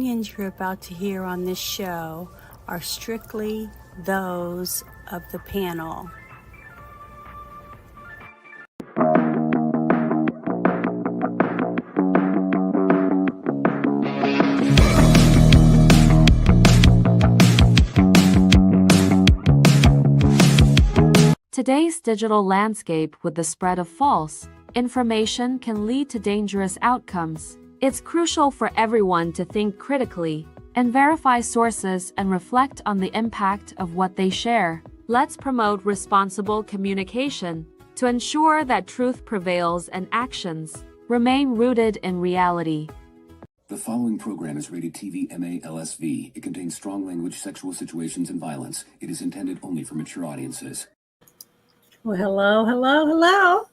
opinions you're about to hear on this show are strictly those of the panel. Today's digital landscape with the spread of false information can lead to dangerous outcomes. It's crucial for everyone to think critically and verify sources and reflect on the impact of what they share. Let's promote responsible communication to ensure that truth prevails and actions remain rooted in reality. The following program is rated TV MA-LSV. It contains strong language, sexual situations, and violence. It is intended only for mature audiences. Well, hello.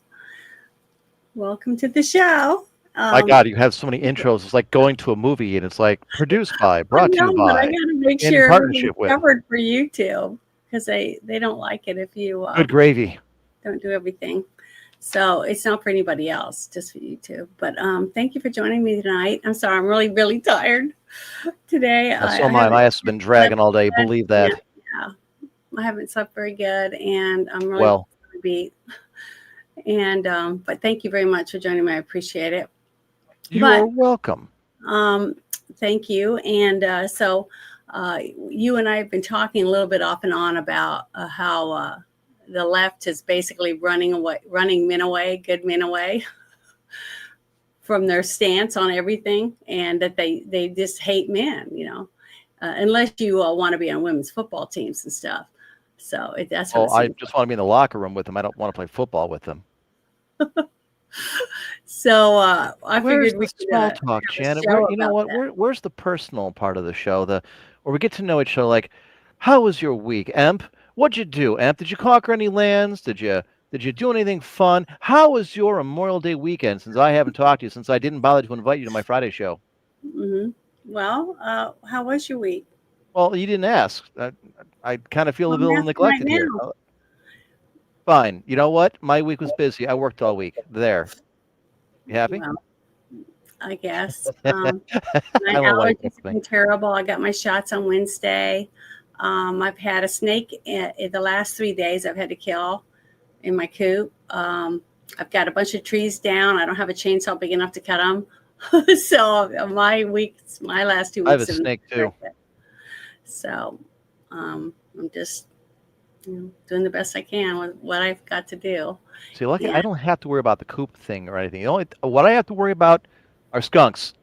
Welcome to the show. My God, you have so many intros. It's like going to a movie, and it's like produced by, brought to you by, I got to make in sure partnership everything's with. covered for YouTube because they don't like it if you Good gravy. don't do everything. So it's not for anybody else, just for YouTube. But thank you for joining me tonight. I'm sorry, I'm really, really tired today. So am I. My ass has been dragging all day. Believe that. Yeah. I haven't slept very good, and I'm really Well. beat. And but thank you very much for joining me. I appreciate it. You're welcome. Thank you. And so you and I have been talking a little bit off and on about how the left is basically running men away, good men away from their stance on everything, and that they just hate men, unless you want to be on women's football teams and stuff. So that's what I just want to be in the locker room with them. I don't want to play football with them. So I figured we should small talk, Janet. You know what? Where's the personal part of the show, where we get to know each other? Like, how was your week, Emp? What'd you do, Emp? Did you conquer any lands? Did you do anything fun? How was your Memorial Day weekend? Since I haven't talked to you, since I didn't bother to invite you to my Friday show. Mm-hmm. Well, how was your week? Well, you didn't ask. I kind of feel a little neglected here. Fine. You know what? My week was busy. I worked all week. There. You happy? Well, I guess. My allergies have been terrible. I got my shots on Wednesday. I've had a snake in the last 3 days I've had to kill in my coop. I've got a bunch of trees down. I don't have a chainsaw big enough to cut them. So my last 2 weeks. I have a snake too. So I'm just doing the best I can with what I've got to do. See, lucky I don't have to worry about the coop thing or anything. What I have to worry about are skunks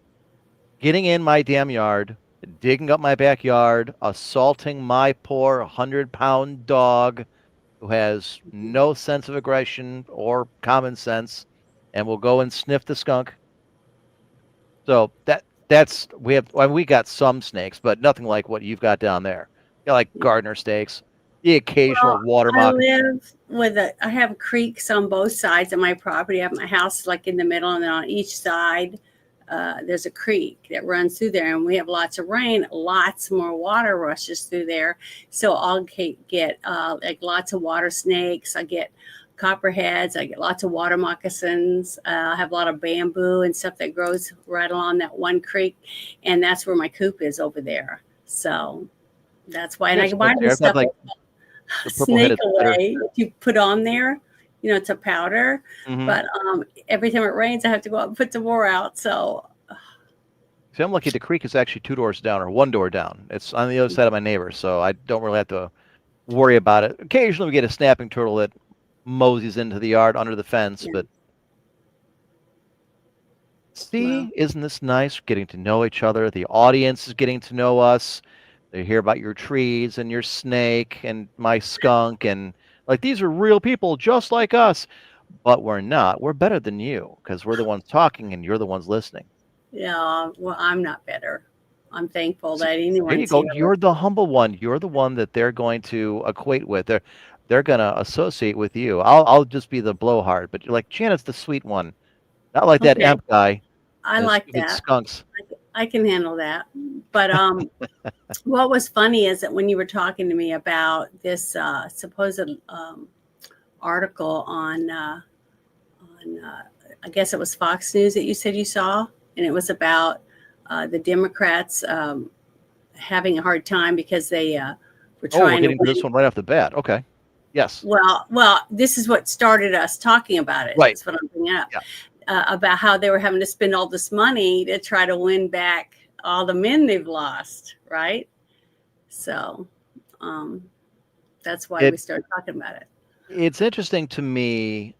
getting in my damn yard, digging up my backyard, assaulting my poor 100-pound dog who has no sense of aggression or common sense, and will go and sniff the skunk. So we got some snakes, but nothing like what you've got down there. You got like gardener snakes, the occasional water moccasin. I have creeks on both sides of my property. I have my house like in the middle, and then on each side there's a creek that runs through there, and we have lots of rain, lots more water rushes through there. So I'll get like lots of water snakes. I get copperheads. I get lots of water moccasins. I have a lot of bamboo and stuff that grows right along that one creek, and that's where my coop is over there. So that's why. And I can buy this stuff like snake away you put on there. It's a powder. Mm-hmm. But every time it rains, I have to go out and put some more out. So. See, I'm lucky the creek is actually 2 doors down or 1 door down. It's on the other side of my neighbor, so I don't really have to worry about it. Occasionally we get a snapping turtle that moseys into the yard under the fence, but isn't this nice getting to know each other? The audience is getting to know us. They hear about your trees and your snake and my skunk, and like these are real people just like us, but we're not. We're better than you because we're the ones talking and you're the ones listening. Yeah, well, I'm not better. I'm thankful that anyone's there you go. You're the humble one. You're the one that they're going to equate with. They're going to associate with you. I'll just be the blowhard, but you're like, Janet's the sweet one. Not like that Emp guy. I like that. Skunks. I can handle that. But what was funny is that when you were talking to me about this supposed article on I guess it was Fox News that you said you saw, and it was about The Democrats having a hard time because they were We're trying to getting to win. this one right off the bat. Okay. Yes. Well, this is what started us talking about it. Right. That's what I'm bringing up. Yeah. About how they were having to spend all this money to try to win back all the men they've lost, right? So that's why we started talking about it. It's interesting to me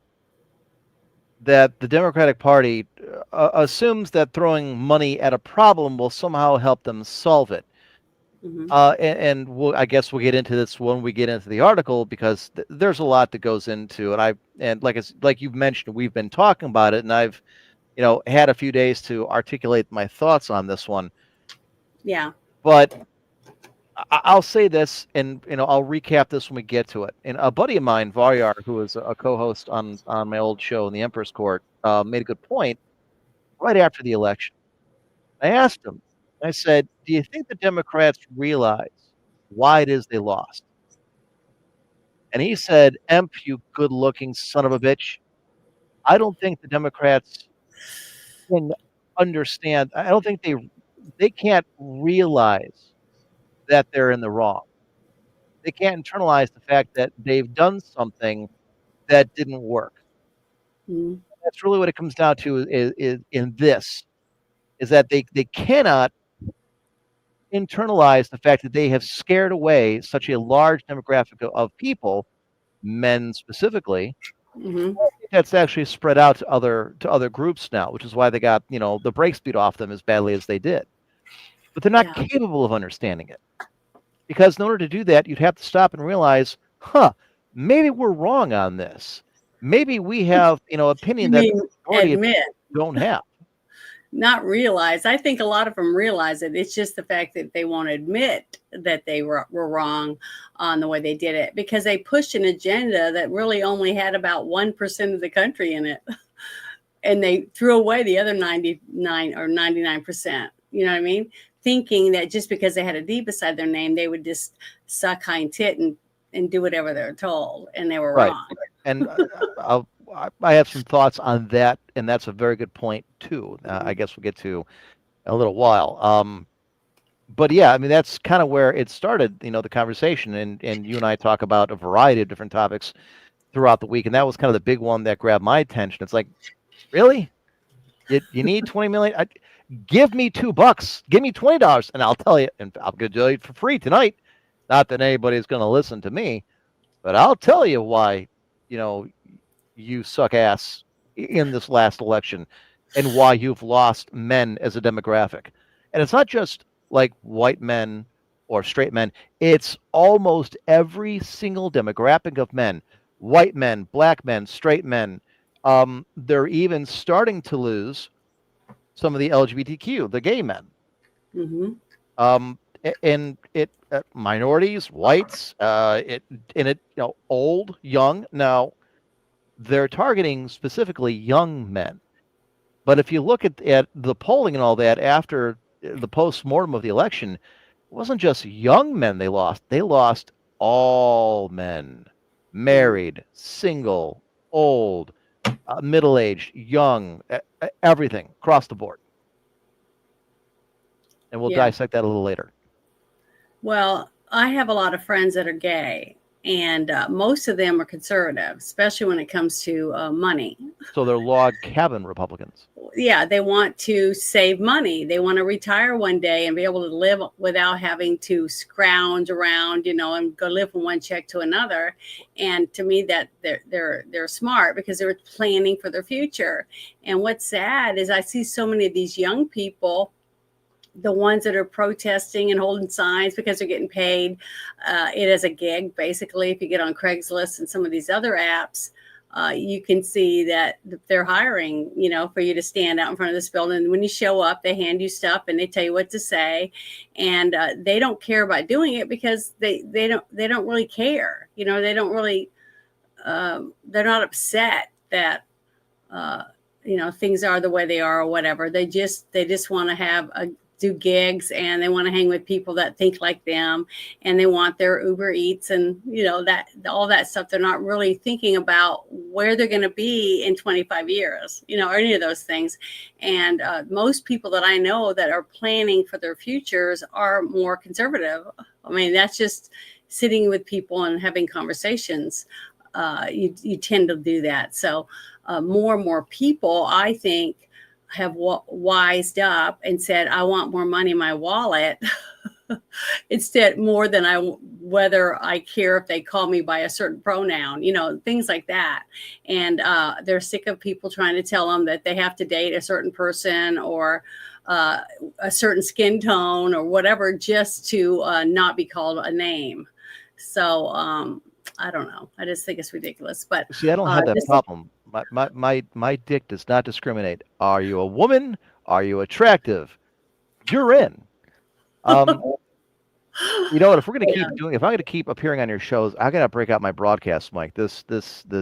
that the Democratic Party assumes that throwing money at a problem will somehow help them solve it. Mhm. And I guess we'll get into this when we get into the article, because there's a lot that goes into it. And like you've mentioned, we've been talking about it, and I've had a few days to articulate my thoughts on this one. Yeah. But I'll say this, and I'll recap this when we get to it. And a buddy of mine, Varyar, who was a co-host on my old show in the Emperor's Court, made a good point right after the election. I asked him, I said, do you think the Democrats realize why it is they lost? And he said, Emp, you good-looking son of a bitch, I don't think the Democrats can understand. I don't think they can't realize that they're in the wrong. They can't internalize the fact that they've done something that didn't work. Mhm. That's really what it comes down to is that they cannot internalize the fact that they have scared away such a large demographic of people, men specifically. Mhm. That's actually spread out to other groups now, which is why they got the brakes beat off them as badly as they did. But they're not Yeah. capable of understanding it, because in order to do that, you'd have to stop and realize, maybe we're wrong on this. Maybe we have opinion that the majority of Admit, people don't have. not realize. I think a lot of them realize it. It's just the fact that they won't admit that they were wrong on the way they did it, because they pushed an agenda that really only had about 1% of the country in it. And they threw away the other 99 or 99%. You know what I mean? Thinking that just because they had a D beside their name, they would just suck hind tit and do whatever they're told. And they were Right. wrong. And I have some thoughts on that, and that's a very good point too. I guess we'll get to in a little while. But yeah, I mean, that's kind of where it started, the conversation, and you and I talk about a variety of different topics throughout the week, and that was kind of the big one that grabbed my attention. It's like, really? You need 20 million? Give me $2, give me $20, and I'll tell you, and I'm going to do it for free tonight. Not that anybody's going to listen to me, but I'll tell you why, you suck ass in this last election, and why you've lost men as a demographic. And it's not just like white men or straight men. It's almost every single demographic of men: white men, black men, straight men. They're even starting to lose some of the LGBTQ, the gay men. Mm-hmm. And minorities, whites, old, young. Now, they're targeting specifically young men. But if you look at the polling and all that after the post-mortem of the election, it wasn't just young men they lost all men, married, single, old, middle-aged, young, everything across the board. And we'll dissect that a little later. Well, I have a lot of friends that are gay, and most of them are conservative, especially when it comes to money. So they're log cabin Republicans. Yeah, they want to save money. They want to retire one day and be able to live without having to scrounge around, and go live from one check to another. And to me, that they're smart, because they're planning for their future. And what's sad is I see so many of these young people, the ones that are protesting and holding signs because they're getting paid it as a gig. Basically, if you get on Craigslist and some of these other apps, you can see that they're hiring, for you to stand out in front of this building. And when you show up, they hand you stuff and they tell you what to say. And they don't care about doing it because they don't really care. They don't really, they're not upset that, things are the way they are or whatever. They just want to have do gigs and they want to hang with people that think like them, and they want their Uber Eats and that all that stuff. They're not really thinking about where they're going to be in 25 years, or any of those things. And most people that I know that are planning for their futures are more conservative. I mean, that's just sitting with people and having conversations. You tend to do that. So more and more people, I think, have wised up and said, I want more money in my wallet instead, more than whether I care if they call me by a certain pronoun, things like that. And they're sick of people trying to tell them that they have to date a certain person or a certain skin tone or whatever, just to not be called a name. So I don't know. I just think it's ridiculous. But see, I don't have that problem. My dick does not discriminate. Are you a woman? Are you attractive? You're in. You know what? If we're gonna keep doing, if I'm gonna keep appearing on your shows, I gotta break out my broadcast mic. This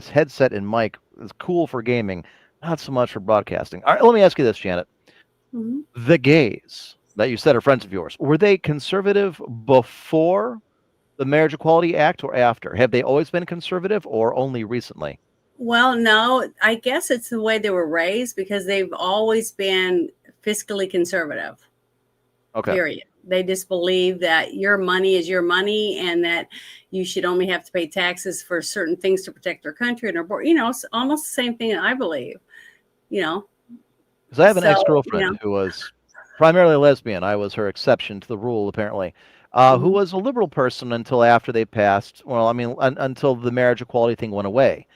headset and mic is cool for gaming, not so much for broadcasting. All right, let me ask you this, Janet. Mm-hmm. The gays that you said are friends of yours, were they conservative before the Marriage Equality Act or after? Have they always been conservative or only recently? Well, no, I guess it's the way they were raised, because they've always been fiscally conservative. Okay. Period. They just believe that your money is your money and that you should only have to pay taxes for certain things to protect their country and our border. It's almost the same thing I believe, Because I have an ex-girlfriend who was primarily lesbian. I was her exception to the rule, apparently. Who was a liberal person until after they passed. Well, I mean, until the marriage equality thing went away.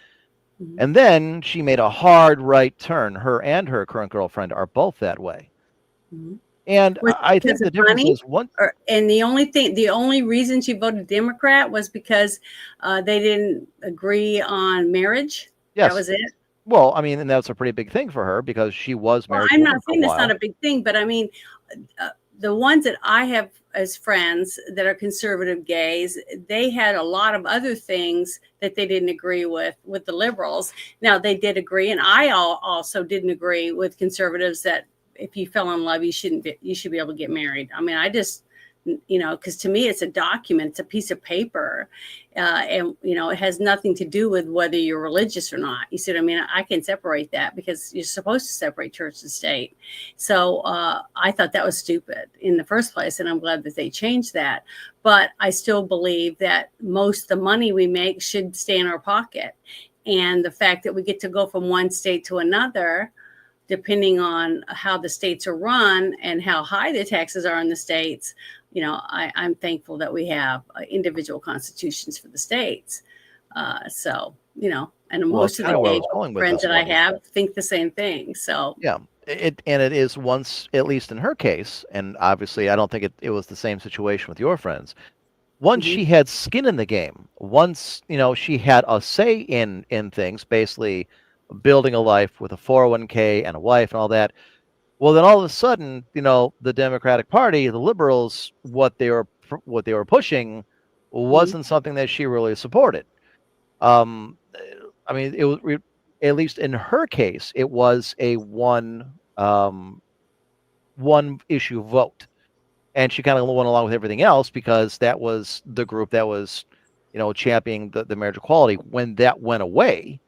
Mm-hmm. And then she made a hard right turn. Her and her current girlfriend are both that way. Mm-hmm. And I think the difference is one. And the only reason she voted Democrat was because they didn't agree on marriage. Yes. That was it. Well, I mean, and that's a pretty big thing for her because she was married. Well, I'm not saying it's not a big thing, but I mean, the ones that I have as friends that are conservative gays, they had a lot of other things that they didn't agree with the liberals. Now, they did agree, and I also didn't agree with conservatives that if you fell in love, you should be able to get married. I mean, I just, because to me, it's a document, it's a piece of paper. And, it has nothing to do with whether you're religious or not. You see what I mean? I can separate that because you're supposed to separate church and state. So I thought that was stupid in the first place. And I'm glad that they changed that. But I still believe that most of the money we make should stay in our pocket. And the fact that we get to go from one state to another, depending on how the states are run and how high the taxes are in the states, I'm thankful that we have individual constitutions for the states. And most of the gay friends that I have think the same thing. So yeah, it is once, at least in her case, and obviously I don't think it was the same situation with your friends. Once she had skin in the game, once she had a say in things, basically building a life with a 401k and a wife and all that. Well, then all of a sudden, the Democratic Party, the liberals, what they were pushing wasn't something that she really supported. I mean, it was, at least in her case, it was a one issue vote, and she kind of went along with everything else because that was the group that was, championing the marriage equality. When that went away,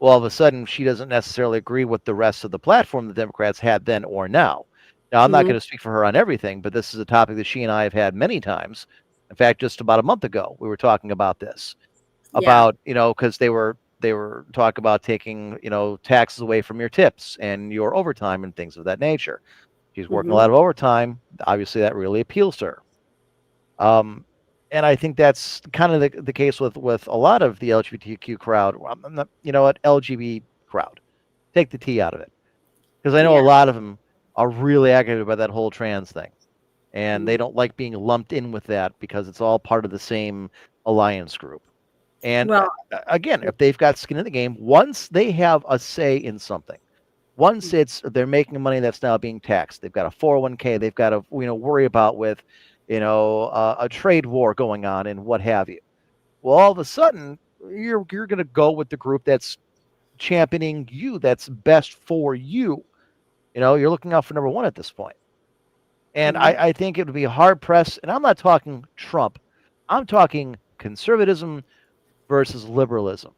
well, all of a sudden, she doesn't necessarily agree with the rest of the platform the Democrats had then or now. Now, I'm not going to speak for her on everything, but this is a topic that she and I have had many times. In fact, just about a month ago, we were talking about this, about, because they were talking about taking, taxes away from your tips and your overtime and things of that nature. She's working a lot of overtime. Obviously, that really appeals to her. And I think that's kind of the case with a lot of the LGBTQ crowd. I'm not, LGBT crowd. Take the T out of it. Because I know a lot of them are really aggravated by that whole trans thing. And they don't like being lumped in with that because it's all part of the same alliance group. And again, if they've got skin in the game, once they have a say in something, once they're making money that's now being taxed, they've got a 401k, they've got to worry about with a trade war going on and what have you. Well, all of a sudden, you're going to go with the group that's championing you, that's best for you. You're looking out for number one at this point. And Mhm. I think it would be hard pressed. And I'm not talking Trump, I'm talking conservatism versus liberalism.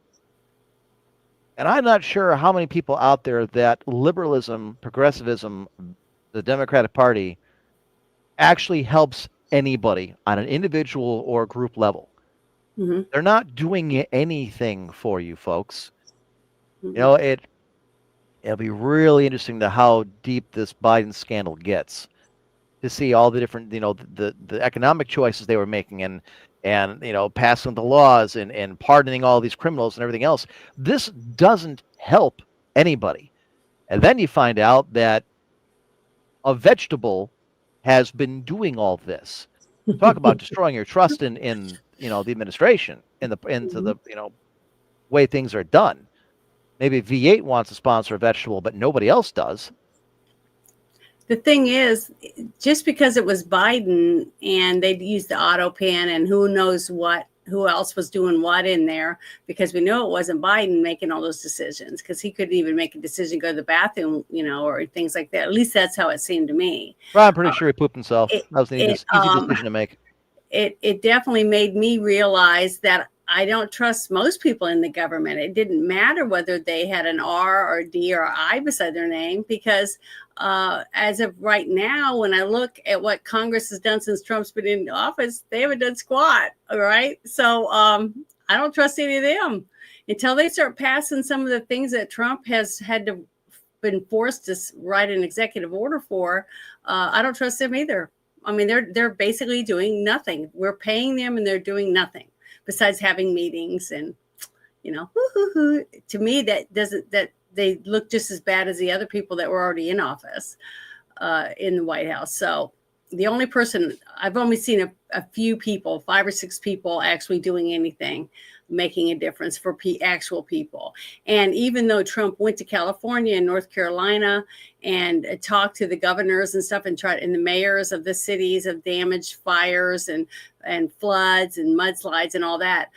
And I'm not sure how many people out there that liberalism, progressivism, the Democratic Party actually helps anybody on an individual or group level. Mhm. They're not doing anything for you folks. You Mhm. know, it'll be really interesting to how deep this Biden scandal gets, to see all the different, the economic choices they were making, and passing the laws, and pardoning all these criminals and everything else. This doesn't help anybody. And then you find out that a vegetable has been doing all this. Talk about destroying your trust in the administration, into Mhm. the way things are done. Maybe V8 wants to sponsor a vegetable, but nobody else does. The thing is, just because it was Biden and they'd use the auto pen and who knows who else was doing what in there, because we know it wasn't Biden making all those decisions, because he couldn't even make a decision, go to the bathroom, or things like that. At least that's how it seemed to me. Well, I'm pretty Uh, sure he pooped himself. it, That was an it, easy decision to make. it definitely made me realize that I don't trust most people in the government. It didn't matter whether they had an R or D or I beside their name, because as of right now, when I look at what Congress has done since Trump's been in office, they haven't done squat. All right. So I don't trust any of them until they start passing some of the things that Trump has had to been forced to write an executive order for. I don't trust them either. I mean, they're basically doing nothing. We're paying them and they're doing nothing besides having meetings, and to me that doesn't, that they look just as bad as the other people that were already in office in the White House. So the only person I've only seen a few people, 5 or 6 people actually doing anything, making a difference for actual people. And even though Trump went to California and North Carolina and talked to the governors and stuff, and the mayors of the cities of damaged fires and floods and mudslides and all that,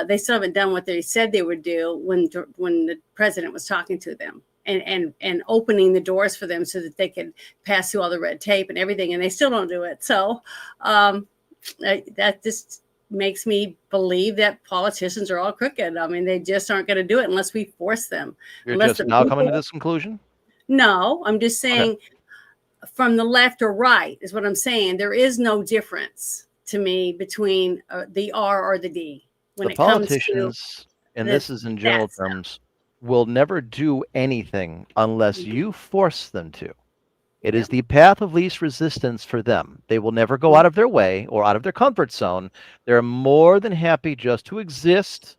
they still haven't done what they said they would do when the president was talking to them. And opening the doors for them so that they could pass through all the red tape and everything, and they still don't do it. So that just makes me believe that politicians are all crooked. I mean, they just aren't going to do it unless we force them. You're Unless just the now coming to people, this conclusion? no, I'm just Okay. saying, from the left or right is what I'm saying. There is no difference to me between the R or the D when The it comes to politicians, and this this is in general that stuff. terms, will never do anything unless you force them to. It is Yep. the path of least resistance for them. They will never go out of their way or out of their comfort zone. They're more than happy just to exist,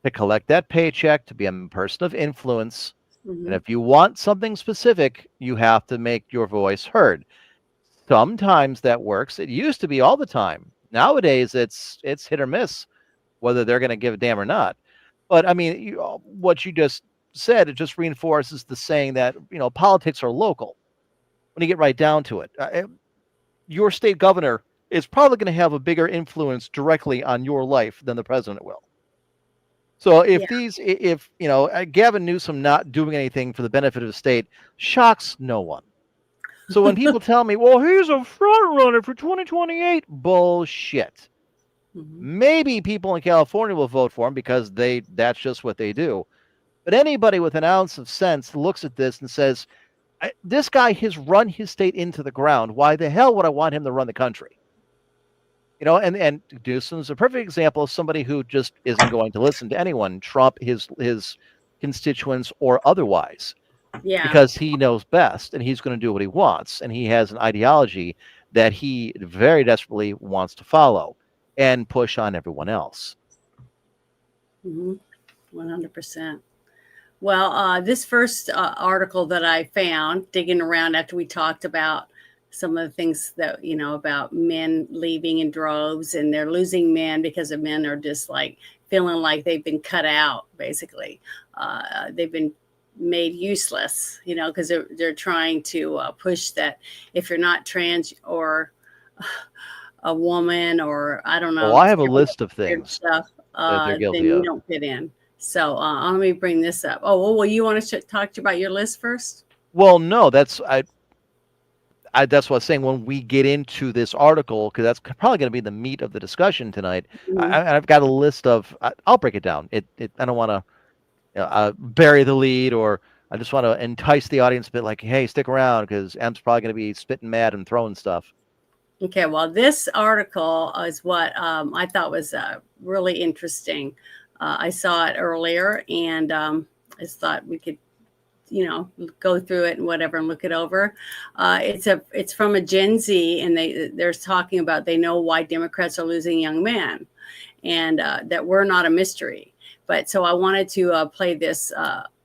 to collect that paycheck, to be a person of influence. And Mhm. if you want something specific, you have to make your voice heard. Sometimes that works. It used to be all the time. Nowadays, it's hit or miss whether they're going to give a damn or not. But I mean, what you just said, it just reinforces the saying that politics are local. When you get right down to it, your state governor is probably going to have a bigger influence directly on your life than the president will. So Yeah. if Gavin Newsom not doing anything for the benefit of the state shocks no one. So when people tell me, well, he's a front runner for 2028, bullshit. Mhm. Maybe people in California will vote for him because that's just what they do. But anybody with an ounce of sense looks at this and says, this guy has run his state into the ground. Why the hell would I want him to run the country? And Newsom's a perfect example of somebody who just isn't going to listen to anyone, Trump, his constituents, or otherwise, Yeah. because he knows best and he's going to do what he wants. And he has an ideology that he very desperately wants to follow and push on everyone else. 100%. Well, this first article that I found digging around after we talked about some of the things that, about men leaving in droves, and they're losing men because of men are just like feeling like they've been cut out, basically. They've been made useless, because they're trying to push that if you're not trans or a woman, or I don't know. Well, I have a list of weird things stuff, that they're then guilty you of. don't fit in. So let me bring this up. Oh, well, you want to talk about your list first? Well, no, that's what I was saying when we get into this article, because that's probably going to be the meat of the discussion tonight. Mhm. I've got a list of. I'll break it down. I don't want to bury the lead, or I just want to entice the audience a bit. Like, hey, stick around because M's probably going to be spitting mad and throwing stuff. Okay, well, this article is what I thought was really interesting. I saw it earlier, and I just thought we could, go through it and whatever and look it over. It's from a Gen Z, and they're talking about they know why Democrats are losing young men, and that we're not a mystery. But so I wanted to play this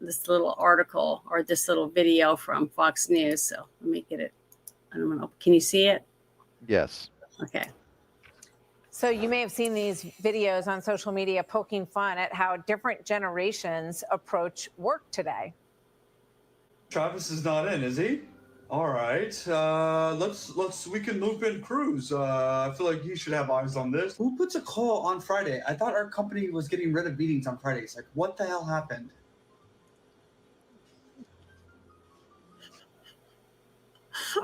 little article or this little video from Fox News. So let me get it. I don't know. Can you see it? Yes. Okay. So you may have seen these videos on social media poking fun at how different generations approach work today. Travis is not in, is he? All right. We can loop in Cruz. I feel like he should have eyes on this. Who puts a call on Friday? I thought our company was getting rid of meetings on Fridays. Like, what the hell happened?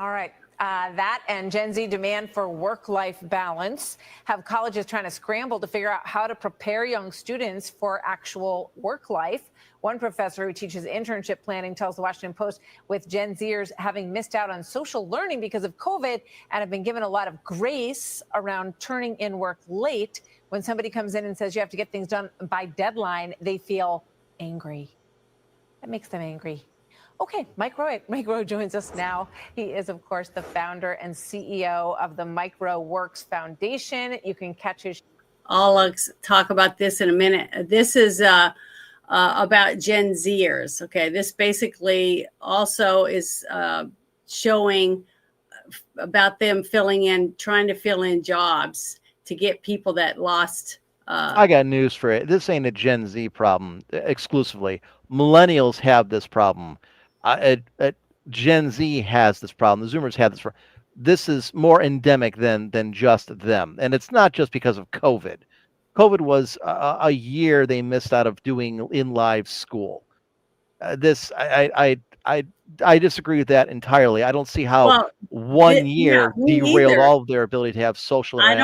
All right. That and Gen Z demand for work-life balance have colleges trying to scramble to figure out how to prepare young students for actual work life. One professor who teaches internship planning tells the Washington Post with Gen Zers having missed out on social learning because of COVID and have been given a lot of grace around turning in work late. When somebody comes in and says you have to get things done by deadline, they feel angry. That makes them angry. Okay, Mike Rowe joins us now. He is, of course, the founder and CEO of the MicroWorks Foundation. You can catch his. I'll talk about this in a minute. This is about Gen Zers. Okay, this basically also is showing about them trying to fill in jobs to get people that lost. I got news for it. This ain't a Gen Z problem exclusively. Millennials have this problem. Gen Z has this problem. The Zoomers have this problem. This is more endemic than just them, and it's not just because of COVID. COVID was a year they missed out of doing in live school. I disagree with that entirely. I don't see how one year derailed all of their ability to have social interaction.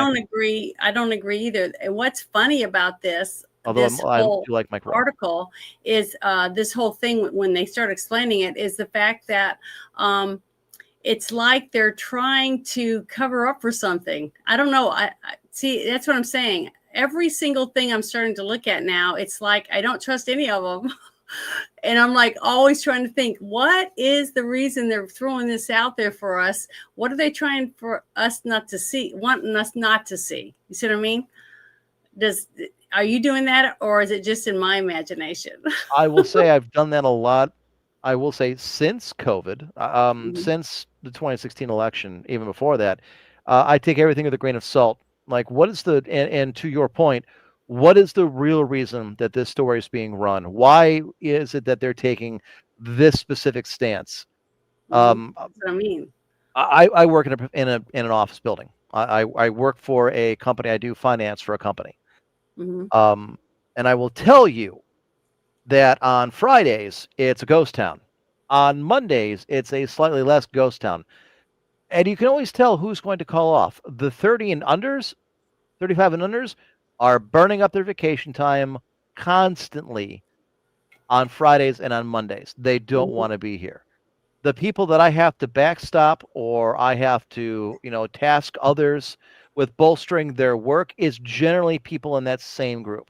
I don't agree either. And what's funny about this? Although I do like my article is this whole thing when they start explaining it is the fact that it's like they're trying to cover up for something. I don't know. I see. That's what I'm saying. Every single thing I'm starting to look at now, it's like I don't trust any of them. And I'm like always trying to think, what is the reason they're throwing this out there for us? What are they trying for us not to see, wanting us not to see? You see what I mean? Are you doing that, or is it just in my imagination? I will say I've done that a lot. I will say since COVID, since the 2016 election, even before that, I take everything with a grain of salt. Like, what is and to your point, what is the real reason that this story is being run? Why is it that they're taking this specific stance? That's what I mean. I work in an office building. I work for a company. I do finance for a company. And I will tell you that on Fridays, it's a ghost town. On Mondays, it's a slightly less ghost town. And you can always tell who's going to call off. The 35 and unders are burning up their vacation time constantly on Fridays and on Mondays. They don't want to be here. The people that I have to backstop or I have to, task others with bolstering their work is generally people in that same group.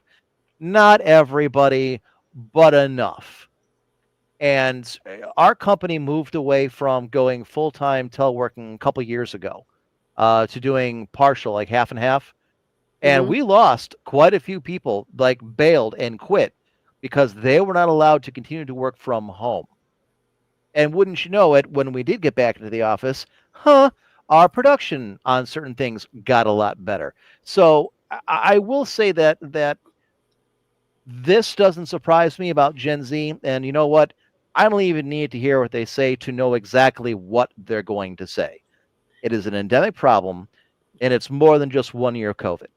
Not everybody, but enough. And our company moved away from going full-time teleworking a couple years ago to doing partial, like half and half. And we lost quite a few people, like bailed and quit because they were not allowed to continue to work from home. And wouldn't you know it, when we did get back into the office, our production on certain things got a lot better. So I will say that this doesn't surprise me about Gen Z. And you know what? I don't even need to hear what they say to know exactly what they're going to say. It is an endemic problem, and it's more than just 1 year of COVID.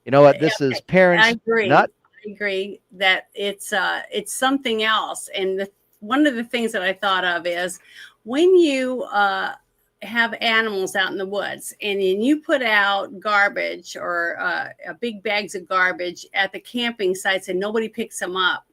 You know what? This is parents. I agree. I agree that it's something else. And one of the things that I thought of is when you have animals out in the woods and then you put out garbage or big bags of garbage at the camping sites and nobody picks them up,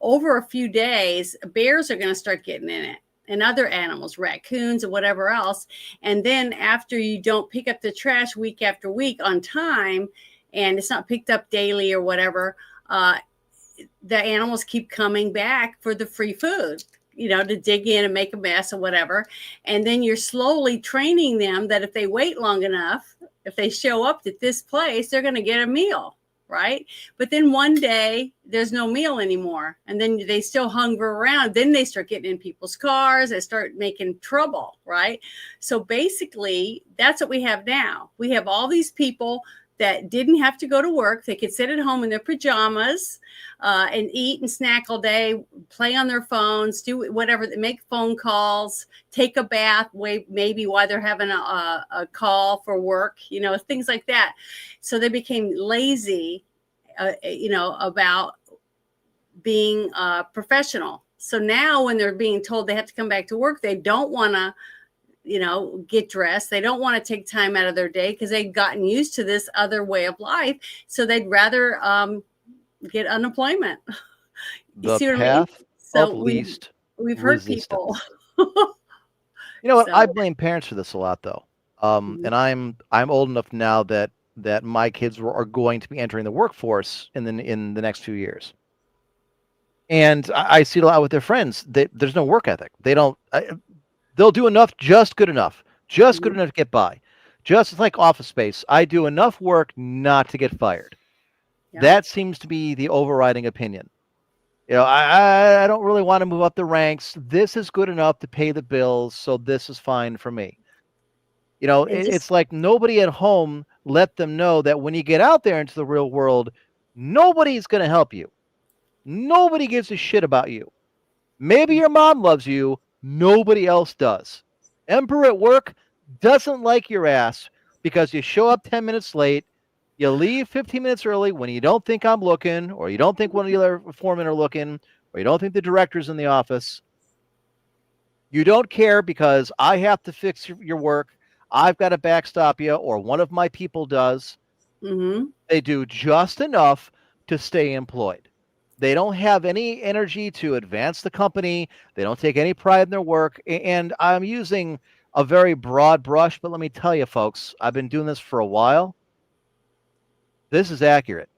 over a few days, bears are going to start getting in it and other animals, raccoons and whatever else. And then after you don't pick up the trash week after week on time and it's not picked up daily or whatever, the animals keep coming back for the free food, to dig in and make a mess or whatever. And then you're slowly training them that if they wait long enough, if they show up at this place, they're going to get a meal, right? But then one day there's no meal anymore. And then they still hunger around. Then they start getting in people's cars. They start making trouble, right? So basically, that's what we have now. We have all these people that didn't have to go to work. They could sit at home in their pajamas and eat and snack all day, play on their phones, do whatever, make phone calls, take a bath, maybe while they're having a call for work, things like that. So they became lazy, about being professional. So now when they're being told they have to come back to work, they don't want to get dressed. They don't want to take time out of their day because they've gotten used to this other way of life. So they'd rather get unemployment. The see what path I mean? So of least we've heard resistance. people. You know what? So- I blame parents for this a lot, though. And I'm old enough now that my kids are going to be entering the workforce in the next few years. And I see it a lot with their friends. There's no work ethic. They don't. They'll do enough, just good enough good enough to get by. Just like Office Space, I do enough work not to get fired. Yeah. That seems to be the overriding opinion. I don't really want to move up the ranks. This is good enough to pay the bills, so this is fine for me. It's like nobody at home let them know that when you get out there into the real world, nobody's going to help you. Nobody gives a shit about you. Maybe your mom loves you. Nobody else does. Emperor at work doesn't like your ass because you show up 10 minutes late, you leave 15 minutes early when you don't think I'm looking, or you don't think one of the other foremen are looking, or you don't think the director's in the office. You don't care because I have to fix your work. I've got to backstop you, or one of my people does. Mm-hmm. They do just enough to stay employed. They don't have any energy to advance the company. They don't take any pride in their work. And I'm using a very broad brush, but let me tell you, folks, I've been doing this for a while. This is accurate.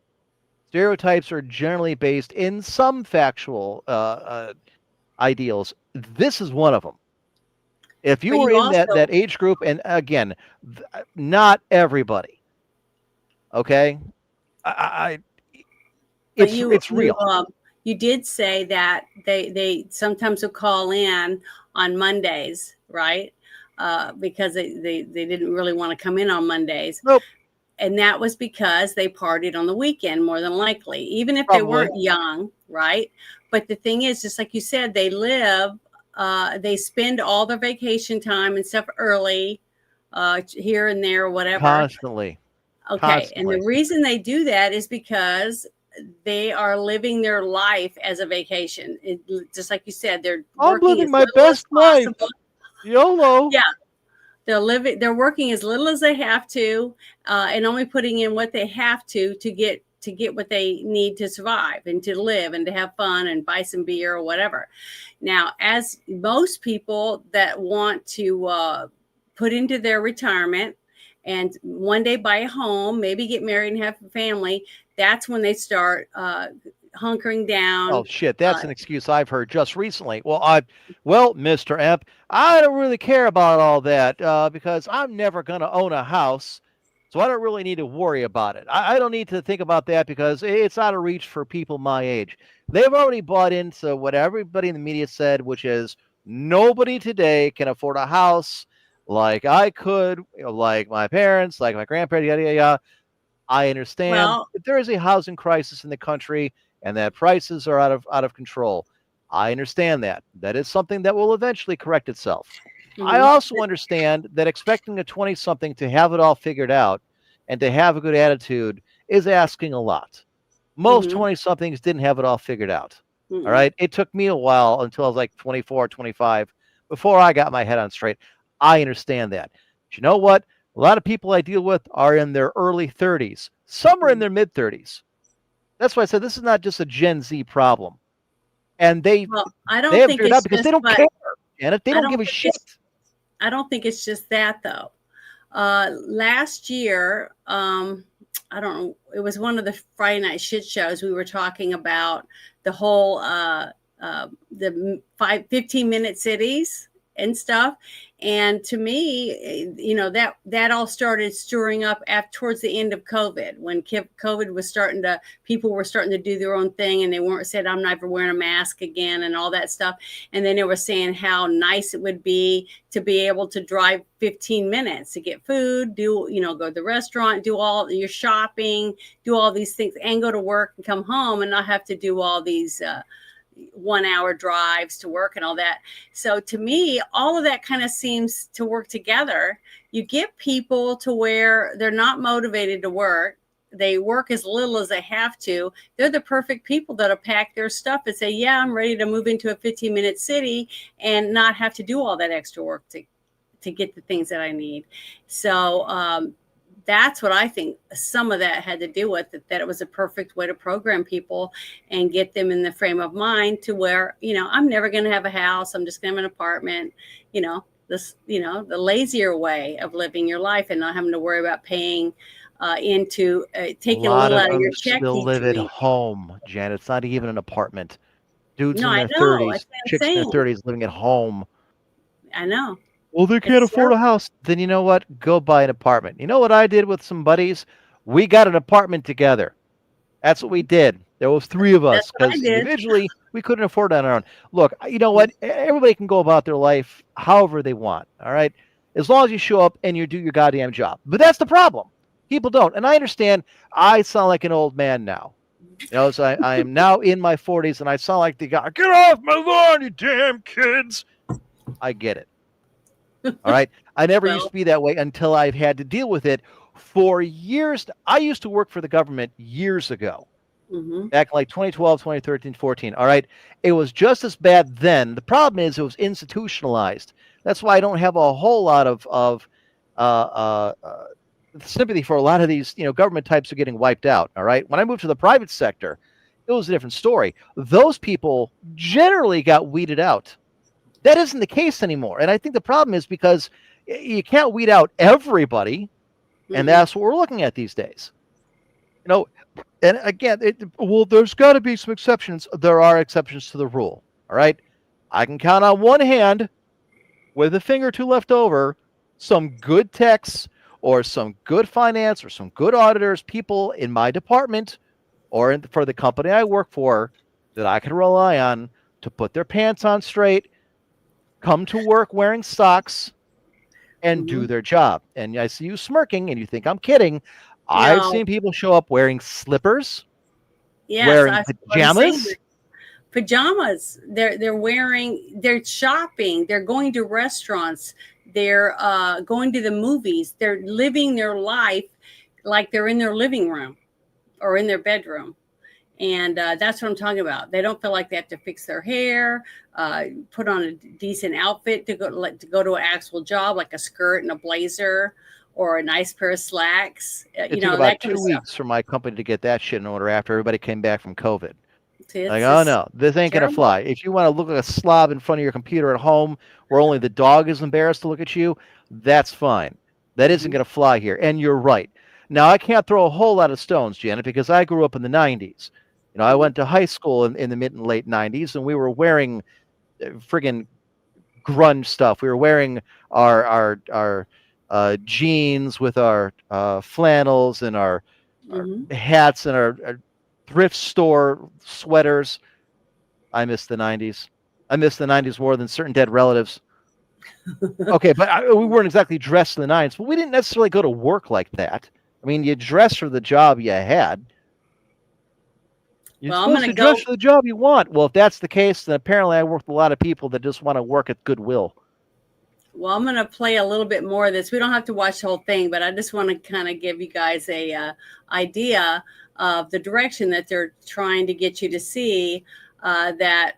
Stereotypes are generally based in some factual ideals. This is one of them. If you But were you in also- that age group, and again, not everybody, okay? But It's real. You did say that they sometimes will call in on Mondays, right? Because they didn't really want to come in on Mondays. Nope. And that was because they partied on the weekend, more than likely, even if Probably. they weren't young, right? But the thing is, just like you said, they spend all their vacation time and stuff early, here and there, or whatever. Constantly. Okay. constantly. And the reason they do that is because they are living their life as a vacation. Just like you said, they're I'm working living as my little best as life. possible. YOLO. Yeah. They're working as little as they have to, and only putting in what they have to get what they need to survive and to live and to have fun and buy some beer or whatever. Now, as most people that want to put into their retirement and one day buy a home, maybe get married and have a family, that's when they start hunkering down. Oh shit, that's an excuse I've heard just recently. Well, Mr. Emp, I don't really care about all that because I'm never going to own a house, so I don't really need to worry about it. I don't need to think about that because it's out of reach for people my age. They've already bought into what everybody in the media said, which is nobody today can afford a house like I could, like my parents, like my grandparents, yada, yada, yada. I understand that there is a housing crisis in the country and that prices are out of control. I understand that. That is something that will eventually correct itself. I also understand that expecting a 20-something to have it all figured out and to have a good attitude is asking a lot. Most 20-somethings didn't have it all figured out. All right. It took me a while until I was like 24, 25 before I got my head on straight. I understand that. But you know what? A lot of people I deal with are in their early 30s. Some are in their mid 30s. That's why I said this is not just a Gen Z problem. And they Well, I they don't haven't think figured it out it's because just, they don't but care, Janet. They I don't don't give a think shit. I don't think it's just that though. Last year, I don't know, it was one of the Friday night shit shows. We were talking about the whole the 15-minute cities and stuff. And to me, that all started stirring up towards the end of COVID, when COVID was people were starting to do their own thing, and they weren't said, I'm never wearing a mask again and all that stuff. And then they were saying how nice it would be to be able to drive 15 minutes to get food, go to the restaurant, do all your shopping, do all these things, and go to work and come home and not have to do all these 1-hour drives to work and all that. So to me, all of that kind of seems to work together. You get people to where they're not motivated to work. They work as little as they have to. They're the perfect people that'll pack their stuff and say, yeah, I'm ready to move into a 15-minute city and not have to do all that extra work to get the things that I need. So that's what I think some of that had to do with it, that it was a perfect way to program people and get them in the frame of mind to where, I'm never going to have a house. I'm just going to have an apartment, the lazier way of living your life and not having to worry about paying into taking a lot little of out of your them check still each live at week. home, Janet. It's not even an apartment. Dudes No, in I their know. 30s, That's what I'm chicks in their saying. 30s living at home. I know. Well, they can't It's afford a house. Then you know what? Go buy an apartment. You know what I did with some buddies? We got an apartment together. That's what we did. There was 3 of That's us what I because did. individually we couldn't afford it on our own. Look, you know what? Everybody can go about their life however they want. All right, as long as you show up and you do your goddamn job. But that's the problem. People don't, and I understand. I sound like an old man now. So I am now in my 40s, and I sound like the guy. Get off my lawn, you damn kids! I get it. All right. I never used to be that way until I've had to deal with it for years. I used to work for the government years ago, back in like 2012, 2013, 14. All right. It was just as bad then. The problem is it was institutionalized. That's why I don't have a whole lot of sympathy for a lot of these, government types are getting wiped out. All right. When I moved to the private sector, it was a different story. Those people generally got weeded out. That isn't the case anymore. And I think the problem is because you can't weed out everybody. And that's what we're looking at these days. And again, there's got to be some exceptions. There are exceptions to the rule. All right. I can count on one hand with a finger or two left over, some good techs or some good finance or some good auditors, people in my department or for the company I work for that I can rely on to put their pants on straight, come to work wearing socks, and do their job. And I see you smirking and you think I'm kidding. I've seen people show up wearing slippers, wearing pajamas. Pajamas. They're shopping, they're going to restaurants, they're going to the movies, they're living their life like they're in their living room or in their bedroom. And that's what I'm talking about. They don't feel like they have to fix their hair, put on a decent outfit to go to an actual job, like a skirt and a blazer or a nice pair of slacks. It took about 2 weeks for my company to get that shit in order after everybody came back from COVID. See, like, oh no, this ain't going to fly. If you want to look like a slob in front of your computer at home where only the dog is embarrassed to look at you, that's fine. That isn't going to fly here. And you're right. Now, I can't throw a whole lot of stones, Janet, because I grew up in the 90s. I went to high school in the mid and late 90s, and we were wearing friggin' grunge stuff. We were wearing our jeans with our flannels and our hats and our thrift store sweaters. I miss the 90s. I miss the 90s more than certain dead relatives. Okay, but we weren't exactly dressed in the 90s, but we didn't necessarily go to work like that. I mean, you dressed for the job you had. You're supposed to dress for the job you want. Well, if that's the case, then apparently I work with a lot of people that just want to work at goodwill. Well, I'm going to play a little bit more of this. We don't have to watch the whole thing, but I just want to kind of give you guys a idea of the direction that they're trying to get you to see, that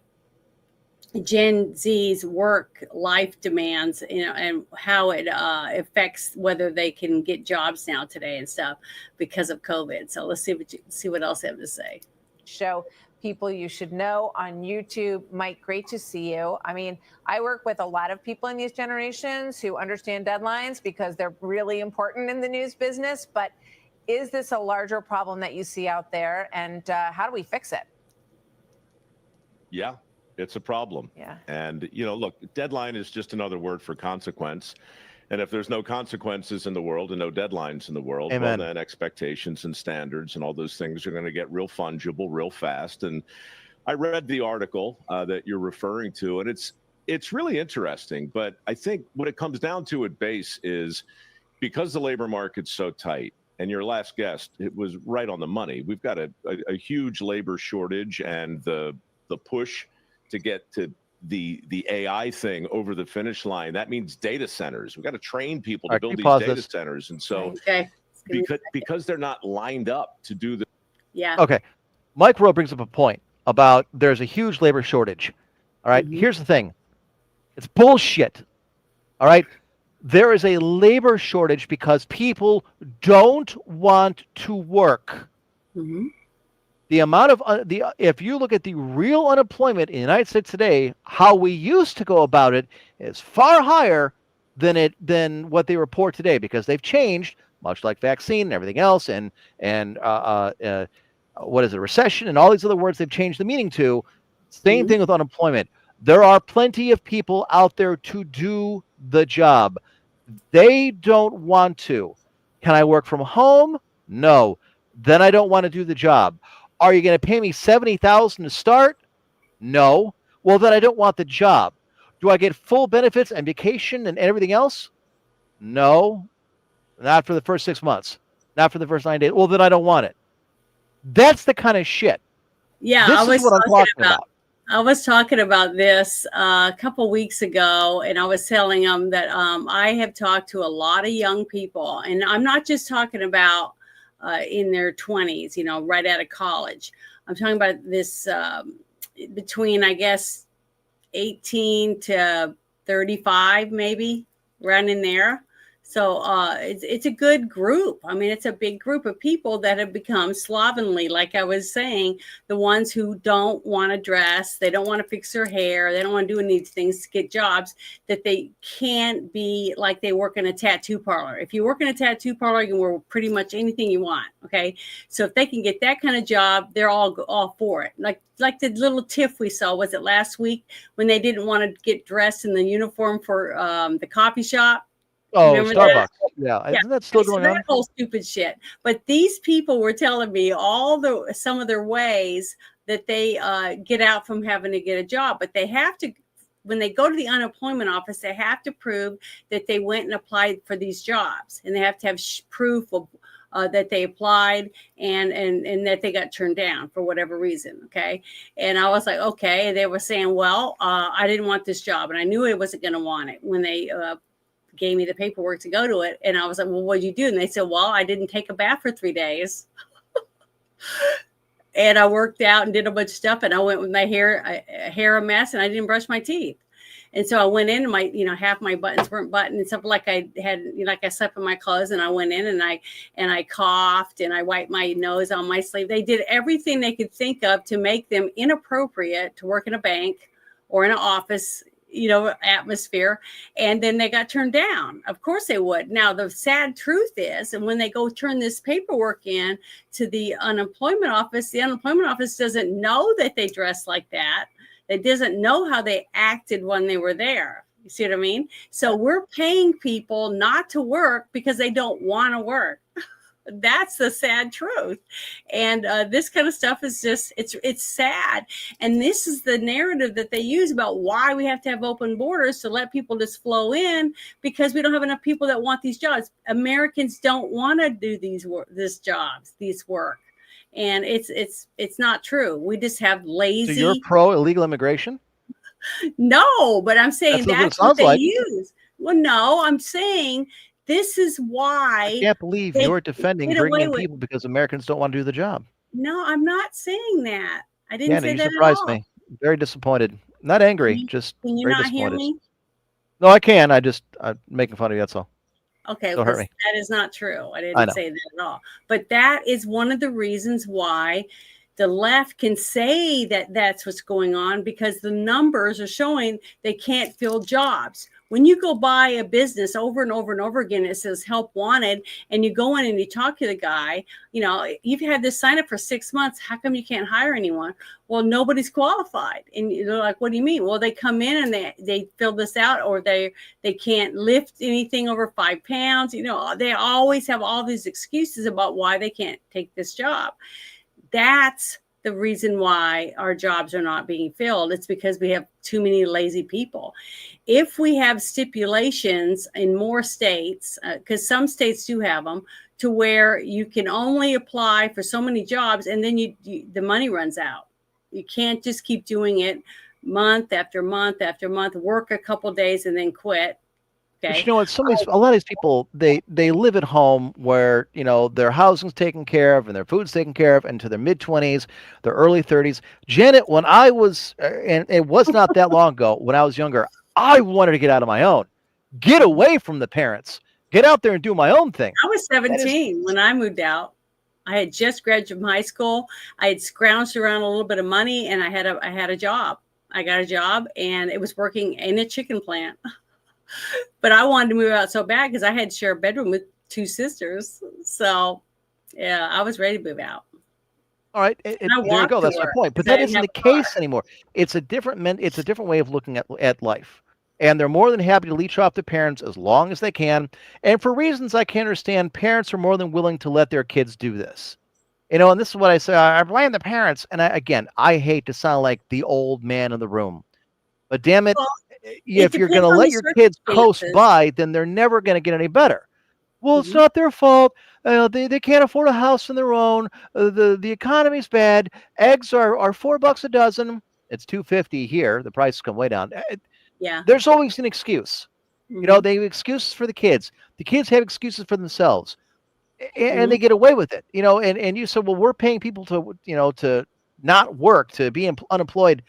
Gen Z's work life demands, and how it affects whether they can get jobs now today and stuff because of COVID. So let's see what else I have to say. Show people you should know on YouTube. Mike, great to see you. I mean, I work with a lot of people in these generations who understand deadlines because they're really important in the news business. But is this a larger problem that you see out there, and how do we fix it? Yeah, it's a problem. Yeah. And, look, deadline is just another word for consequence. And if there's no consequences in the world and no deadlines in the world, Amen. well, then expectations and standards and all those things are going to get real fungible real fast. And I read the article that you're referring to, and it's really interesting. But I think what it comes down to at base is because the labor market's so tight, and your last guest, it was right on the money. We've got a huge labor shortage, and the push to get to the AI thing over the finish line, that means data centers. We've got to train people to build these data centers. And so because they're not lined up to do the Okay. Mike Rowe brings up a point about there's a huge labor shortage. All right. Here's the thing. It's bullshit. All right. There is a labor shortage because people don't want to work. The amount of if you look at the real unemployment in the United States today, how we used to go about it is far higher than what they report today, because they've changed, much like vaccine and everything else, and what is it, recession, and all these other words they've changed the meaning to. Same thing with unemployment. There are plenty of people out there to do the job. They don't want to. Can I work from home? No. Then I don't want to do the job. Are you going to pay me $70,000 to start? No. Well, then I don't want the job. Do I get full benefits and vacation and everything else? No. Not for the first 6 months. Not for the first 9 days. Well, then I don't want it. That's the kind of shit. Yeah, this is what I'm talking about. I was talking about this a couple weeks ago, and I was telling them that I have talked to a lot of young people, and I'm not just talking about in their 20s, right out of college. I'm talking about this between, I guess, 18 to 35, maybe, right in there. So it's a good group. I mean, it's a big group of people that have become slovenly, like I was saying, the ones who don't want to dress, they don't want to fix their hair, they don't want to do any of these things to get jobs, that they can't be like they work in a tattoo parlor. If you work in a tattoo parlor, you can wear pretty much anything you want, okay? So if they can get that kind of job, they're all for it. Like the little tiff we saw, was it last week, when they didn't want to get dressed in the uniform for the coffee shop? Oh, Remember Starbucks. that? Yeah. Isn't that still going on? That whole stupid shit. But these people were telling me some of their ways that they get out from having to get a job. But they have to, when they go to the unemployment office, they have to prove that they went and applied for these jobs. And they have to have proof of that they applied and that they got turned down for whatever reason. Okay. And I was like, okay. And they were saying, well, I didn't want this job. And I knew I wasn't going to want it when they gave me the paperwork to go to it. And I was like, well, what'd you do? And they said, well, I didn't take a bath for 3 days. And I worked out and did a bunch of stuff. And I went with my hair a mess, and I didn't brush my teeth. And so I went in, and my, half my buttons weren't buttoned and stuff, like I had, like I slept in my clothes, and I went in and I coughed and I wiped my nose on my sleeve. They did everything they could think of to make them inappropriate to work in a bank or in an office, atmosphere. And then they got turned down. Of course they would. Now, the sad truth is, and when they go turn this paperwork in to the unemployment office doesn't know that they dress like that. It doesn't know how they acted when they were there. You see what I mean? So we're paying people not to work because they don't want to work. That's the sad truth. And this kind of stuff is just, it's sad. And this is the narrative that they use about why we have to have open borders, to let people just flow in, because we don't have enough people that want these jobs. Americans don't want to do these work. And it's not true. We just have lazy. So you're pro illegal immigration? No, but I'm saying that's what they use. Well, no, I'm saying this is why. I can't believe you're defending bringing in people because Americans don't want to do the job. No, I'm not saying that. I didn't say that you surprised at all. me. Very disappointed Not angry, Can you- just Can you very not hear disappointed. me? No, I can. I'm making fun of you. That's all. Okay, Don't hurt because me. that is not true. I I didn't know. say that at all. But that is one of the reasons why the left can say that that's what's going on, because the numbers are showing they can't fill jobs. When you go buy a business over and over and over again, it says help wanted, and you go in and you talk to the guy, you know, you've had this sign up for 6 months. How come you can't hire anyone? Well, nobody's qualified. And they're like, what do you mean? Well, they come in and they fill this out, or they can't lift anything over 5 pounds. You know, they always have all these excuses about why they can't take this job. That's the reason why our jobs are not being filled. It's because we have too many lazy people. If we have stipulations in more states, because some states do have them, to where you can only apply for so many jobs, and then the money runs out. You can't just keep doing it month after month after month, work a couple days and then quit. But Okay. you know what? A lot of these people, they live at home where, you know, their housing's taken care of and their food's taken care of, into their mid-20s, their early 30s. Janet, when I was, and it was not that long ago, when I was younger, I wanted to get out on my own, get away from the parents, get out there and do my own thing. I was 17 when I moved out. I had just graduated from high school. I had scrounged around a little bit of money, and I had a job. I got a job, and it was working in a chicken plant. But I wanted to move out so bad because I had to share a bedroom with 2 sisters. So, yeah, I was ready to move out. All right, there you go. That's my point. But that isn't the case anymore. It's a different way of looking at life. And they're more than happy to leech off the parents as long as they can. And for reasons I can understand, parents are more than willing to let their kids do this. You know, and this is what I say. I blame the parents. And I hate to sound like the old man in the room. But damn it, if you're going to let your kids coast by, then they're never going to get any better. Well, it's not their fault. They can't afford a house on their own. The economy's bad. Eggs are $4 a dozen. It's $2.50 here. The prices come way down. Yeah. There's always an excuse. You know, they have excuses for the kids. The kids have excuses for themselves, and they get away with it. You know, and you said, well, we're paying people to not work, to be unemployed.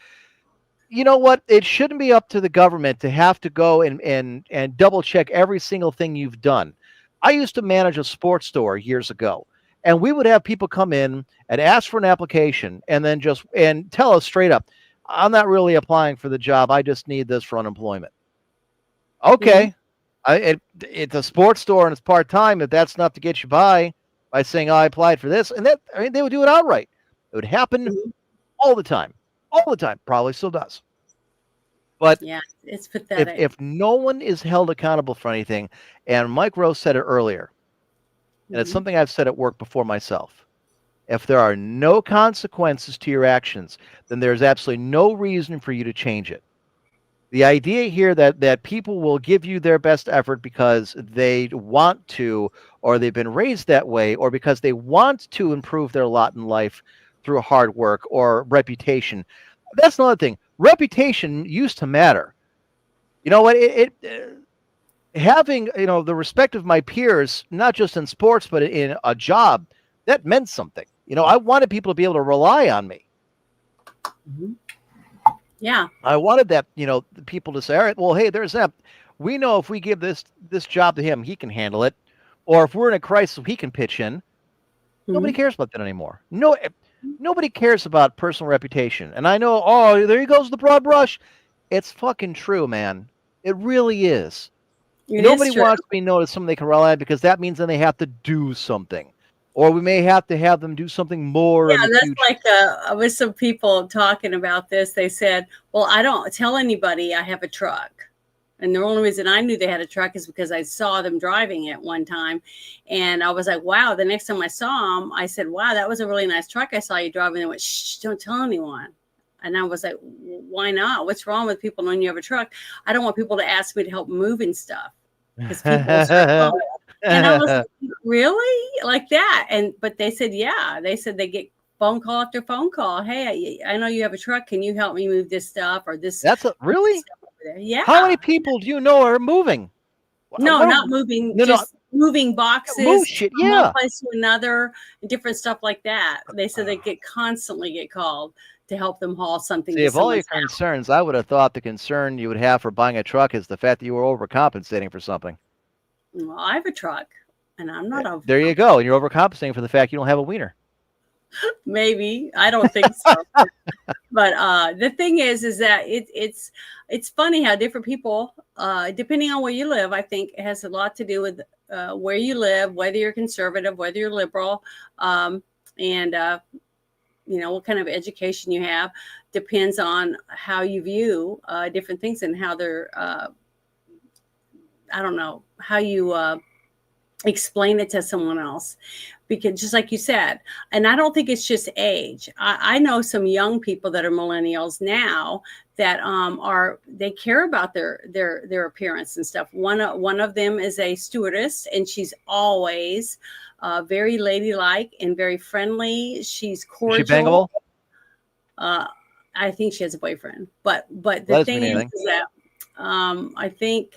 You know what? It shouldn't be up to the government to have to go and double check every single thing you've done. I used to manage a sports store years ago, and we would have people come in and ask for an application and then and tell us straight up, I'm not really applying for the job. I just need this for unemployment. Okay. It's a sports store and it's part-time. If that's enough to get you by saying, I applied for this, and they would do it outright. It would happen all the time. All the time. Probably still does. But yeah, it's pathetic. If no one is held accountable for anything, and Mike Rose said it earlier, and it's something I've said at work before myself, if there are no consequences to your actions, then there's absolutely no reason for you to change it. The idea here that people will give you their best effort because they want to, or they've been raised that way, or because they want to improve their lot in life through hard work or reputation. That's another thing. Reputation used to matter. You know what? Having, the respect of my peers, not just in sports, but in a job, that meant something. You know, I wanted people to be able to rely on me. Yeah. I wanted that, people to say, all right, well, hey, there's that. We know if we give this job to him, he can handle it. Or if we're in a crisis, he can pitch in. Nobody cares about that anymore. Nobody cares about personal reputation. And I know, there he goes, the broad brush. It's fucking true, man. It really is. Nobody wants to be known as someone they can rely on, because that means then they have to do something. Or we may have to have them do something more. Yeah, that's like with some people talking about this. They said, well, I don't tell anybody I have a truck. And the only reason I knew they had a truck is because I saw them driving it one time. And I was like, wow. The next time I saw them, I said, wow, that was a really nice truck I saw you driving. They went, shh, don't tell anyone. And I was like, why not? What's wrong with people knowing you have a truck? I don't want people to ask me to help moving stuff. Because people start calling. And I was like, really? Like that? But they said, yeah. They said they get phone call after phone call. Hey, I know you have a truck. Can you help me move this stuff or this? Really? Yeah. How many people do you know are moving? No, not moving. Just moving boxes. Move shit, from one place to another, and different stuff like that. They said they constantly get called to help them haul something See, to of all your someone's house. concerns, I would have thought the concern you would have for buying a truck is the fact that you were overcompensating for something. Well, I have a truck, and I'm not over. There you go. And you're overcompensating for the fact you don't have a wiener. Maybe I don't think so. But the thing is that it's funny how different people, depending on where you live, I think it has a lot to do with where you live, whether you're conservative, whether you're liberal, and what kind of education you have depends on how you view different things and how they're, I don't know, how you explain it to someone else. Because just like you said, and I don't think it's just age. I know some young people that are millennials now that they care about their appearance and stuff. One of them is a stewardess, and she's always very ladylike and very friendly. She's cordial. Is she bangable? I think she has a boyfriend, but the Doesn't thing mean is anything. that I think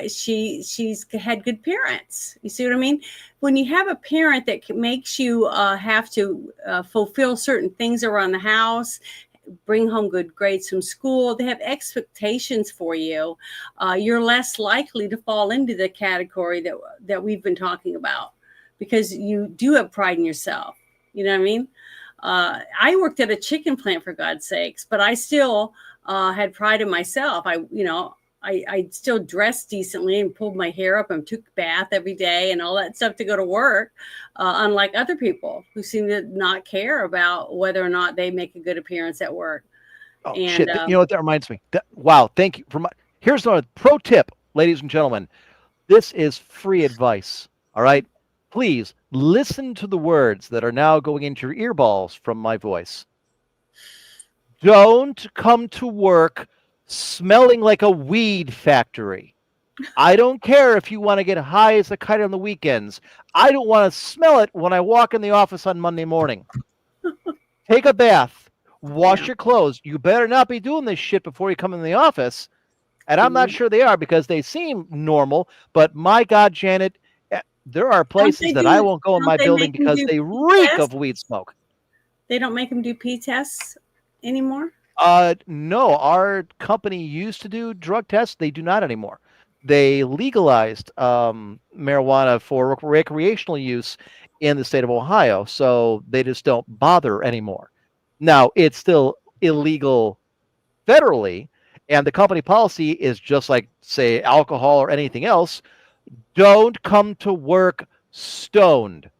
she's had good parents. You see what I mean? When you have a parent that makes you have to fulfill certain things around the house, bring home good grades from school, they have expectations for you, you're less likely to fall into the category that we've been talking about, because you do have pride in yourself. You know what I mean? I worked at a chicken plant, for God's sakes, but I still had pride in myself. I still dressed decently and pulled my hair up and took a bath every day and all that stuff to go to work, unlike other people who seem to not care about whether or not they make a good appearance at work. Oh, And, shit. You know what that reminds me? Wow. Thank you. Here's a pro tip, ladies and gentlemen. This is free advice. All right. Please listen to the words that are now going into your earballs from my voice. Don't come to work smelling like a weed factory. I don't care if you want to get high as a kite on the weekends. I don't want to smell it when I walk in the office on Monday morning. Take a bath, wash your clothes. You better not be doing this shit before you come in the office. And I'm not sure they are, because they seem normal. But my God, Janet, there are places that I won't go in my building because they reek of weed smoke. They don't make them do pee tests anymore? No, our company used to do drug tests. They do not anymore. They legalized marijuana for recreational use in the state of Ohio, so they just don't bother anymore. Now, it's still illegal federally, and the company policy is just like, say, alcohol or anything else. Don't come to work stoned.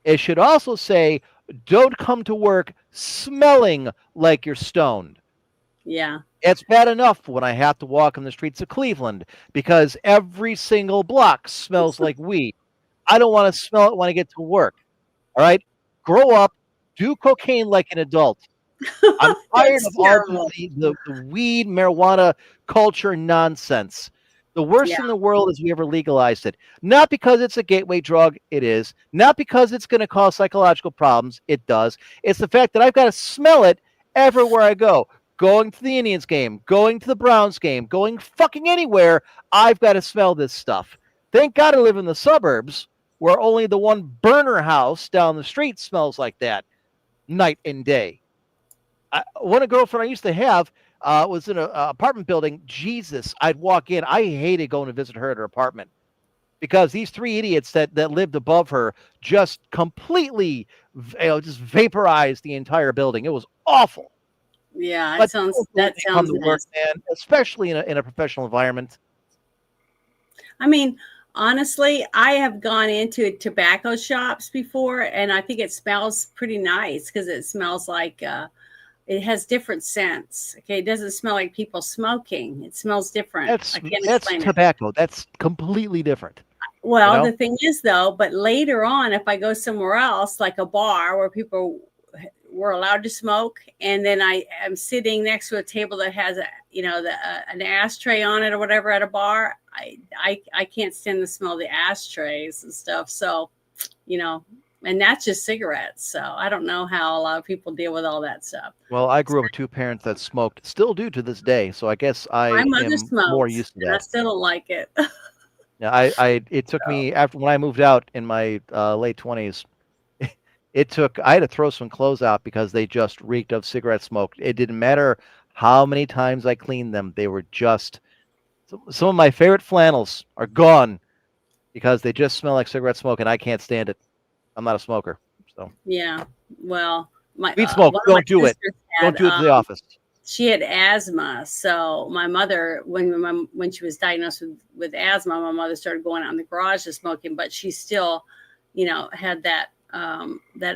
It should also say, don't come to work smelling like you're stoned. Yeah. It's bad enough when I have to walk in the streets of Cleveland because every single block smells like weed. I don't want to smell it when I get to work. All right? Grow up. Do cocaine like an adult. I'm tired of all the weed, marijuana culture nonsense. The worst in the world is we ever legalized it. Not because it's a gateway drug. It is. Not because it's going to cause psychological problems. It does. It's the fact that I've got to smell it everywhere I go. Going to the Indians game, going to the Browns game, going fucking anywhere, I've got to smell this stuff. Thank God I live in the suburbs where only the one burner house down the street smells like that night and day. One girlfriend I used to have was in an apartment building. Jesus, I'd walk in. I hated going to visit her at her apartment because these three idiots that lived above her just completely just vaporized the entire building. It was awful. Yeah, But that come sounds to work, nasty. man, especially in a professional environment. I mean, honestly, I have gone into tobacco shops before, and I think it smells pretty nice because it smells like it has different scents. Okay, it doesn't smell like people smoking. It smells different. I can't That's explain it. tobacco. That's completely different. Well, you know? the thing is, though, but later on, if I go somewhere else, like a bar where people were allowed to smoke, and then I am sitting next to a table that has an ashtray on it or whatever at a bar, I can't stand the smell of the ashtrays and stuff. So, and that's just cigarettes. So I don't know how a lot of people deal with all that stuff. Well, I grew up with two parents that smoked, still do to this day. So I guess I My am mother smokes, more used to and I that. still don't like it. Yeah, it took me after when I moved out in my late 20s. I had to throw some clothes out because they just reeked of cigarette smoke. It didn't matter how many times I cleaned them. They were just, some of my favorite flannels are gone because they just smell like cigarette smoke and I can't stand it. I'm not a smoker. So Yeah. Well, weed smoke, one of my don't do it. sisters Don't do it to the office. She had asthma, so my mother, when she was diagnosed with asthma, my mother started going out in the garage and smoking, but she still, had that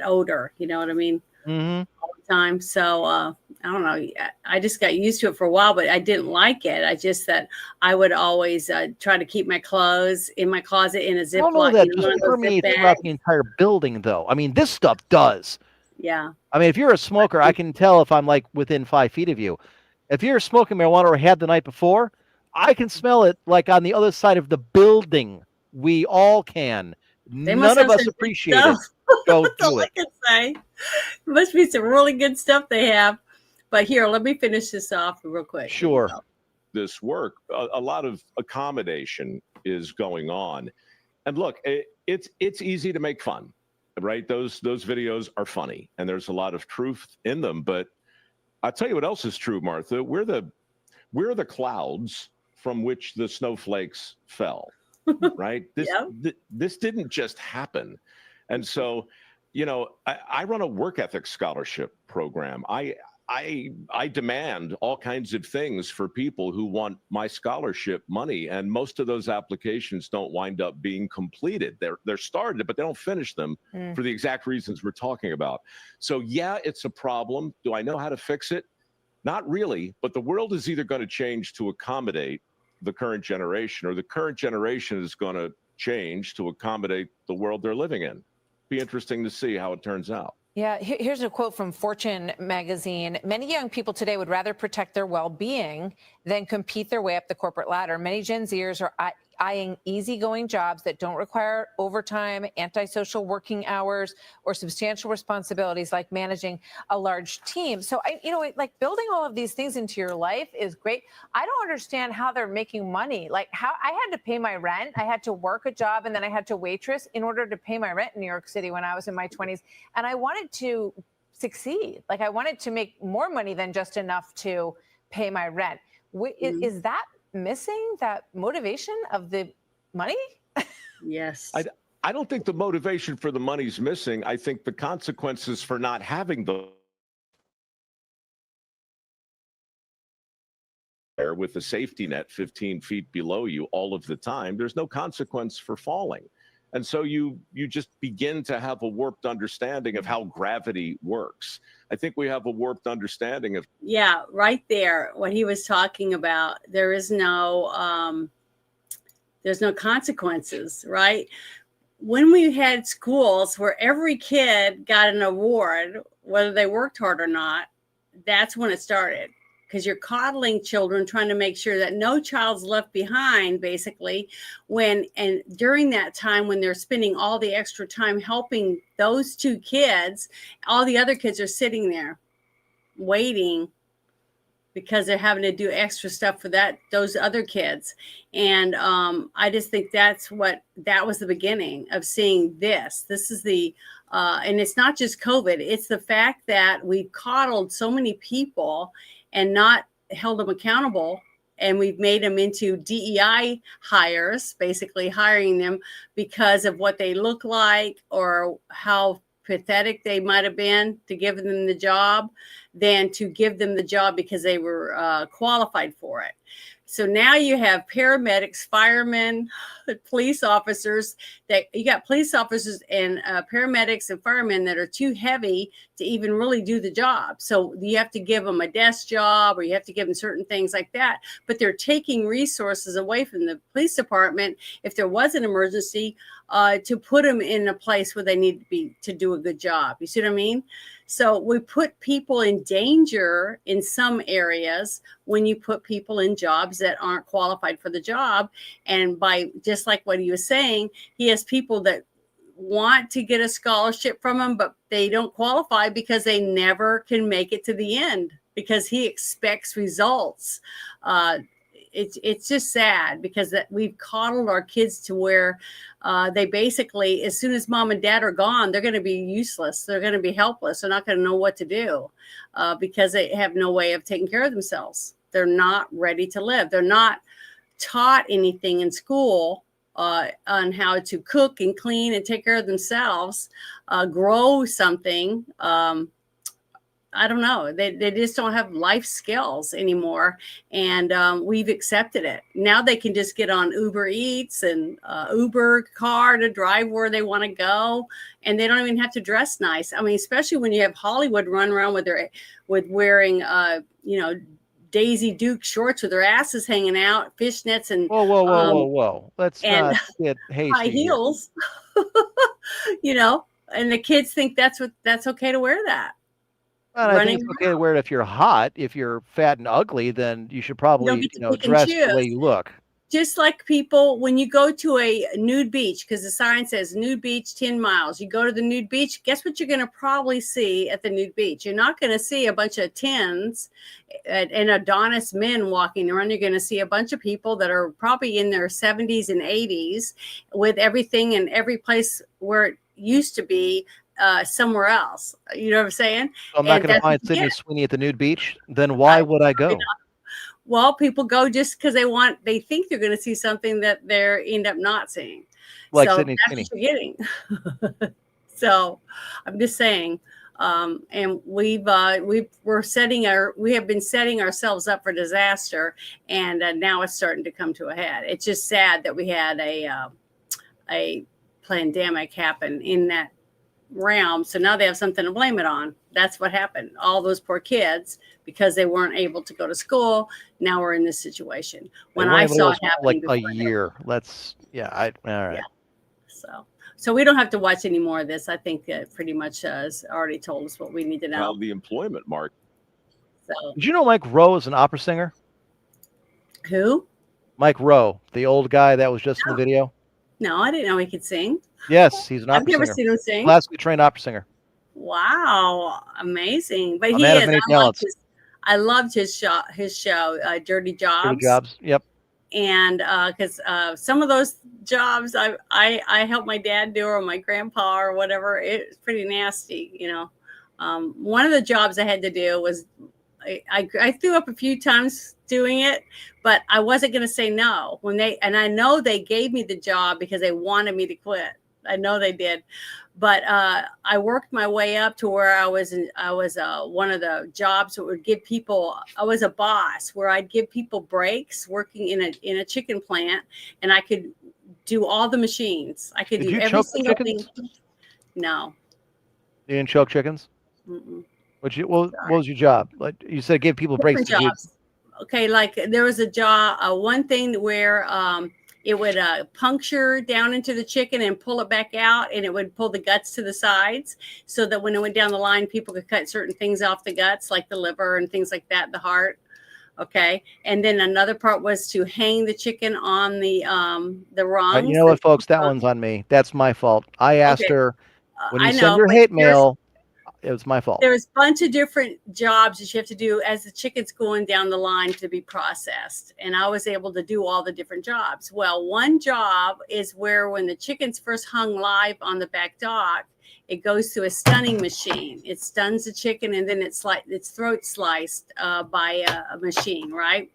odor. You know what I mean? Mm-hmm. All the time. So I don't know. I just got used to it for a while, but I didn't like it. I just that I would always try to keep my clothes in my closet in a I don't know Ziploc. that One of just those permeates zip throughout bags. the entire building, though. I mean, this stuff does. Yeah. I mean, if you're a smoker, I can tell if I'm like within 5 feet of you. If you're smoking marijuana or had the night before, I can smell it like on the other side of the building. We all can. They must None of have us some good appreciate it. stuff. Don't That's all do I it. can say. It must be some really good stuff they have. But here, let me finish this off real quick. Sure. This work, a lot of accommodation is going on. And look, it's easy to make fun, right? Those videos are funny and there's a lot of truth in them. But I'll tell you what else is true, Martha. We're the clouds from which the snowflakes fell, right? This didn't just happen. And so, I run a work ethic scholarship program. I demand all kinds of things for people who want my scholarship money, and most of those applications don't wind up being completed. They're started, but they don't finish them for the exact reasons we're talking about. So yeah, it's a problem. Do I know how to fix it? Not really, but the world is either going to change to accommodate the current generation, or the current generation is going to change to accommodate the world they're living in. Be interesting to see how it turns out. Yeah, here's a quote from Fortune magazine. Many young people today would rather protect their well-being than compete their way up the corporate ladder. Many Gen Zers are eyeing easygoing jobs that don't require overtime, antisocial working hours, or substantial responsibilities like managing a large team. So, like building all of these things into your life is great. I don't understand how they're making money. Like how I had to pay my rent. I had to work a job and then I had to waitress in order to pay my rent in New York City when I was in my 20s. And I wanted to succeed. Like I wanted to make more money than just enough to pay my rent. Is that missing, that motivation of the money? Yes. I don't think the motivation for the money's missing. I think the consequences for not having the with the safety net 15 feet below you all of the time, there's no consequence for falling. And so you just begin to have a warped understanding of how gravity works. I think we have a warped understanding of. Yeah, right there. What he was talking about, there's no consequences, right? When we had schools where every kid got an award, whether they worked hard or not, that's when it started. Because you're coddling children, trying to make sure that no child's left behind, basically, and during that time when they're spending all the extra time helping those two kids, all the other kids are sitting there waiting because they're having to do extra stuff for those other kids. And I just think that was the beginning of seeing this. This is and it's not just COVID, it's the fact that we've coddled so many people and not held them accountable. And we've made them into DEI hires, basically hiring them because of what they look like or how pathetic they might have been to give them the job than to give them the job because they were qualified for it. So now you have paramedics, firemen, police officers you got police officers and paramedics and firemen that are too heavy to even really do the job. So you have to give them a desk job or you have to give them certain things like that. But they're taking resources away from the police department if there was an emergency to put them in a place where they need to be to do a good job. You see what I mean? So we put people in danger in some areas when you put people in jobs that aren't qualified for the job. And by just like what he was saying, he has people that want to get a scholarship from him, but they don't qualify because they never can make it to the end because he expects results. it's just sad because that we've coddled our kids to where they basically, as soon as mom and dad are gone, they're going to be useless. They're going to be helpless. They're not going to know what to do because they have no way of taking care of themselves. They're not ready to live. They're not taught anything in school on how to cook and clean and take care of themselves, grow something. I don't know. They just don't have life skills anymore. And we've accepted it. Now they can just get on Uber Eats and Uber car to drive where they want to go. And they don't even have to dress nice. I mean, especially when you have Hollywood run around with wearing, Daisy Duke shorts with their asses hanging out, fishnets and Whoa. Let's and not get hasty high here. heels, and the kids think that's okay to wear that. And I running think it's okay to wear it if you're hot. If you're fat and ugly, then you should probably, get to pick and dress the way choose. you look. Just like people, when you go to a nude beach, because the sign says nude beach 10 miles, you go to the nude beach, guess what you're going to probably see at the nude beach? You're not going to see a bunch of 10s and Adonis men walking around. You're going to see a bunch of people that are probably in their 70s and 80s with everything in every place where it used to be somewhere else. You know what I'm saying? So I'm not going to find Sydney Sweeney at the nude beach. Then why would I go? Well, people go just because they think they're going to see something that they end up not seeing. Like so Sydney that's Sweeney. what you're getting. So I'm just saying, and we have been setting ourselves up for disaster, and now it's starting to come to a head. It's just sad that we had a pandemic happen in that realm. So now they have something to blame it on. That's what happened. All those poor kids, because they weren't able to go to school. Now we're in this situation. When I saw it happen, like a year. All right. Yeah. So we don't have to watch any more of this. I think that pretty much has already told us what we need to know. Well, the employment market. So Did you know Mike Rowe is an opera singer? who? Mike Rowe, the old guy that was just in the video. No, I didn't know he could sing. Yes, he's an opera I've never singer. seen him sing. Classically trained opera singer. Wow, amazing! But A he man of is. many talents. I loved his show, Dirty Jobs. Dirty Jobs. Yep. And because some of those jobs I helped my dad do, or my grandpa, or whatever, it's pretty nasty. One of the jobs I had to do was I threw up a few times doing it, but I wasn't going to say no and I know they gave me the job because they wanted me to quit. I know they did, but I worked my way up to where I was one of the jobs that would give people. I was a boss where I'd give people breaks working in a chicken plant, and I could do all the machines. I could Did do you every choke the single chickens? thing. No. You didn't choke chickens? Mm-mm. What was your job? Like you said, give people breaks. Different jobs. Okay, like there was a job, one thing where it would puncture down into the chicken and pull it back out, and it would pull the guts to the sides so that when it went down the line, people could cut certain things off the guts, like the liver and things like that, the heart. Okay, and then another part was to hang the chicken on the rungs. You know what, folks? That one's on me. That's my fault. I asked her when you I send know, your but hate mail. It was my fault. There's a bunch of different jobs that you have to do as the chicken's going down the line to be processed. And I was able to do all the different jobs. Well, one job is where when the chicken's first hung live on the back dock, it goes through a stunning machine. It stuns the chicken, and then its throat sliced by a machine, right?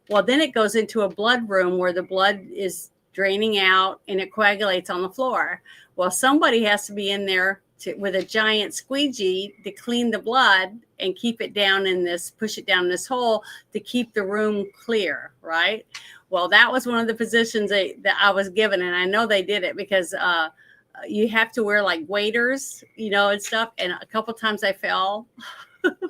Well, then it goes into a blood room where the blood is draining out and it coagulates on the floor. Well, somebody has to be in there with a giant squeegee to clean the blood and keep it down push it down in this hole to keep the room clear, right? Well, that was one of the positions that I was given, and I know they did it because you have to wear like waders, and stuff. And a couple times I fell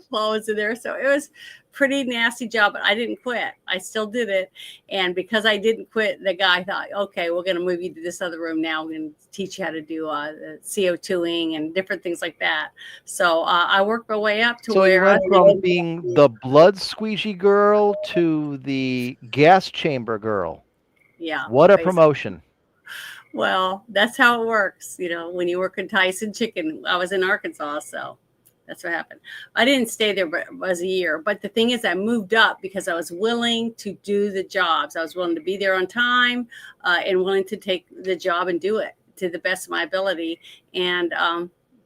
while I was in there, so it was pretty nasty job, but I didn't quit. I still did it. And because I didn't quit, the guy thought, okay, we're going to move you to this other room now. We're going to teach you how to do the CO2ing and different things like that. So I worked my way up to where you went from being the blood squeegee girl to the gas chamber girl. Yeah. What a basically. promotion. Well, that's how it works. When you work in Tyson Chicken, I was in Arkansas, so. That's what happened. I didn't stay there, but it was a year. But the thing is, I moved up because I was willing to do the jobs. I was willing to be there on time and willing to take the job and do it to the best of my ability. And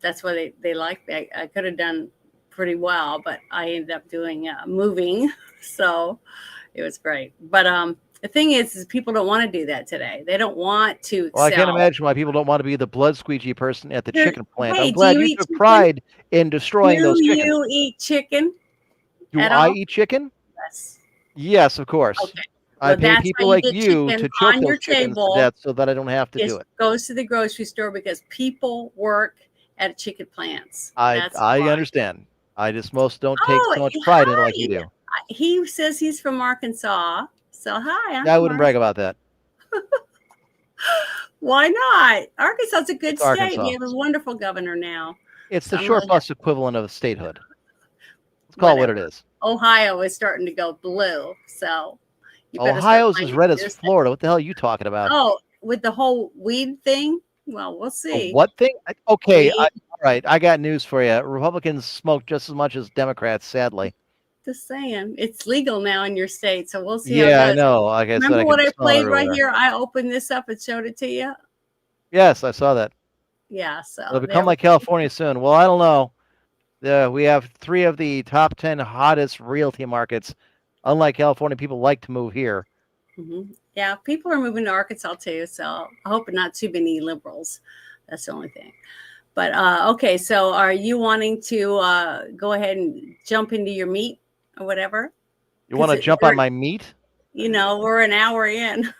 that's why they liked me. I could have done pretty well, but I ended up doing moving. So it was great. But the thing is people don't want to do that today. They don't want to excel. Well, I can't imagine why people don't want to be the blood squeegee person at the chicken plant. Hey, I'm glad do you you eat took chicken? pride in destroying those Do chickens. you eat chicken? Do at I all? eat chicken? Yes. Yes, of course. Okay. I Well, pay that's people why like get you chicken to choke on your those chickens to table. death so that I don't have to It do it. goes to the grocery store because people work at chicken plants. That's I why. understand. I just most don't take Oh, so much pride in it like hi. you do. He says he's from Arkansas. So hi. I'm I from wouldn't brag about that. Why not? Arkansas is a good It's state. Arkansas. We have a wonderful governor now. It's the I'm short really bus equivalent of a statehood. Let's call it what it is. Ohio is starting to go blue. So you better start Ohio's as finding red as your state. Florida. What the hell are you talking about? Oh, with the whole weed thing? Well, we'll A see. what thing? Okay, Weed. all right. I got news for you. Republicans smoke just as much as Democrats, sadly. Just saying. It's legal now in your state. So we'll see how Yeah, it I goes. know. Like I said, Remember I what can I smell it played right everywhere. here? I opened this up and showed it to you. Yes, I saw that. Yeah. So It'll there become we like California soon. Well, I don't know. We have 3 of the top 10 hottest realty markets. Unlike California, people like to move here. Mhm. Yeah, people are moving to Arkansas too. So I hope not too many liberals. That's the only thing. But okay, so are you wanting to go ahead and jump into your meat or whatever? You want to jump on my meat? You know, we're an hour in.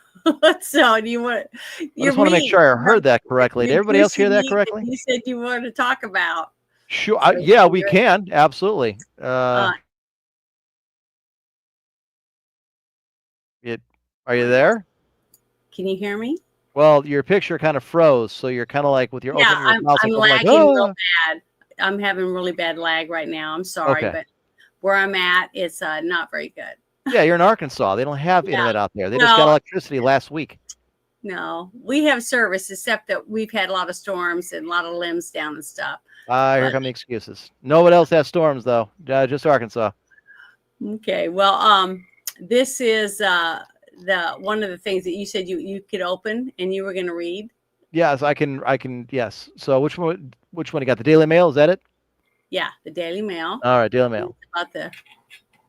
So do you want I just want to make sure I heard that correctly. Did everybody else hear that correctly? You said you wanted to talk about. Sure. So Yeah, we you're- can. Absolutely. Uh, Are you there? can you hear me? Well, your picture kind of froze, so you're kind of like with your Yeah, opening your I'm mouth. like, lagging "Oh." real bad. I'm having really bad lag right now. I'm sorry, Okay. but where I'm at, it's not very good. Yeah, you're in Arkansas. They don't have Yeah. internet out there. They just got No. electricity last week. No, we have service, except that we've had a lot of storms and a lot of limbs down and stuff. Here But- come the excuses. No one else has storms though. Just Arkansas. Okay, well, this is the one of the things that you said you could open and you were going to read. Yes, I can. Yes. So which one you got? The Daily Mail? Is that it? Yeah, the Daily Mail All right, Daily Mail. about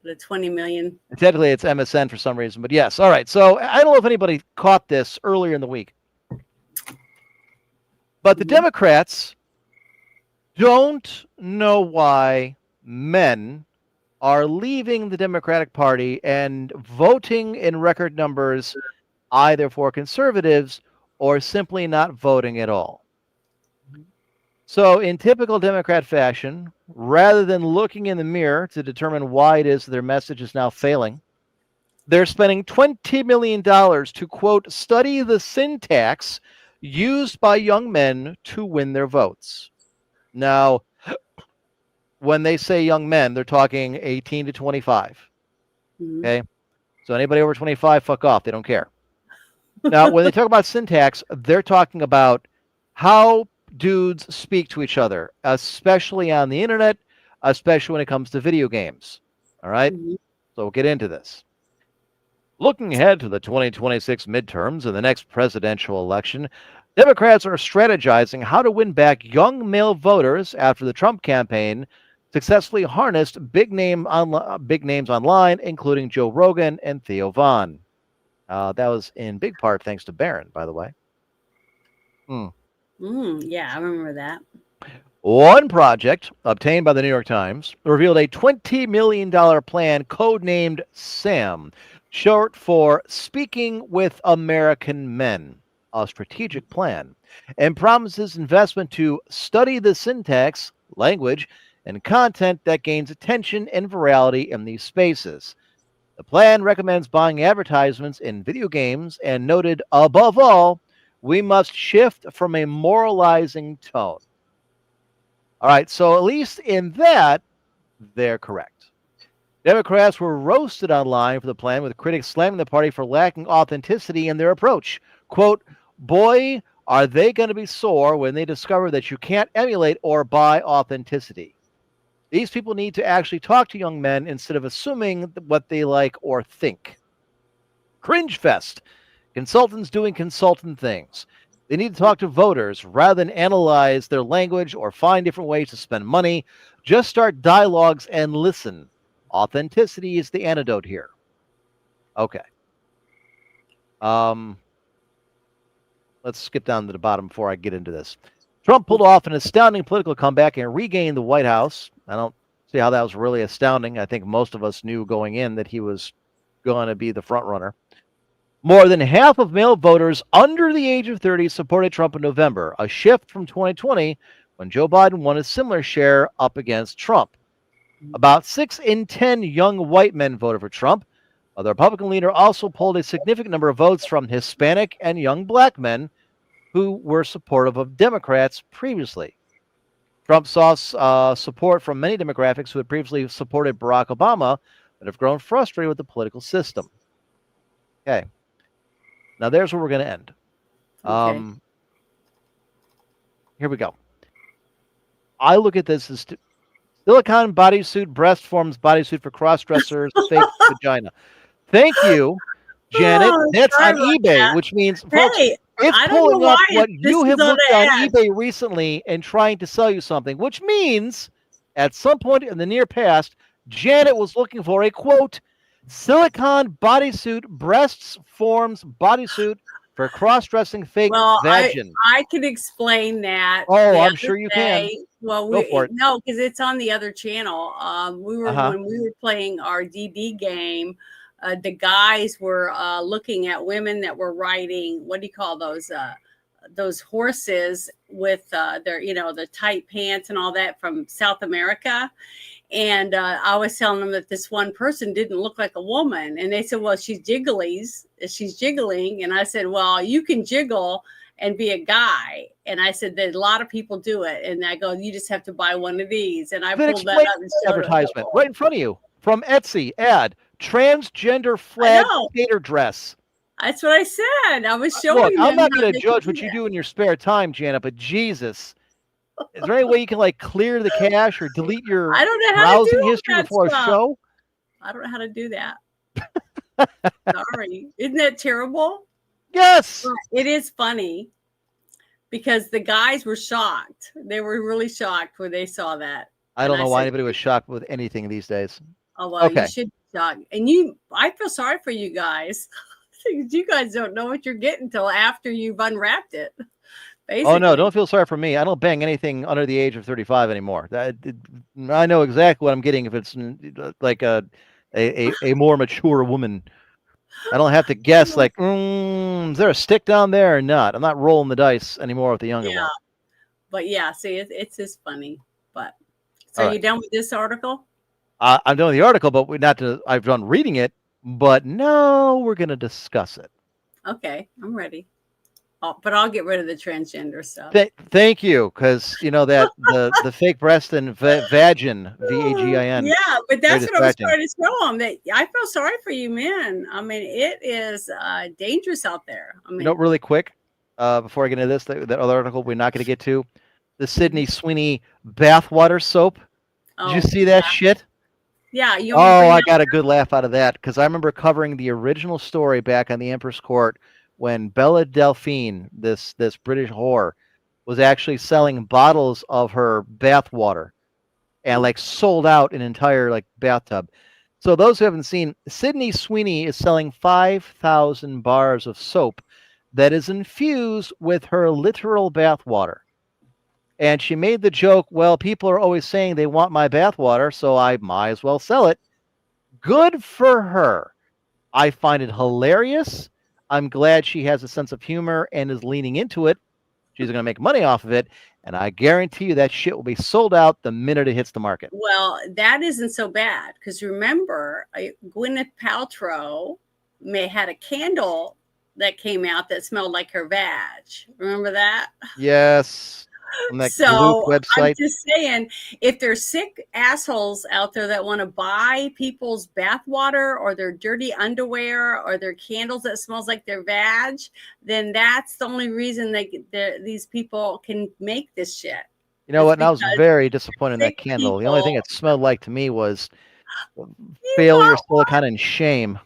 the 20 million. Technically, it's MSN for some reason, but yes. All right. So I don't know if anybody caught this earlier in the week, but the Mhm. Democrats don't know why men are leaving the Democratic Party and voting in record numbers either for conservatives or simply not voting at all. So, in typical Democrat fashion, rather than looking in the mirror to determine why it is their message is now failing, they're spending $20 million to, quote, study the syntax used by young men to win their votes. Now, when they say young men, they're talking 18 to 25. Mhm. Okay. So anybody over 25, fuck off. They don't care. Now, when they talk about syntax, they're talking about how dudes speak to each other, especially on the internet, especially when it comes to video games. All right. Mhm. So we'll get into this. Looking ahead to the 2026 midterms and the next presidential election, Democrats are strategizing how to win back young male voters after the Trump campaign successfully harnessed big names online, including Joe Rogan and Theo Vaughn. That was in big part thanks to Barron, by the way. Yeah, I remember that. One project obtained by the New York Times revealed a $20 million plan codenamed SAM, short for Speaking with American Men, a strategic plan, and promises investment to study the syntax, language, and content that gains attention and virality in these spaces. The plan recommends buying advertisements in video games and noted, above all, we must shift from a moralizing tone. All right, so at least in that, they're correct. Democrats were roasted online for the plan, with critics slamming the party for lacking authenticity in their approach. Quote, boy, are they going to be sore when they discover that you can't emulate or buy authenticity. These people need to actually talk to young men instead of assuming what they like or think. Cringe fest. Consultants doing consultant things. They need to talk to voters rather than analyze their language or find different ways to spend money. Just start dialogues and listen. Authenticity is the antidote here. Okay. Let's skip down to the bottom before I get into this. Trump pulled off an astounding political comeback and regained the White House. I don't see how that was really astounding. I think most of us knew going in that he was going to be the front runner. More than half of male voters under the age of 30 supported Trump in November, a shift from 2020 when Joe Biden won a similar share up against Trump. About 6 in 10 young white men voted for Trump. The Republican leader also pulled a significant number of votes from Hispanic and young black men who were supportive of Democrats previously. Trump saw support from many demographics who had previously supported Barack Obama but have grown frustrated with the political system. Okay. Now there's where we're going to end. Okay. Here we go. I look at this as silicone bodysuit, breast forms bodysuit for cross-dressers, fake vagina. Thank you, Janet. Oh, That's sorry on about eBay, that. which means, folks, Hey, it's I don't pulling know up why what this you is have on looked the on ad. eBay recently and trying to sell you something, which means at some point in the near past, Janet was looking for a, quote, silicone bodysuit, breasts forms bodysuit for cross-dressing fake Well, vagin. I can explain that. Oh, the I'm other sure you can. day. Well, Go for it. no, because it's on the other channel. Uh-huh. When we were playing our DD game, the guys were looking at women that were riding, what do you call those horses with their, the tight pants and all that from South America. And I was telling them that this one person didn't look like a woman. And they said, well, she's jiggling. And I said, well, you can jiggle and be a guy. And I said that a lot of people do it. And I go, you just have to buy one of these. And I Then pulled that explain up and the showed advertisement them. right in front of you from Etsy. Ad transgender flag know. skater dress. That's what I said. I was showing Look, them. I'm not how going they to judge could what do you that. do in your spare time, Janet, but Jesus. Is there any way you can like clear the cache or delete your I don't know how to do browsing all history that before a stuff. show? I don't know how to do that. Sorry. Isn't that terrible? Yes. It is funny because the guys were shocked. They were really shocked when they saw that. I don't And know why said, anybody was shocked with anything these days. oh, well, Okay. you should be shocked. And I feel sorry for you guys. You guys don't know what you're getting until after you've unwrapped it. Basically. Oh, no, don't feel sorry for me. I don't bang anything under the age of 35 anymore. I know exactly what I'm getting if it's like a more mature woman. I don't have to guess like, is there a stick down there or not? I'm not rolling the dice anymore with the younger one. But yeah, see, it's just funny. But All so right. you done with this article? I'm done with the article, but I've done reading it, but no, we're going to discuss it. Okay, I'm ready. But I'll get rid of the transgender stuff. Thank you, because you know that the fake breast and vagin, VAGIN. Yeah, but that's what I was distracting. trying to show them. That I feel sorry for you, men. I mean, it is dangerous out there. I mean, You know, really quick, before I get into this, that other article we're not going to get to, the Sydney Sweeney bathwater soap. Did you see that shit? Yeah. You Oh, want me to bring I it got a good laugh out of that because I remember covering the original story back on the Empress Court when Bella Delphine, this British whore, was actually selling bottles of her bath water and like sold out an entire like bathtub. So those who haven't seen, Sydney Sweeney is selling 5,000 bars of soap that is infused with her literal bath water. And she made the joke, well, people are always saying they want my bath water, so I might as well sell it. Good for her. I find it hilarious. I'm glad she has a sense of humor and is leaning into it. She's going to make money off of it. And I guarantee you that shit will be sold out the minute it hits the market. Well, that isn't so bad because remember, Gwyneth Paltrow had a candle that came out that smelled like her vag. Remember that? Yes. On that So Goop website. I'm just saying, if there's sick assholes out there that want to buy people's bath water or their dirty underwear or their candles that smells like their vag, then that's the only reason these people can make this shit. You know It's what? And I was because very disappointed in that sick candle. The only thing people, it smelled like to me was you failure, know, silicon, and shame.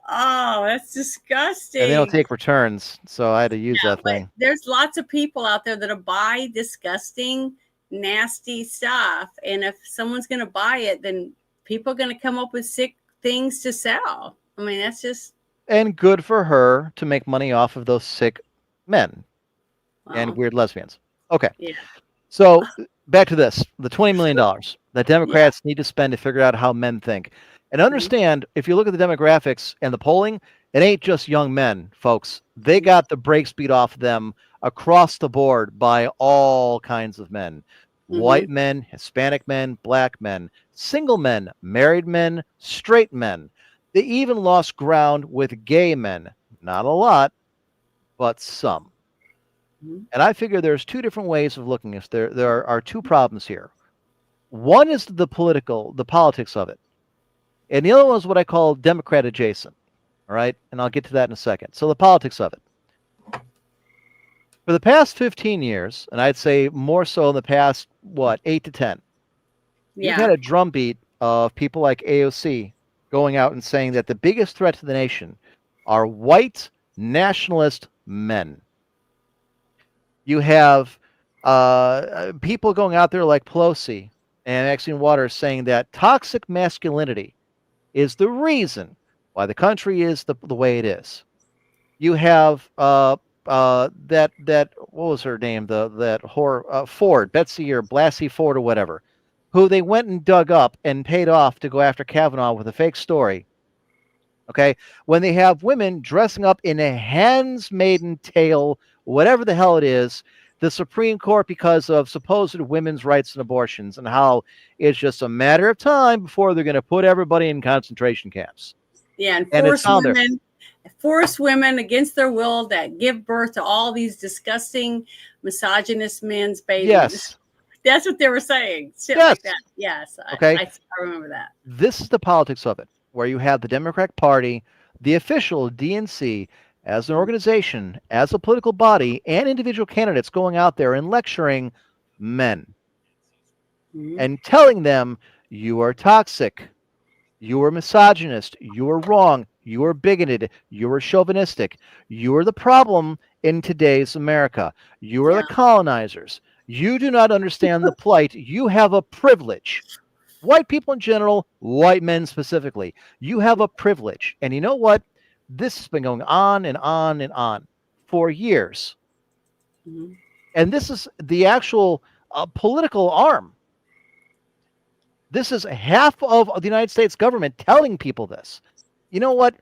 oh, that's And they don't disgusting. take returns, so I had to use Yeah, that but thing. there's lots of people out there that'll buy disgusting, nasty stuff. And if someone's going to buy it, then people are going to come up with sick things to sell. I mean, that's just, And good for her to make money off of those sick men and well, weird lesbians. Okay, yeah, so back to this: the $20 million that yeah. Democrats need to spend to figure out how men think. And understand, if you look at the demographics and the polling, it ain't just young men, folks. They got the brakes beat off them across the board by all kinds of men: white men, Hispanic men, black men, single men, married men, straight men. They even lost ground with gay men. Not a lot, but some. And I figure there's two different ways of looking at this. There are two problems here. One is the politics of it. And the other one is what I call Democrat adjacent. All right. And I'll get to that in a second. So the politics of it. For the past 15 years, and I'd say more so in the past, 8 to 10, you've had Yeah. a drumbeat of people like AOC going out and saying that the biggest threat to the nation are white nationalist men. You have people going out there like Pelosi and Maxine Waters saying that toxic masculinity is the reason why the country is the way it is. You have that what was her name, that whore Ford, Betsy or Blassie Ford or whatever, who they went and dug up and paid off to go after Kavanaugh with a fake story. Okay, when they have women dressing up in a handmaiden tale, whatever the hell it is, the Supreme Court, because of supposed women's rights and abortions, and how it's just a matter of time before they're going to put everybody in concentration camps. Yeah. And And it's found there. force women against their will that give birth to all these disgusting misogynist men's babies. Yes. That's what they were saying. Shit Yes. like that. Yes. Okay. I remember that. This is the politics of it, where you have the Democratic Party, the official DNC, as an organization, as a political body, and individual candidates going out there and lecturing men and telling them, you are toxic, you are misogynist, you are wrong, you are bigoted, you are chauvinistic, you are the problem in today's America, you are the colonizers, you do not understand the plight, you have a privilege. White people in general, white men specifically, you have a privilege. And you know what? This has been going on and on and on for years. And this is the actual political arm. This is half of the United States government telling people this. You know what?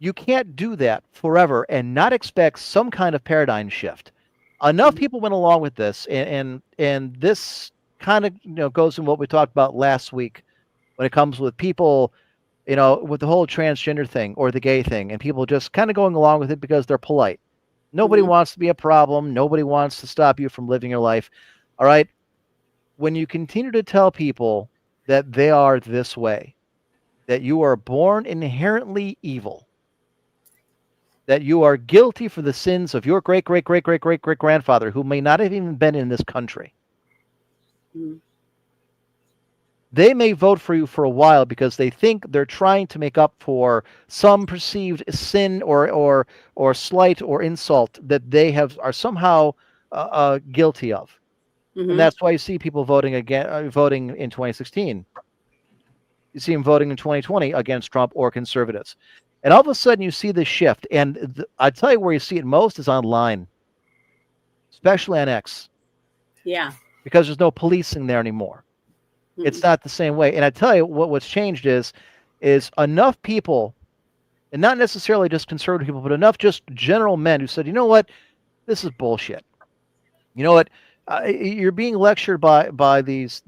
You can't do that forever and not expect some kind of paradigm shift. Enough people went along with this, and this kind of goes in what we talked about last week when it comes with people, with the whole transgender thing or the gay thing, and people just kind of going along with it because they're polite. Nobody wants to be a problem. Nobody wants to stop you from living your life. All right. When you continue to tell people that they are this way, that you are born inherently evil, that you are guilty for the sins of your great grandfather who may not have even been in this country. They may vote for you for a while because they think they're trying to make up for some perceived sin or slight or insult that they are somehow guilty of. And that's why you see people voting in 2016. You see them voting in 2020 against Trump or conservatives. And all of a sudden you see this shift. And I tell you where you see it most is online, especially on X. Yeah. Because there's no policing there anymore. It's not the same way. And I tell you what's changed is enough people, and not necessarily just conservative people, but enough just general men who said, you know what, this is bullshit. You know what, you're being lectured by these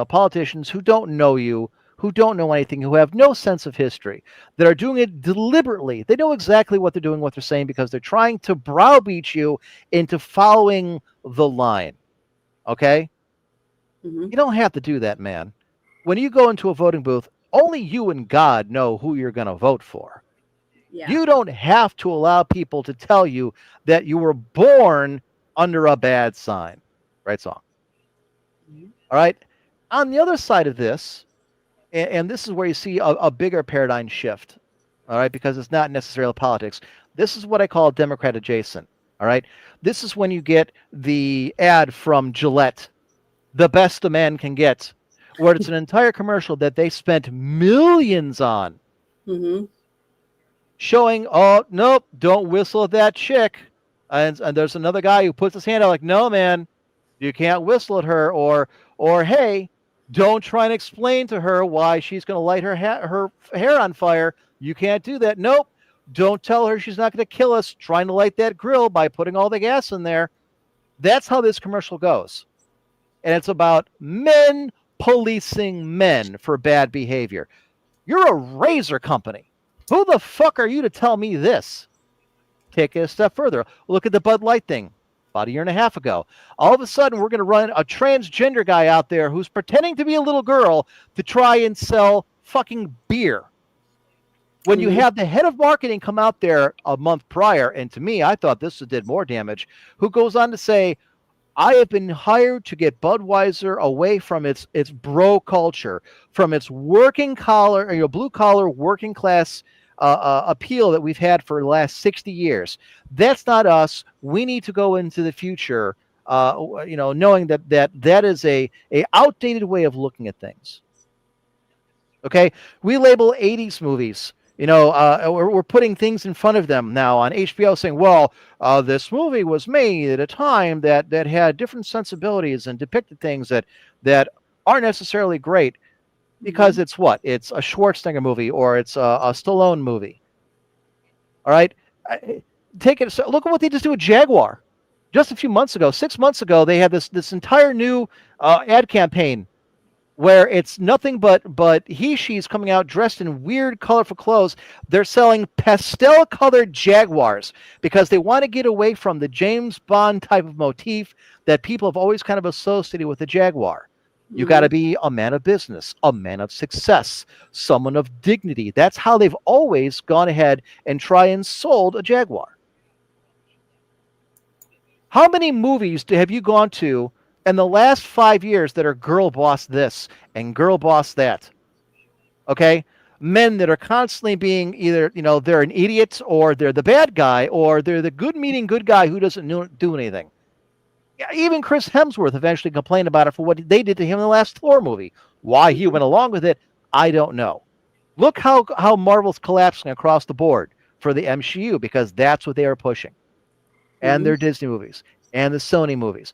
politicians who don't know you, who don't know anything, who have no sense of history, that are doing it deliberately. They know exactly what they're doing, what they're saying, because they're trying to browbeat you into following the line. Okay? You don't have to do that, man. When you go into a voting booth, only you and God know who you're going to vote for. Yeah. You don't have to allow people to tell you that you were born under a bad sign. Right song. All right. On the other side of this, and this is where you see a bigger paradigm shift. All right, because it's not necessarily politics. This is what I call Democrat adjacent. All right. This is when you get the ad from Gillette, the best a man can get, where it's an entire commercial that they spent millions on Mm-hmm. showing, oh, nope, don't whistle at that chick. And there's another guy who puts his hand out like, no, man, you can't whistle at her. Or hey, don't try and explain to her why she's going to light her hair on fire. You can't do that. Nope. Don't tell her she's not going to kill us trying to light that grill by putting all the gas in there. That's how this commercial goes. And it's about men policing men for bad behavior. You're a razor company. Who the fuck are you to tell me this? Take it a step further. Look at the Bud Light thing about a year and a half ago. All of a sudden, we're going to run a transgender guy out there who's pretending to be a little girl to try and sell fucking beer. When you have the head of marketing come out there a month prior, and to me, I thought this did more damage, who goes on to say, I have been hired to get Budweiser away from its bro culture, from its working collar, blue collar, working class appeal that we've had for the last 60 years. That's not us. We need to go into the future, knowing that is a outdated way of looking at things. Okay, we label 80s movies. We're putting things in front of them now on HBO saying, well, this movie was made at a time that had different sensibilities and depicted things that aren't necessarily great because it's what? It's a Schwarzenegger movie or it's a Stallone movie. All right? Look at what they just do with Jaguar. Just a few months ago, 6 months ago, they had this entire new ad campaign where it's nothing but she's coming out dressed in weird, colorful clothes. They're selling pastel-colored Jaguars because they want to get away from the James Bond type of motif that people have always kind of associated with the Jaguar. You got to be a man of business, a man of success, someone of dignity. That's how they've always gone ahead and try and sold a Jaguar. How many movies have you gone to in the last 5 years that are girl boss this and girl boss that? Okay? Men that are constantly being either, they're an idiot or they're the bad guy or they're the good guy who doesn't do anything. Even Chris Hemsworth eventually complained about it for what they did to him in the last Thor movie. Why he went along with it, I don't know. Look how Marvel's collapsing across the board for the MCU because that's what they are pushing. And their Disney movies and the Sony movies.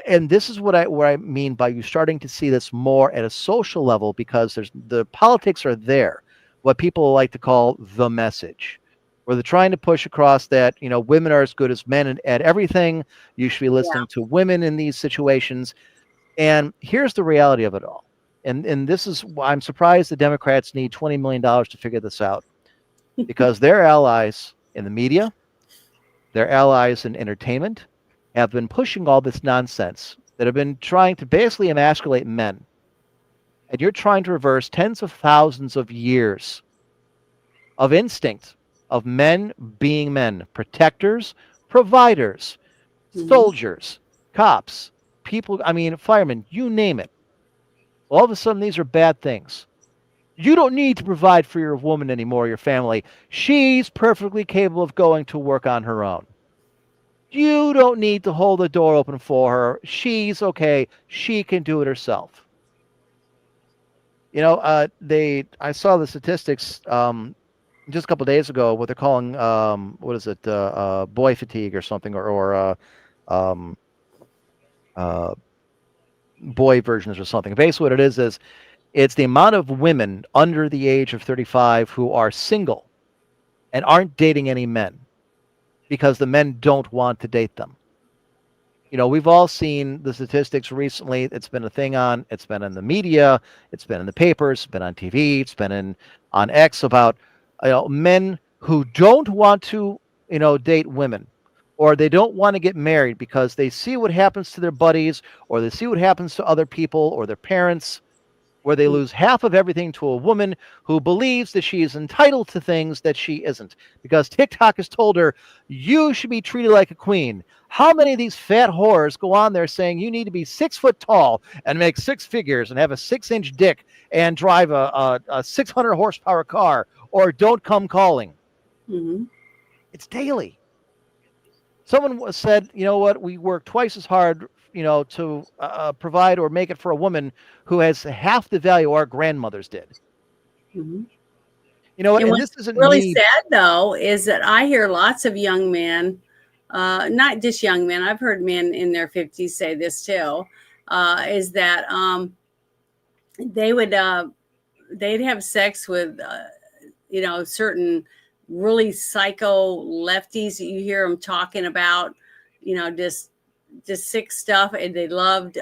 And this is what I mean by you starting to see this more at a social level because the politics are there, what people like to call the message, where they're trying to push across that, women are as good as men at everything. You should be listening to women in these situations. And here's the reality of it all. And this is why I'm surprised the Democrats need $20 million to figure this out because their allies in the media, their allies in entertainment, have been pushing all this nonsense that have been trying to basically emasculate men. And you're trying to reverse tens of thousands of years of instinct of men being men, protectors, providers, soldiers, cops, people, firemen, you name it. All of a sudden, these are bad things. You don't need to provide for your woman anymore, your family. She's perfectly capable of going to work on her own. You don't need to hold the door open for her. She's okay. She can do it herself. I saw the statistics just a couple of days ago. What they're calling boy fatigue or something, or boy versions or something. Basically, what it is it's the amount of women under the age of 35 who are single and aren't dating any men, because the men don't want to date them. We've all seen the statistics recently. It's been a thing it's been in the media, it's been in the papers, it's been on TV, it's been on X about men who don't want to, date women, or they don't want to get married because they see what happens to their buddies, or they see what happens to other people or their parents where they lose half of everything to a woman who believes that she is entitled to things that she isn't, because TikTok has told her, you should be treated like a queen. How many of these fat whores go on there saying you need to be 6 foot tall and make 6 figures and have a 6-inch dick and drive a 600 horsepower car, or don't come calling? Mm-hmm. It's daily. Someone said, you know what, we work twice as hard, to provide or make it for a woman who has half the value our grandmothers did. Mm-hmm. You know what? And And what's this isn't really me. sad, though, is that I hear lots of young men, not just young men, I've heard men in their 50s say this too, is that they would they'd have sex with certain really psycho lefties that you hear them talking about, just sick stuff, and they loved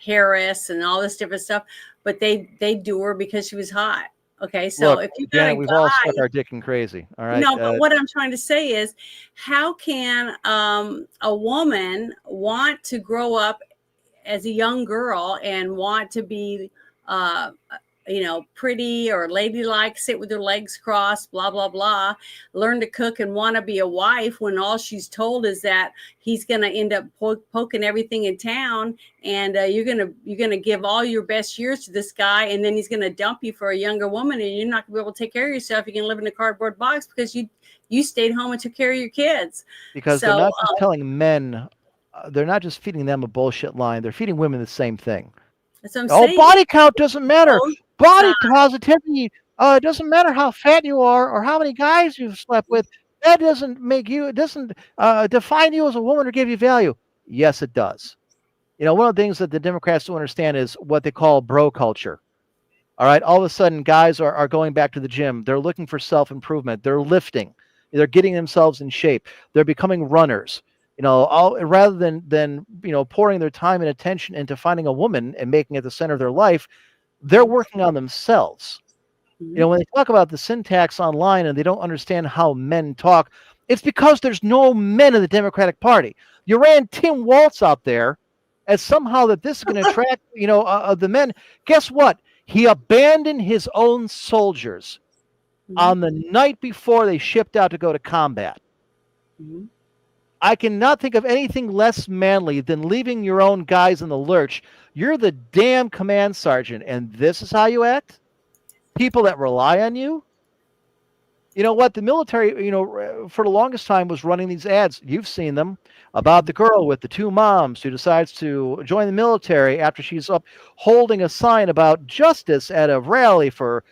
Harris and all this different stuff, but they do her because she was hot. Okay, so Look, if you got Janet, a we've all guy, stuck our dick in crazy. All right. no, but what I'm trying to say is, how can a woman want to grow up as a young girl and want to be, pretty or ladylike, sit with her legs crossed, blah, blah, blah, learn to cook and want to be a wife when all she's told is that he's going to end up poking everything in town, and you're going to give all your best years to this guy, and then he's going to dump you for a younger woman, and you're not going to be able to take care of yourself. You're going to live in a cardboard box because you stayed home and took care of your kids. Because they're not just telling men, they're not just feeding them a bullshit line. They're feeding women the same thing. That's what I'm saying. Body count doesn't matter. No, Body positivity. It doesn't matter how fat you are or how many guys you've slept with. That doesn't make you. It doesn't define you as a woman or give you value. Yes, it does. One of the things that the Democrats don't understand is what they call bro culture. All right. All of a sudden, guys are going back to the gym. They're looking for self-improvement. They're lifting. They're getting themselves in shape. They're becoming runners. Rather than pouring their time and attention into finding a woman and making it the center of their life, they're working on themselves. When they talk about the syntax online and they don't understand how men talk, it's because there's no men in the Democratic Party. You ran Tim Walz out there as somehow that this is going to attract, the men. Guess what? He abandoned his own soldiers on the night before they shipped out to go to combat. Mm-hmm. I cannot think of anything less manly than leaving your own guys in the lurch. You're the damn command sergeant, and this is how you act? People that rely on you? You know what? The military, for the longest time was running these ads. You've seen them about the girl with the 2 moms who decides to join the military after she's up holding a sign about justice at a rally for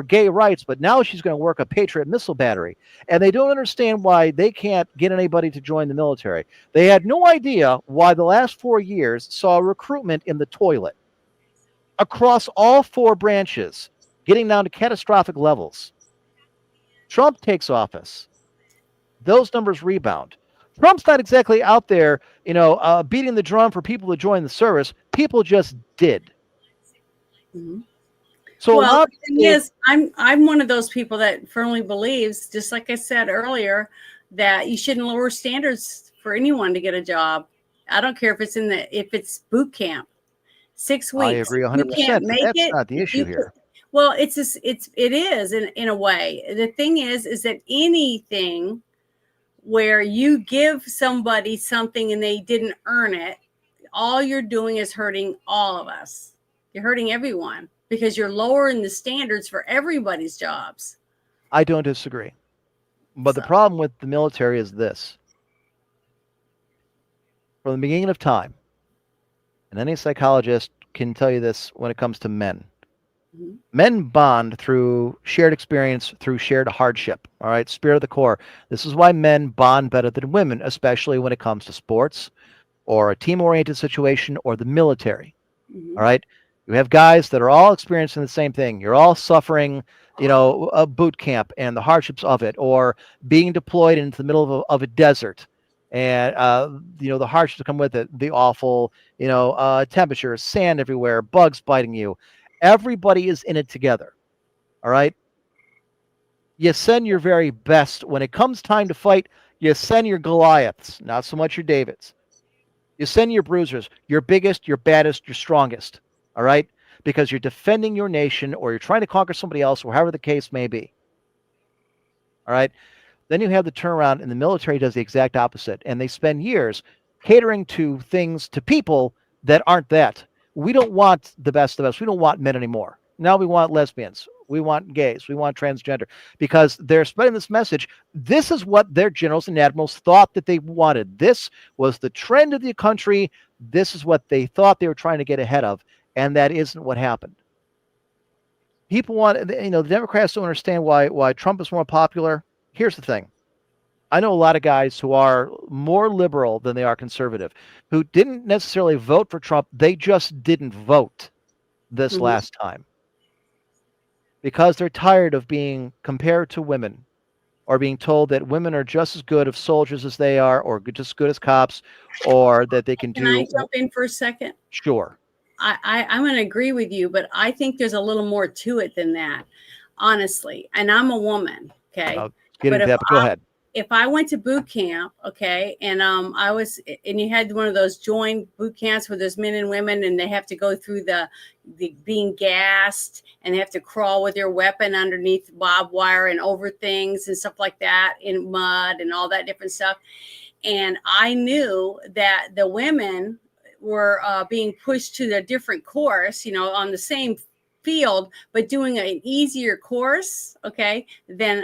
gay rights, but now she's going to work a Patriot missile battery. And they don't understand why they can't get anybody to join the military. They had no idea why the last 4 years saw recruitment in the toilet across all 4 branches, getting down to catastrophic levels. Trump takes office. Those numbers rebound. Trump's not exactly out there, beating the drum for people to join the service. People just did. Mm-hmm. So well, the thing is, I'm one of those people that firmly believes, just like I said earlier, that you shouldn't lower standards for anyone to get a job. I don't care if it's boot camp, 6 weeks. I agree 100%. That's not the issue here. Well, it is in a way. The thing is that anything where you give somebody something and they didn't earn it, all you're doing is hurting all of us. You're hurting everyone, because you're lowering the standards for everybody's jobs. I don't disagree. But the problem with the military is this. From the beginning of time, and any psychologist can tell you this when it comes to men, men bond through shared experience, through shared hardship. All right, spirit of the core. This is why men bond better than women, especially when it comes to sports or a team-oriented situation or the military. All right. You have guys that are all experiencing the same thing. You're all suffering, a boot camp and the hardships of it, or being deployed into the middle of a desert, and the hardships that come with it, the awful, temperature, sand everywhere, bugs biting you. Everybody is in it together. All right. You send your very best. When it comes time to fight, you send your Goliaths, not so much your Davids. You send your bruisers, your biggest, your baddest, your strongest. All right. because you're defending your nation or you're trying to conquer somebody else, or however the case may be. All right. Then you have the turnaround, and the military does the exact opposite. And they spend years catering to things, to people that aren't that. We don't want the best of us. We don't want men anymore. Now we want lesbians. We want gays. We want transgender, because they're spreading this message. This is what their generals and admirals thought that they wanted. This was the trend of the country. This is what they thought they were trying to get ahead of. And that isn't what happened. People want, the Democrats don't understand why Trump is more popular. Here's the thing. I know a lot of guys who are more liberal than they are conservative, who didn't necessarily vote for Trump. They just didn't vote this last time because they're tired of being compared to women, or being told that women are just as good of soldiers as they are, or just as good as cops, or that they can do. Can I jump in for a second? Sure. I'm going to agree with you, but I think there's a little more to it than that, honestly. And I'm a woman, okay? I'll get into that, but go ahead. If I went to boot camp, okay, and you had one of those joint boot camps where there's men and women, and they have to go through the being gassed, and they have to crawl with their weapon underneath barbed wire and over things and stuff like that, in mud and all that different stuff. And I knew that the women were being pushed to a different course, on the same field, but doing an easier course, okay, than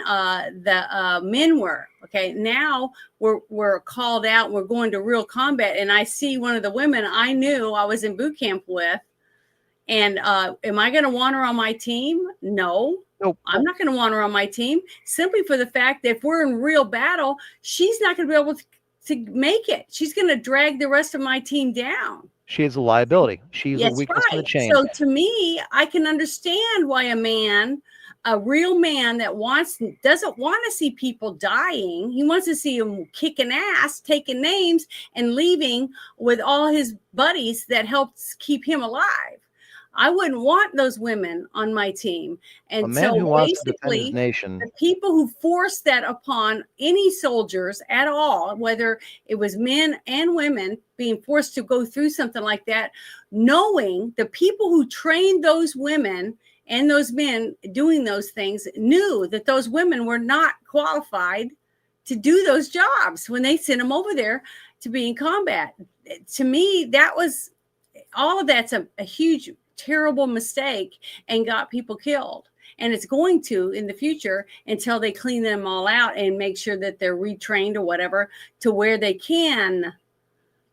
the men were. Okay, now we're called out. We're going to real combat, and I see one of the women I knew I was in boot camp with, and am I going to want her on my team? No. Nope. I'm not going to want her on my team, simply for the fact that if we're in real battle, she's not going to be able to make it. She's going to drag the rest of my team down. She is a liability. She's a weakness in the chain. So to me, I can understand why a real man that doesn't want to see people dying. He wants to see them kicking ass, taking names, and leaving with all his buddies that helped keep him alive. I wouldn't want those women on my team. And a man so who wants to defend his basically, nation. the people who forced that upon any soldiers at all, whether it was men and women being forced to go through something like that, knowing the people who trained those women and those men doing those things knew that those women were not qualified to do those jobs when they sent them over there to be in combat. To me, that was all of that's a huge, terrible mistake and got people killed. And it's going to in the future until they clean them all out and make sure that they're retrained or whatever to where they can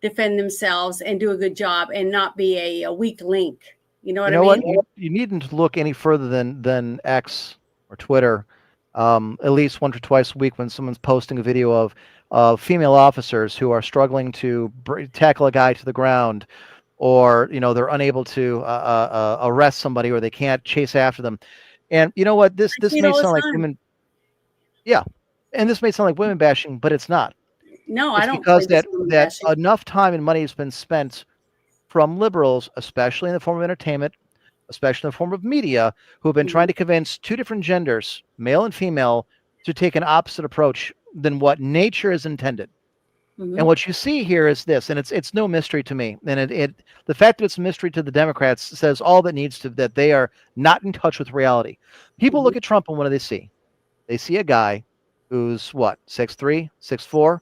defend themselves and do a good job and not be a weak link. You know what I mean? You needn't look any further than X or Twitter, at least once or twice a week when someone's posting a video of female officers who are struggling to tackle a guy to the ground, or they're unable to arrest somebody, or they can't chase after them. And you know what? This may sound like women. Yeah, and this may sound like women bashing, but it's not. No, I don't. Because that enough time and money has been spent from liberals, especially in the form of entertainment, especially in the form of media, who have been trying to convince two different genders, male and female, to take an opposite approach than what nature has intended. And what you see here is this, and it's no mystery to me. And the fact that it's a mystery to the Democrats says all that they are not in touch with reality. People look at Trump, and what do they see? They see a guy who's what, 6'3", 6'4",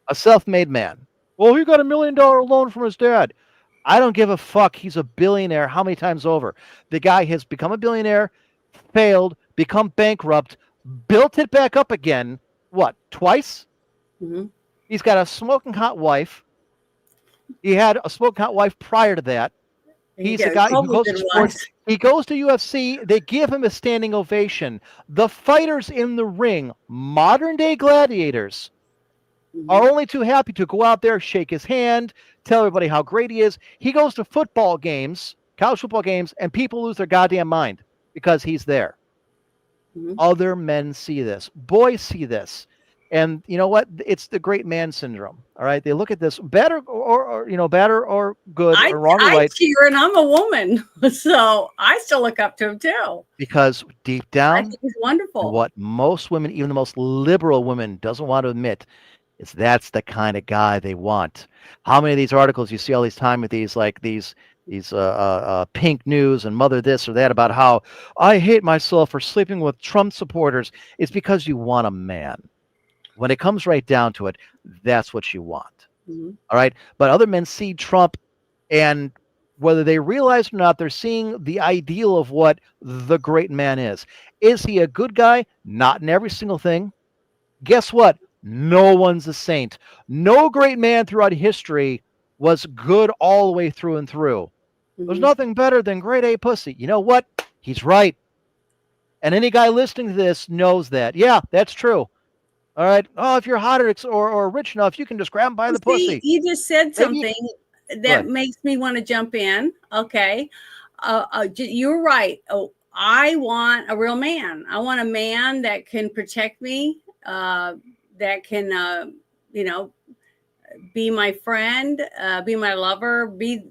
a self-made man. Well, he got $1 million loan from his dad. I don't give a fuck. He's a billionaire. How many times over? The guy has become a billionaire, failed, become bankrupt, built it back up again. What, twice? He's got a smoking hot wife. He had a smoking hot wife prior to that. He's a guy who goes to sports. He goes to UFC. They give him a standing ovation. The fighters in the ring, modern day gladiators, are only too happy to go out there, shake his hand, tell everybody how great he is. He goes to football games, college football games, and people lose their goddamn mind because he's there. Other men see this. Boys see this. And you know what? It's the great man syndrome. All right. They look at this bad or bad or good or wrong or right. I cheer, and I'm a woman, so I still look up to him too. Because deep down, I think he's wonderful. What most women, even the most liberal women, doesn't want to admit is that's the kind of guy they want. How many of these articles you see all these time with these pink news and mother this or that about how I hate myself for sleeping with Trump supporters. It's because you want a man. When it comes right down to it, that's what you want. Mhm. All right. But other men see Trump, and whether they realize it or not, they're seeing the ideal of what the great man is. Is he a good guy? Not in every single thing. Guess what? No one's a saint. No great man throughout history was good all the way through and through. There's Mhm. nothing better than grade A pussy. You know what? He's right. And any guy listening to this knows that. Yeah, that's true. All right. Oh, if you're hot or rich enough, you can just grab him by the Well, see, pussy. you just said Maybe you- something ahead. that makes me want to jump in. Okay. You're right. Oh, I want a real man. I want a man that can protect me, that can, you know, be my friend, be my lover, be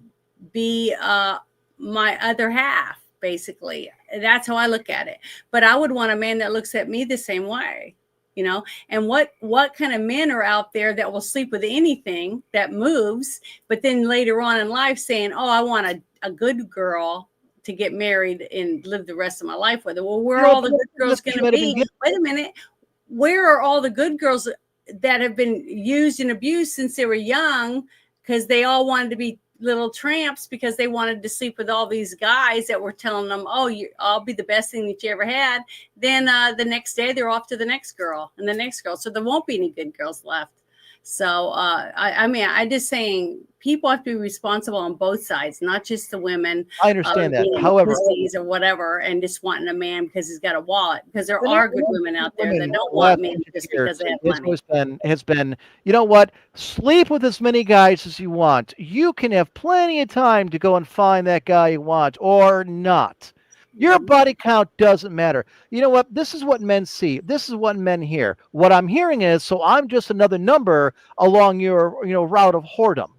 my other half, basically. That's how I look at it. But I would want a man that looks at me the same way, you know. And what kind of men are out there that will sleep with anything that moves, but then later on in life saying, oh, I want a good girl to get married and live the rest of my life with her. Well, where are all the good girls going to be? Wait a minute. Where are all the good girls that have been used and abused since they were young, because they all wanted to be little tramps because they wanted to sleep with all these guys that were telling them, oh, I'll be the best thing that you ever had. Then the next day they're off to the next girl and the next girl. So there won't be any good girls left. So I mean, I'm just saying people have to be responsible on both sides, not just the women. I understand that. Being However, pussies or whatever, and just wanting a man because he's got a wallet. Because there Well, are there good are women out there women that don't who want have men just engineered. because they have It's money. always has been, you know what? Sleep with as many guys as you want. You can have plenty of time to go and find that guy you want or not. Your body count doesn't matter. You know what? This is what men see. This is what men hear. What I'm hearing is, so I'm just another number along your, route of whoredom.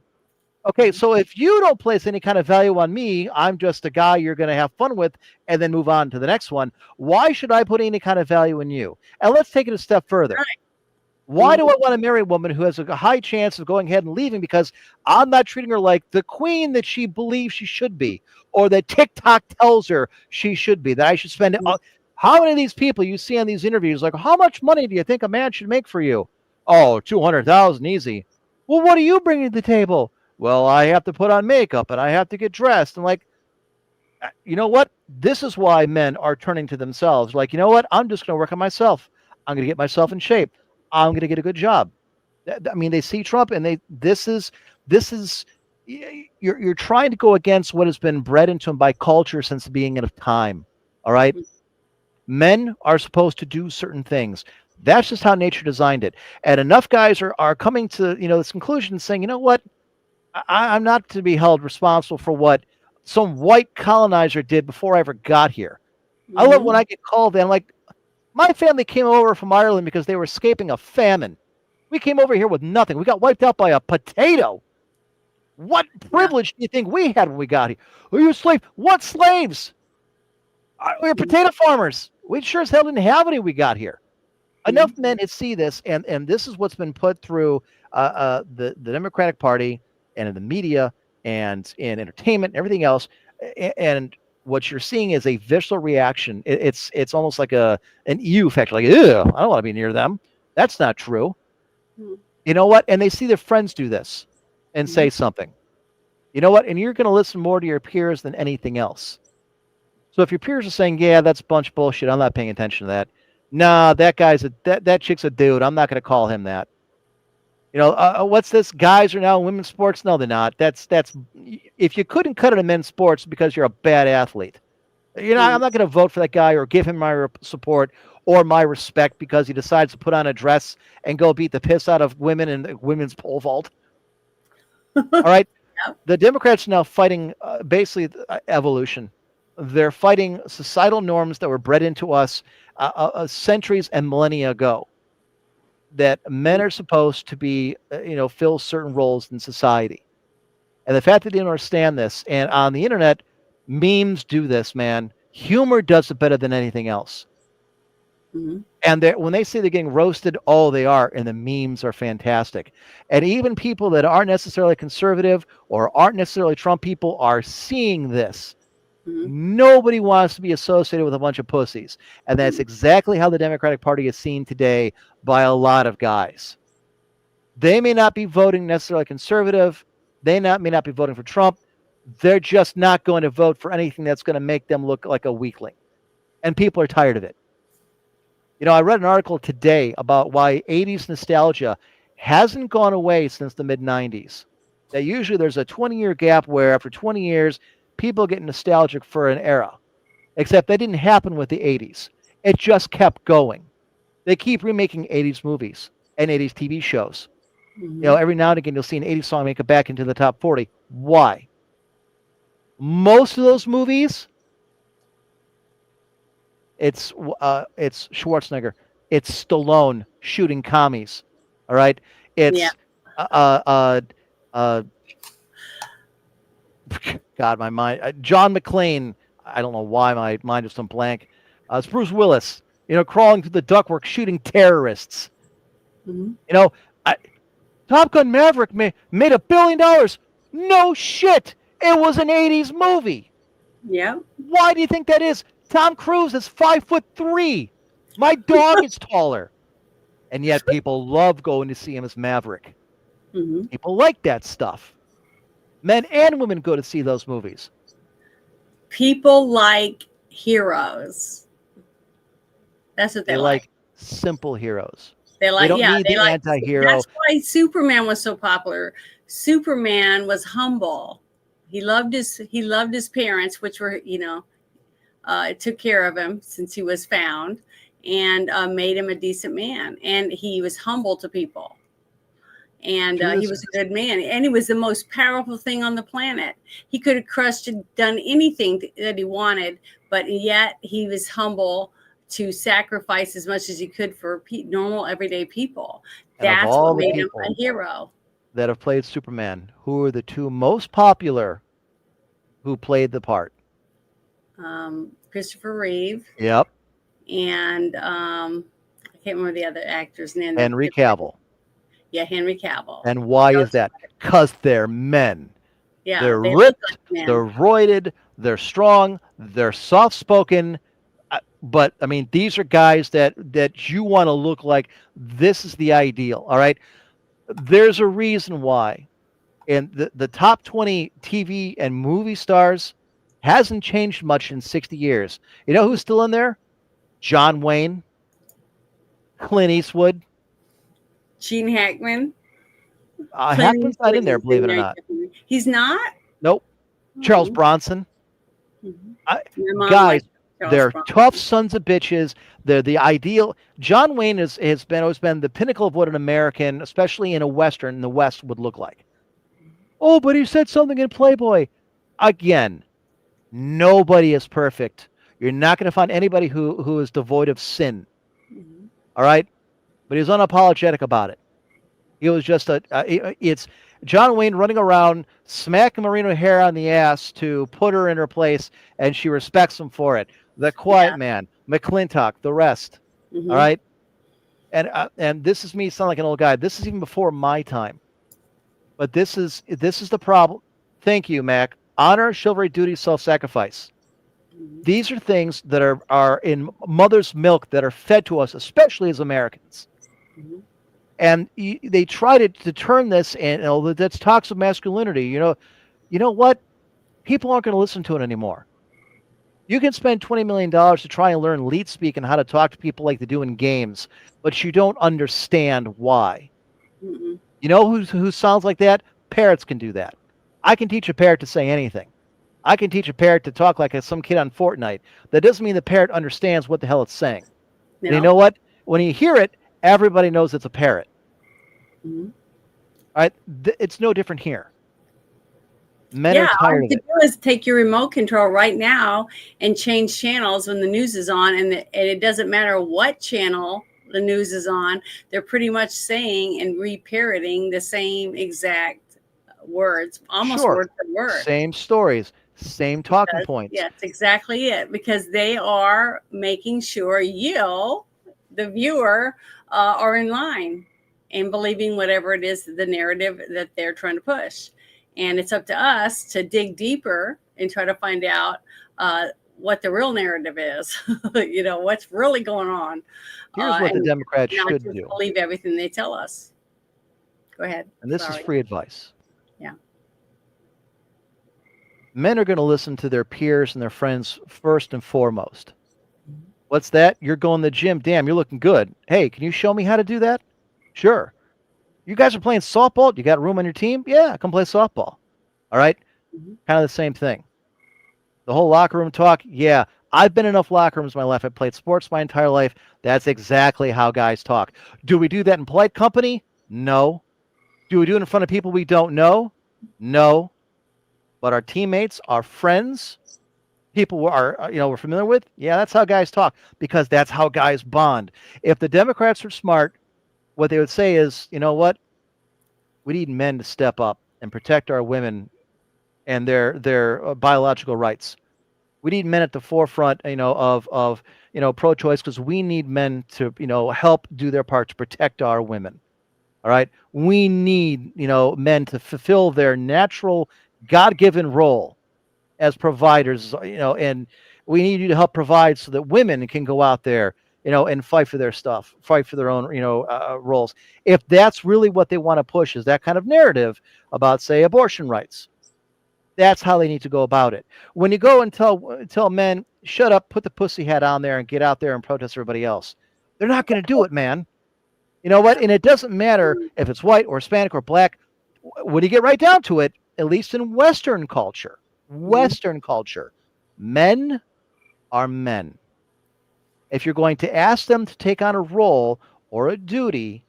Okay, so if you don't place any kind of value on me, I'm just a guy you're going to have fun with and then move on to the next one. Why should I put any kind of value in you? And let's take it a step further. Right. Why do I want to marry a woman who has a high chance of going ahead and leaving because I'm not treating her like the queen that she believes she should be, or that TikTok tells her she should be, that I should spend how many of these people you see on these interviews, like, how much money do you think a man should make for you? Oh, 200,000 easy. Well, what are you bringing to the table? Well, I have to put on makeup and I have to get dressed. And like, you know what? This is why men are turning to themselves. Like, you know what? I'm just going to work on myself. I'm going to get myself in shape. I'm going to get a good job. I mean, they see Trump and this is you're trying to go against what has been bred into them by culture since the beginning of time. All right. Men are supposed to do certain things. That's just how nature designed it. And enough guys are coming to, this conclusion and saying, you know what? I'm not to be held responsible for what some white colonizer did before I ever got here. I love when I get called in, like, my family came over from Ireland because they were escaping a famine. We came over here with nothing. We got wiped out by a potato. What privilege do you think we had when we got here? Were you a slave? What slaves? We were potato farmers. We sure as hell didn't have any when we got here. Enough men to see this, and this is what's been put through the Democratic Party and in the media and in entertainment and everything else. And what you're seeing is a visceral reaction. It's almost like an EU factor, like, ew, I don't want to be near them. That's not true. You know what? And they see their friends do this and say something. You know what? And you're going to listen more to your peers than anything else. So if your peers are saying, yeah, that's a bunch of bullshit, I'm not paying attention to that. Nah, that chick's a dude. I'm not going to call him that. What's this? Guys are now in women's sports? No, they're not. That's if you couldn't cut it in men's sports because you're a bad athlete. I'm not going to vote for that guy or give him my support or my respect because he decides to put on a dress and go beat the piss out of women in the women's pole vault. All right. The Democrats are now fighting basically evolution. They're fighting societal norms that were bred into us centuries and millennia ago. That men are supposed to be, fill certain roles in society. And the fact that they don't understand this, and on the internet, memes do this, man. Humor does it better than anything else. Mhm. And when they say they're getting roasted, oh, they are. And the memes are fantastic. And even people that aren't necessarily conservative or aren't necessarily Trump people are seeing this. Mhm. Nobody wants to be associated with a bunch of pussies. And that's exactly how the Democratic Party is seen today by a lot of guys. They may not be voting necessarily conservative. They may not be voting for Trump. They're just not going to vote for anything that's going to make them look like a weakling. And people are tired of it. You know, I read an article today about why 80s nostalgia hasn't gone away since the mid-90s. That usually there's a 20-year gap where after 20 years, people get nostalgic for an era. Except that didn't happen with the 80s. It just kept going. They keep remaking 80s movies and 80s TV shows. You know, every now and again, you'll see an 80s song make it back into the top 40. Why? Most of those movies, it's Schwarzenegger, it's Stallone shooting commies. All right, it's Yeah. God, my mind. John McClane. I don't know why my mind just went blank. It's Bruce Willis. You know, crawling through the ductwork, shooting terrorists. Mhm. You know, Top Gun Maverick made $1 billion. No shit. It was an 80s movie. Yeah. Why do you think that is? Tom Cruise is 5'3". My dog is taller. And yet people love going to see him as Maverick. Mhm. People like that stuff. Men and women go to see those movies. People like heroes. That's what They like simple heroes. They like, don't yeah, need they the like. anti-hero. That's why Superman was so popular. Superman was humble. He loved his parents, which were, took care of him since he was found, and made him a decent man. And he was humble to people. And he was a good man. And he was the most powerful thing on the planet. He could have crushed and done anything that he wanted, but yet he was humble to sacrifice as much as he could for normal everyday people. And of That's all what the made him people a hero. that have played Superman, who are the two most popular who played the part? Christopher Reeve Yep. and I can't remember the other actor's name. Henry Cavill. Yeah, Henry Cavill. And why is that? Because they're men. Yeah, They're they look ripped, like men. they're roided, they're strong, they're soft-spoken. But, I mean, these are guys that you want to look like. This is the ideal, all right? There's a reason why. And the top 20 TV and movie stars hasn't changed much in 60 years. You know who's still in there? John Wayne, Clint Eastwood. Gene Hackman. Hackman's not in there, believe it or not. He's not? Nope. Charles Bronson. Mm-hmm. Guys, they're tough sons of bitches. They're the ideal. John Wayne has always been the pinnacle of what an American, especially in a Western, in the West, would look like. Oh, but he said something in Playboy. Again, nobody is perfect. You're not going to find anybody who is devoid of sin. All right? But he was unapologetic about it. He was just it's John Wayne running around, smacking Maureen O'Hara on the ass to put her in her place, and she respects him for it. The Quiet Man, McClintock, the rest. Mm-hmm. All right? And this is me sound like an old guy. This is even before my time. But this is the problem. Thank you, Mac. Honor, chivalry, duty, self-sacrifice. These are things that are in mother's milk that are fed to us, especially as Americans. Mm-hmm. And they try to turn this, and that's toxic masculinity. You know what? People aren't going to listen to it anymore. You can spend $20 million to try and learn lead speak and how to talk to people like they do in games, but you don't understand why. Mm-hmm. You know who sounds like that? Parrots can do that. I can teach a parrot to say anything. I can teach a parrot to talk like some kid on Fortnite. That doesn't mean the parrot understands what the hell it's saying. No. And you know what? When you hear it, everybody knows it's a parrot. Mm-hmm. All right? It's no different here. Men are tired of it. All you do is take your remote control right now and change channels when the news is on, and it doesn't matter what channel the news is on. They're pretty much saying and re-parroting the same exact words, almost word for word. Same stories, same talking points. Yeah, that's exactly it, because they are making sure you'll the viewer are in line and believing whatever it is, the narrative that they're trying to push. And it's up to us to dig deeper and try to find out what the real narrative is, what's really going on. Here's what the and Democrats not should just do. believe everything they tell us. Go ahead. And this Sorry. is free advice. Yeah. Men are going to listen to their peers and their friends first and foremost. What's that? You're going to the gym. Damn, you're looking good. Hey, can you show me how to do that? Sure. You guys are playing softball? You got room on your team? Yeah, come play softball. All right? Kind of the same thing. The whole locker room talk, yeah. I've been in enough locker rooms in my life. I've played sports my entire life. That's exactly how guys talk. Do we do that in polite company? No. Do we do it in front of people we don't know? No. But our teammates, our friends, people we're familiar with, yeah, that's how guys talk, because that's how guys bond. If the Democrats are smart, what they would say is, you know what? We need men to step up and protect our women and their biological rights. We need men at the forefront, of pro-choice, because we need men to, help do their part to protect our women. All right. We need, men to fulfill their natural God-given role as providers, and we need you to help provide so that women can go out there, and fight for their stuff, fight for their own, roles. If that's really what they want to push, is that kind of narrative about, say, abortion rights, that's how they need to go about it. When you go and tell men, shut up, put the pussy hat on there and get out there and protest everybody else, they're not going to do it, man. You know what? And it doesn't matter if it's white or Hispanic or black. When you get right down to it, at least in Western culture, men are men. If you're going to ask them to take on a role or a duty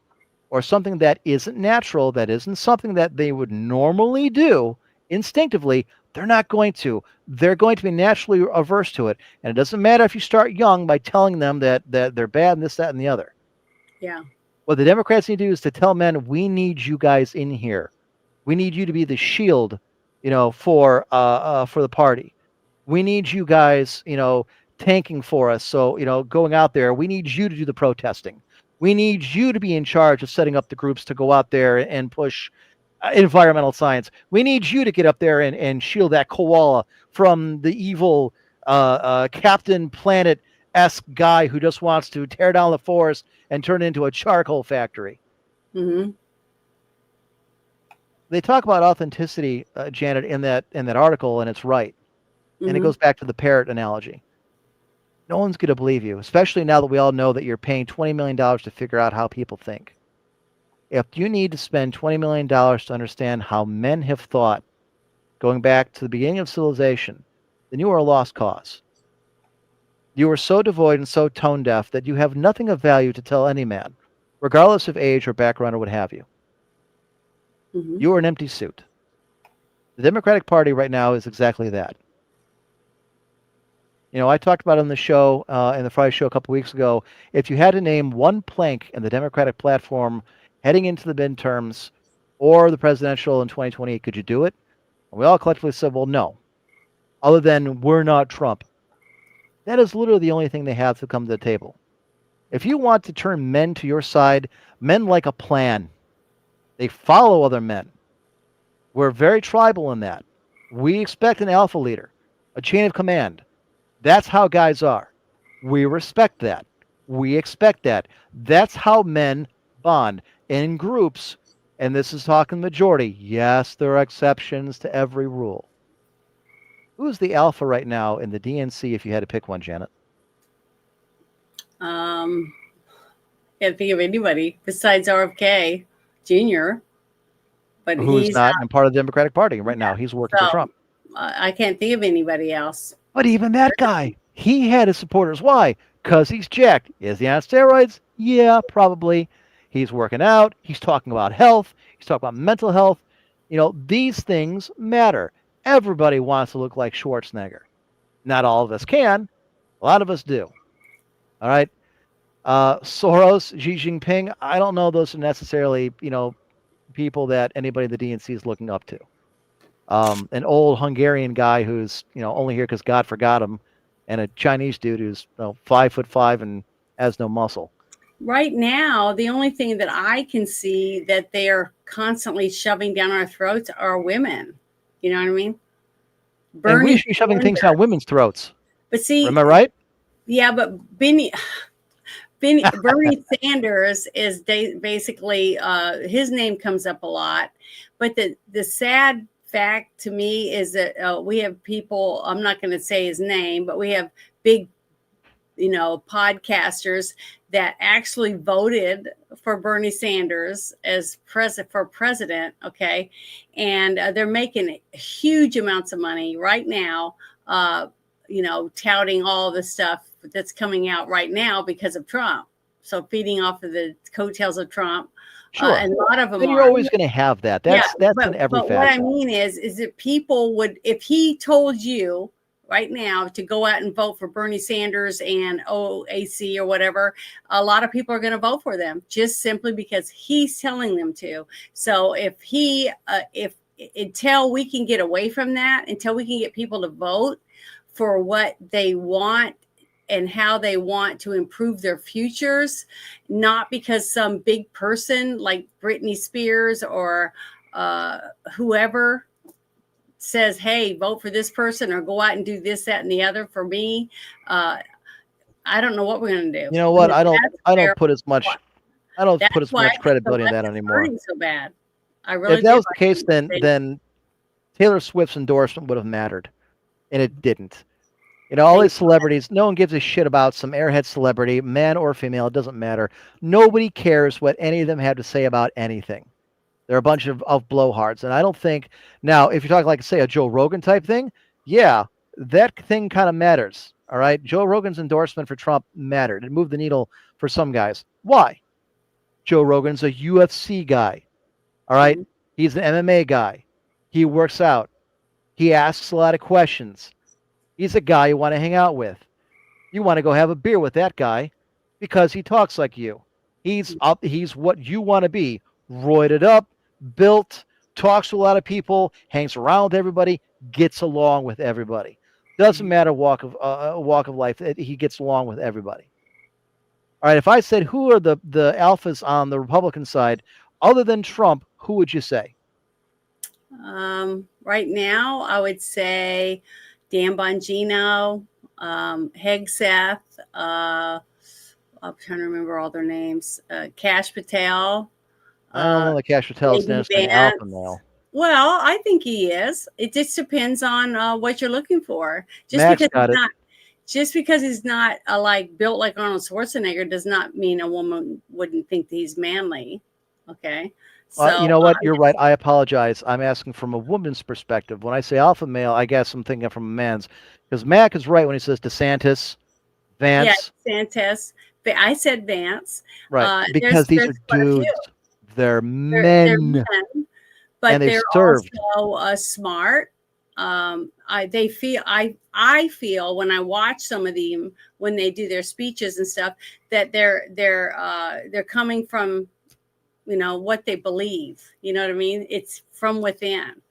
or something that isn't natural, that isn't something that they would normally do instinctively, they're not going to. They're going to be naturally averse to it. And it doesn't matter if you start young by telling them that they're bad and this, that, and the other. Yeah. What the Democrats need to do is to tell men, we need you guys in here. We need you to be the shield, for the party. We need you guys, tanking for us. So, going out there, we need you to do the protesting. We need you to be in charge of setting up the groups to go out there and push environmental science. We need you to get up there and shield that koala from the evil Captain Planet-esque guy who just wants to tear down the forest and turn it into a charcoal factory. Mm-hmm. They talk about authenticity, Janet, in that article, and it's right. And it goes back to the parrot analogy. No one's going to believe you, especially now that we all know that you're paying $20 million to figure out how people think. If you need to spend $20 million to understand how men have thought going back to the beginning of civilization, then you are a lost cause. You are so devoid and so tone deaf that you have nothing of value to tell any man, regardless of age or background or what have you. Mm-hmm. You are an empty suit. The Democratic Party right now is exactly that. I talked about it on the show, in the Friday show a couple weeks ago. If you had to name one plank in the Democratic platform heading into the midterms or the presidential in 2028, could you do it? And we all collectively said, well, no. Other than we're not Trump. That is literally the only thing they have to come to the table. If you want to turn men to your side, men like a plan. They follow other men. We're very tribal in that. We expect an alpha leader, a chain of command. That's how guys are. We respect that. We expect that. That's how men bond in groups. And this is talking majority. Yes, there are exceptions to every rule. Who's the alpha right now in the DNC if you had to pick one, Janet? Can't think of anybody besides RFK Jr. But Who's he's not in part of the Democratic Party right now. He's working for Trump. I can't think of anybody else. But even that guy, he had his supporters. Why? Because he's jacked. Is he on steroids? Yeah, probably. He's working out. He's talking about health. He's talking about mental health. These things matter. Everybody wants to look like Schwarzenegger. Not all of us can. A lot of us do. All right. Soros, Xi Jinping, I don't know those are necessarily, people that anybody in the DNC is looking up to. An old Hungarian guy who's, only here because God forgot him, and a Chinese dude who's 5'5" and has no muscle. Right now, the only thing that I can see that they are constantly shoving down our throats are women. You know what I mean? And we Bernie should be shoving things Sanders. down women's throats. But see, Am I right? yeah, but Bernie Sanders is basically his name comes up a lot, but the sad fact to me is that we have people. I'm not going to say his name, but we have big, podcasters that actually voted for Bernie Sanders as president. Okay, and they're making huge amounts of money right now. Touting all the stuff that's coming out right now because of Trump. So feeding off of the coattails of Trump. Sure. And a lot of them And are. you're always going to have that. That's but, in every but what I facet. mean is that people would, if he told you right now to go out and vote for Bernie Sanders and OAC or whatever, a lot of people are going to vote for them just simply because he's telling them to. So if until we can get away from that, until we can get people to vote for what they want and how they want to improve their futures, not because some big person like Britney Spears or whoever says, hey, vote for this person or go out and do this, that, and the other for me. I don't know what we're going to do. You know what? I don't put as much credibility in that anymore. So bad. I really if that was the case, then Taylor Swift's endorsement would have mattered, and it didn't. All these celebrities, no one gives a shit about some airhead celebrity, man or female, it doesn't matter. Nobody cares what any of them have to say about anything. They're a bunch of blowhards. And I don't think, now, if you're talking like, say, a Joe Rogan type thing, yeah, that thing kind of matters, all right? Joe Rogan's endorsement for Trump mattered. It moved the needle for some guys. Why? Joe Rogan's a UFC guy, all right? Mm-hmm. He's an MMA guy. He works out. He asks a lot of questions. He's a guy you want to hang out with. You want to go have a beer with that guy because he talks like you. He's what you want to be. Roided up, built, talks to a lot of people, hangs around with everybody, gets along with everybody. Doesn't matter walk of life. He gets along with everybody. All right, if I said who are the alphas on the Republican side other than Trump, who would you say? Right now, I would say Dan Bongino, Hegseth, I'm trying to remember all their names, Kash Patel. I don't know that Kash Patel is necessarily an alpha male. Well, I think he is. It just depends on what you're looking for. Just because he's not like built like Arnold Schwarzenegger does not mean a woman wouldn't think that he's manly. Okay. So, you know what? You're right. I apologize. I'm asking from a woman's perspective. When I say alpha male, I guess I'm thinking from a man's. Because Mac is right when he says DeSantis, Vance. Yeah, DeSantis. I said Vance. Right. Because these are dudes. They're men. But and they're served. also smart. I feel when I watch some of them when they do their speeches and stuff that they're coming from what they believe. You know what I mean? It's from within.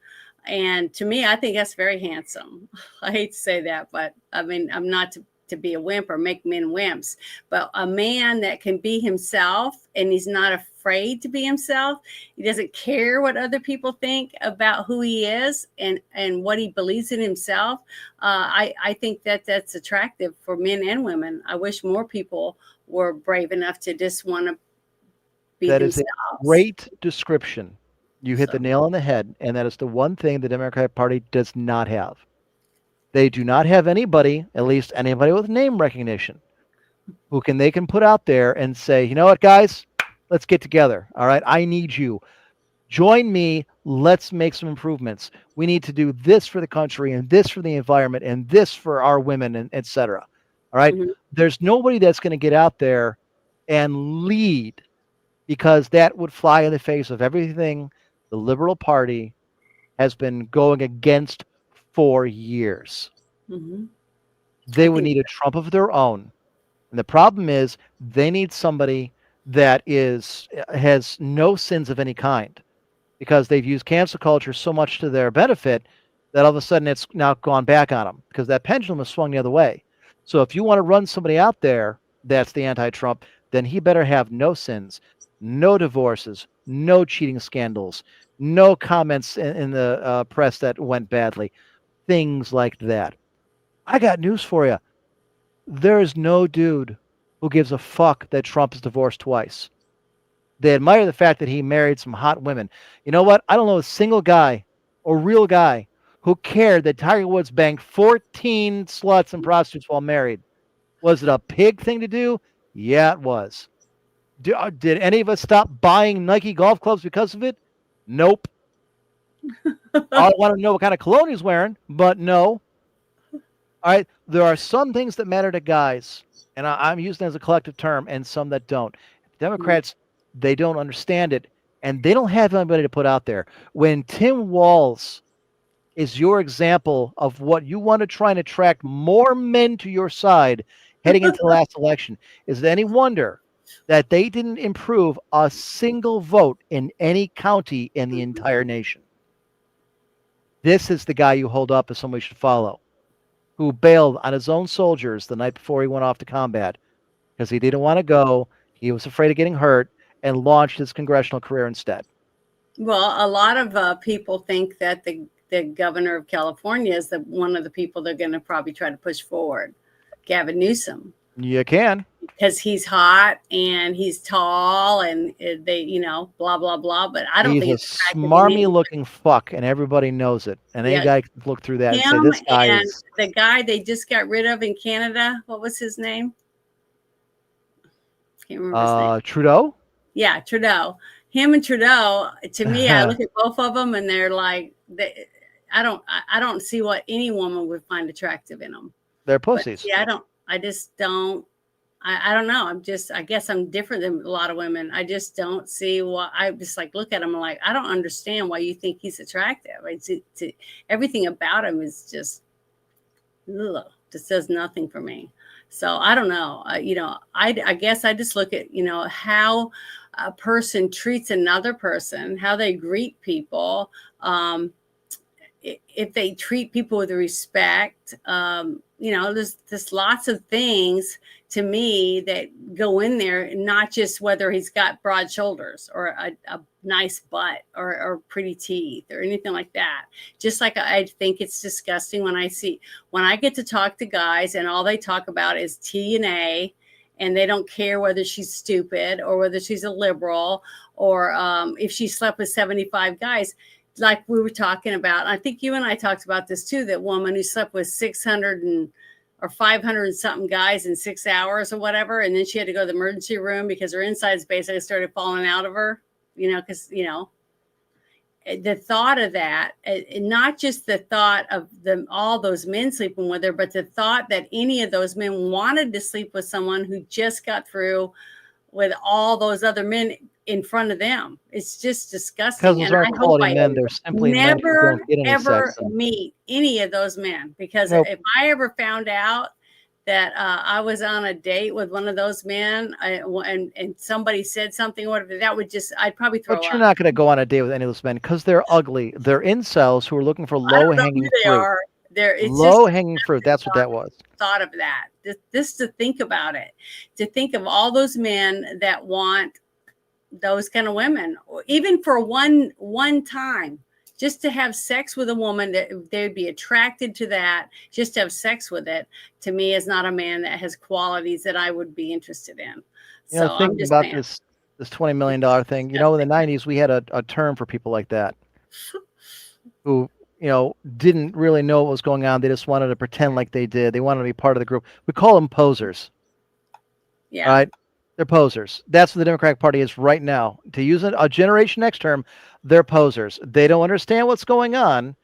And to me, I think that's very handsome. I hate to say that, but I mean, I'm not to be a wimp or make men wimps, but a man that can be himself and he's not afraid to be himself. He doesn't care what other people think about who he is and what he believes in himself. I think that's attractive for men and women. I wish more people were brave enough to just want to be themselves. That is a great description. You hit the nail on the head, and that is the one thing the Democratic Party does not have. They do not have anybody, at least anybody with name recognition, they can put out there and say, you know what, guys, let's get together. All right, I need you. Join me. Let's make some improvements. We need to do this for the country and this for the environment and this for our women, and et cetera. All right. Mm-hmm. There's nobody that's going to get out there and lead, because that would fly in the face of everything the Liberal Party has been going against for years. Mm-hmm. They would need a Trump of their own. And the problem is they need somebody that has no sins of any kind, because they've used cancel culture so much to their benefit that all of a sudden it's now gone back on them, because that pendulum has swung the other way. So if you want to run somebody out there that's the anti-Trump, then he better have no sins, no divorces, no cheating scandals, no comments in the press that went badly, things like that. I got news for you. There is no dude who gives a fuck that Trump is divorced twice. They admire the fact that he married some hot women. You know what? I don't know a single guy or real guy who cared that Tiger Woods banged 14 sluts and prostitutes while married. Was it a pig thing to do? Yeah, it was. Did any of us stop buying Nike golf clubs because of it? Nope. I want to know what kind of cologne he's wearing, but no. All right. There are some things that matter to guys, and I'm using it as a collective term, and some that don't. Democrats, they don't understand it, and they don't have anybody to put out there. When Tim Walz is your example of what you want to try and attract more men to your side heading into the last election, is it any wonder that they didn't improve a single vote in any county in the entire nation? This is the guy you hold up as somebody should follow, who bailed on his own soldiers the night before he went off to combat because he didn't want to go. He was afraid of getting hurt and launched his congressional career instead. Well, a lot of people think that the governor of California is one of the people they're going to probably try to push forward, Gavin Newsom. You can. Because he's hot and he's tall and they, blah, blah, blah. But I don't think he's it's a smarmy looking fuck, and everybody knows it. And any guy can look through that and say, this guy and is... the guy they just got rid of in Canada, what was his name? Can't remember his name. Trudeau? Yeah, Trudeau. Him and Trudeau, to me, I look at both of them and they're like, I don't see what any woman would find attractive in them. They're pussies. But, I don't know. I guess I'm different than a lot of women. I just don't see why. I just look at him and I don't understand why you think he's attractive. Everything about him is just, just does nothing for me. So I don't know. I guess I just look at, how a person treats another person, how they greet people. If they treat people with respect, there's lots of things to me that go in there, not just whether he's got broad shoulders or a nice butt or pretty teeth or anything like that. Just like I think it's disgusting when I get to talk to guys and all they talk about is T and A, and they don't care whether she's stupid or whether she's a liberal or if she slept with 75 guys. Like we were talking about, I think you and I talked about this too, that woman who slept with 600 or 500 and something guys in 6 hours or whatever. And then she had to go to the emergency room because her insides basically started falling out of her, because, the thought of that, not just the thought of all those men sleeping with her, but the thought that any of those men wanted to sleep with someone who just got through with all those other men in front of them. It's just disgusting. Because those aren't quality men. They're simply men who don't get any ever sex. Meet any of those men, because Nope. if I ever found out that I was on a date with one of those men and somebody said something, whatever, I'd probably throw up. But you're not going to go on a date with any of those men because they're ugly. They're incels who are looking for low-hanging fruit. Low-hanging fruit. That's what that was. Thought of that. Just to think about it. To think of all those men that want those kind of women, or even for one time, just to have sex with a woman, that they'd be attracted to that, just to have sex with it, to me is not a man that has qualities that I would be interested in. Thinking about this $20 million thing, in the 90s, we had a term for people like that who, didn't really know what was going on. They just wanted to pretend like they did. They wanted to be part of the group. We call them posers. Yeah. All right. They're posers. That's what the Democratic Party is right now. To use a Generation X term, they're posers. They don't understand what's going on.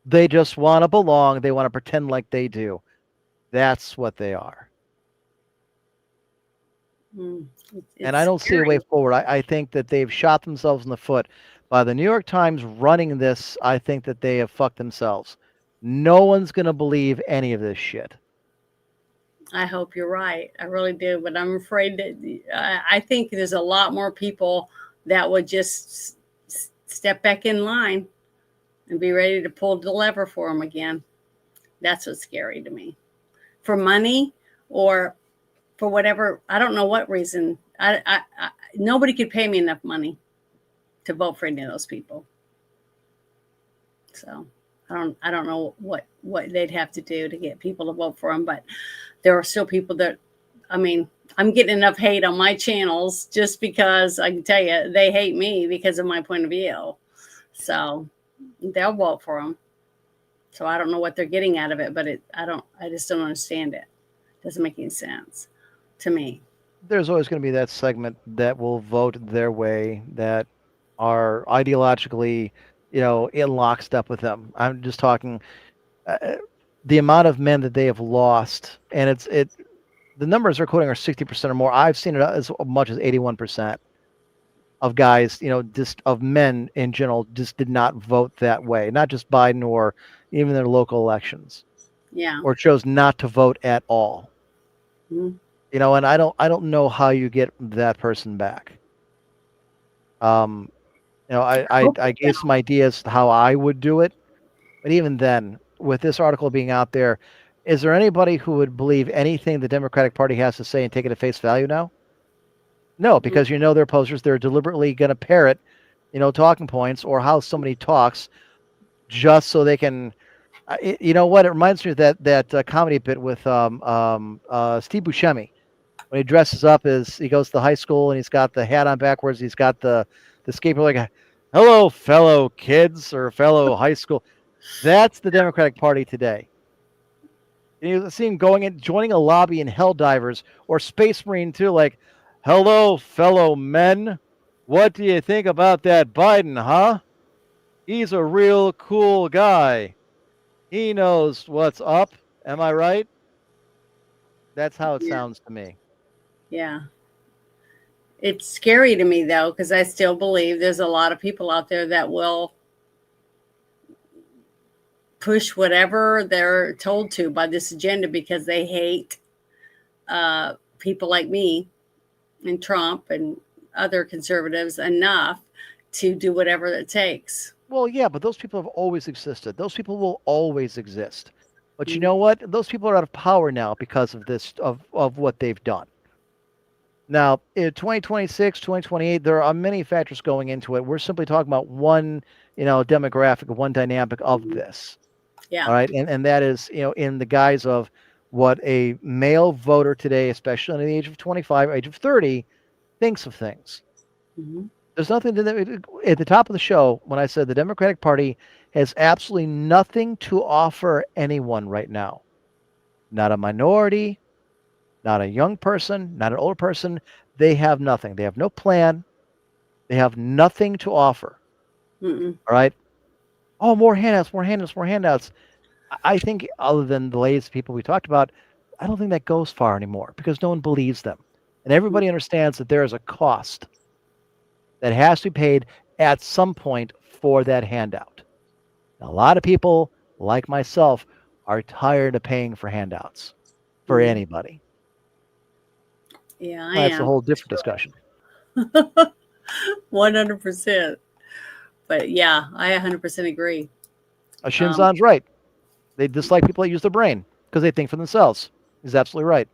They just want to belong. They want to pretend like they do. That's what they are. And I don't see a way forward. I think that they've shot themselves in the foot. By the New York Times running this, I think that they have fucked themselves. No one's going to believe any of this shit. I hope you're right. I really do. But I'm afraid that I think there's a lot more people that would just step back in line and be ready to pull the lever for them again. That's what's scary to me. For money or for whatever, I don't know what reason. Nobody could pay me enough money to vote for any of those people. So I don't know what they'd have to do to get people to vote for them, but there are still people that, I mean, I'm getting enough hate on my channels just because I can tell you they hate me because of my point of view. So they'll vote for them. So I don't know what they're getting out of it, but I just don't understand it. It doesn't make any sense to me. There's always going to be that segment that will vote their way, that are ideologically, in lockstep with them. I'm just talking the amount of men that they have lost, and the numbers they're quoting are 60% or more. I've seen it as much as 81% of guys, just of men in general, just did not vote that way. Not just Biden or even their local elections. Yeah. Or chose not to vote at all. Mm-hmm. And I don't know how you get that person back. I gave some ideas how I would do it, but even then, with this article being out there, is there anybody who would believe anything the Democratic Party has to say and take it at face value now? No, because their posters, they're deliberately going to parrot, talking points or how somebody talks, just so they can. You know what? It reminds me of that comedy bit with Steve Buscemi, when he dresses up as he goes to high school and he's got the hat on backwards. He's got the skateboard, like, "Hello, fellow kids," or fellow high school. That's the Democratic Party today. You see him going and joining a lobby in Helldivers or Space Marine too, like, "Hello, fellow men. What do you think about that Biden, huh? He's a real cool guy. He knows what's up. Am I right?" That's how it sounds to me. Yeah. It's scary to me, though, because I still believe there's a lot of people out there that will push whatever they're told to by this agenda because they hate people like me and Trump and other conservatives enough to do whatever it takes. Well, yeah, but those people have always existed. Those people will always exist. But you know what? Those people are out of power now because of this, of what they've done. Now, in 2026, 2028, there are many factors going into it. We're simply talking about one, demographic, one dynamic of this. Yeah. All right. And that is, in the guise of what a male voter today, especially under the age of 25, age of 30, thinks of things. Mm-hmm. There's nothing at the top of the show when I said the Democratic Party has absolutely nothing to offer anyone right now. Not a minority, not a young person, not an older person. They have nothing. They have no plan. They have nothing to offer. Mm-mm. All right. Oh, more handouts, more handouts, more handouts. I think other than the latest people we talked about, I don't think that goes far anymore because no one believes them. And everybody understands that there is a cost that has to be paid at some point for that handout. Now, a lot of people, like myself, are tired of paying for handouts for anybody. Yeah, I That's am. a whole different discussion. 100%. But yeah, I 100% agree. Shinzan's right. They dislike people that use their brain because they think for themselves. He's absolutely right.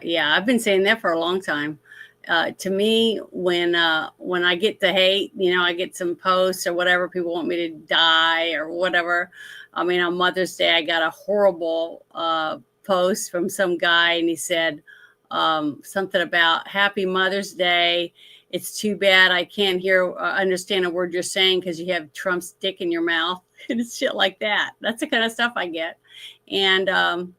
Yeah, I've been saying that for a long time. To me, when I get the hate, I get some posts or whatever, people want me to die or whatever. I mean, on Mother's Day, I got a horrible post from some guy, and he said something about "Happy Mother's Day. It's too bad I can't understand a word you're saying because you have Trump's dick in your mouth," and it's shit like that. That's the kind of stuff I get, and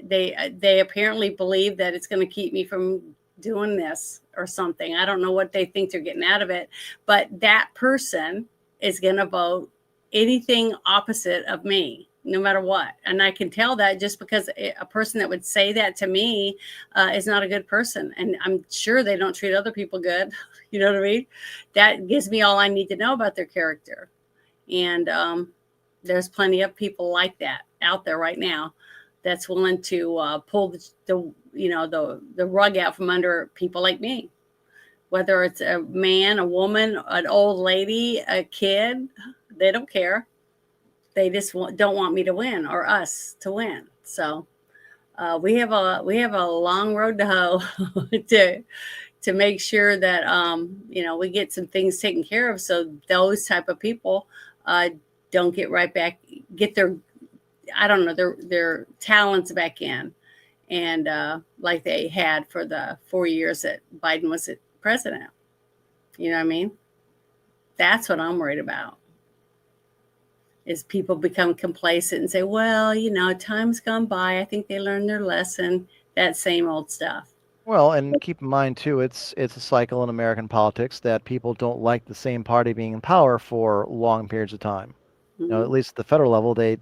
they apparently believe that it's going to keep me from doing this or something. I don't know what they think they're getting out of it, but that person is going to vote anything opposite of me, no matter what. And I can tell that just because a person that would say that to me is not a good person. And I'm sure they don't treat other people good. You know what I mean? That gives me all I need to know about their character. And there's plenty of people like that out there right now that's willing to pull the rug out from under people like me, whether it's a man, a woman, an old lady, a kid. They don't care. They just don't want me to win or us to win. So we have a long road to hoe to make sure that we get some things taken care of, so those type of people don't get their their talents back in, and like they had for the 4 years that Biden was president. You know what I mean? That's what I'm worried about. Is people become complacent and say, well, time's gone by. I think they learned their lesson. That same old stuff. Well, and keep in mind too, it's a cycle in American politics that people don't like the same party being in power for long periods of time. At least at the federal level, they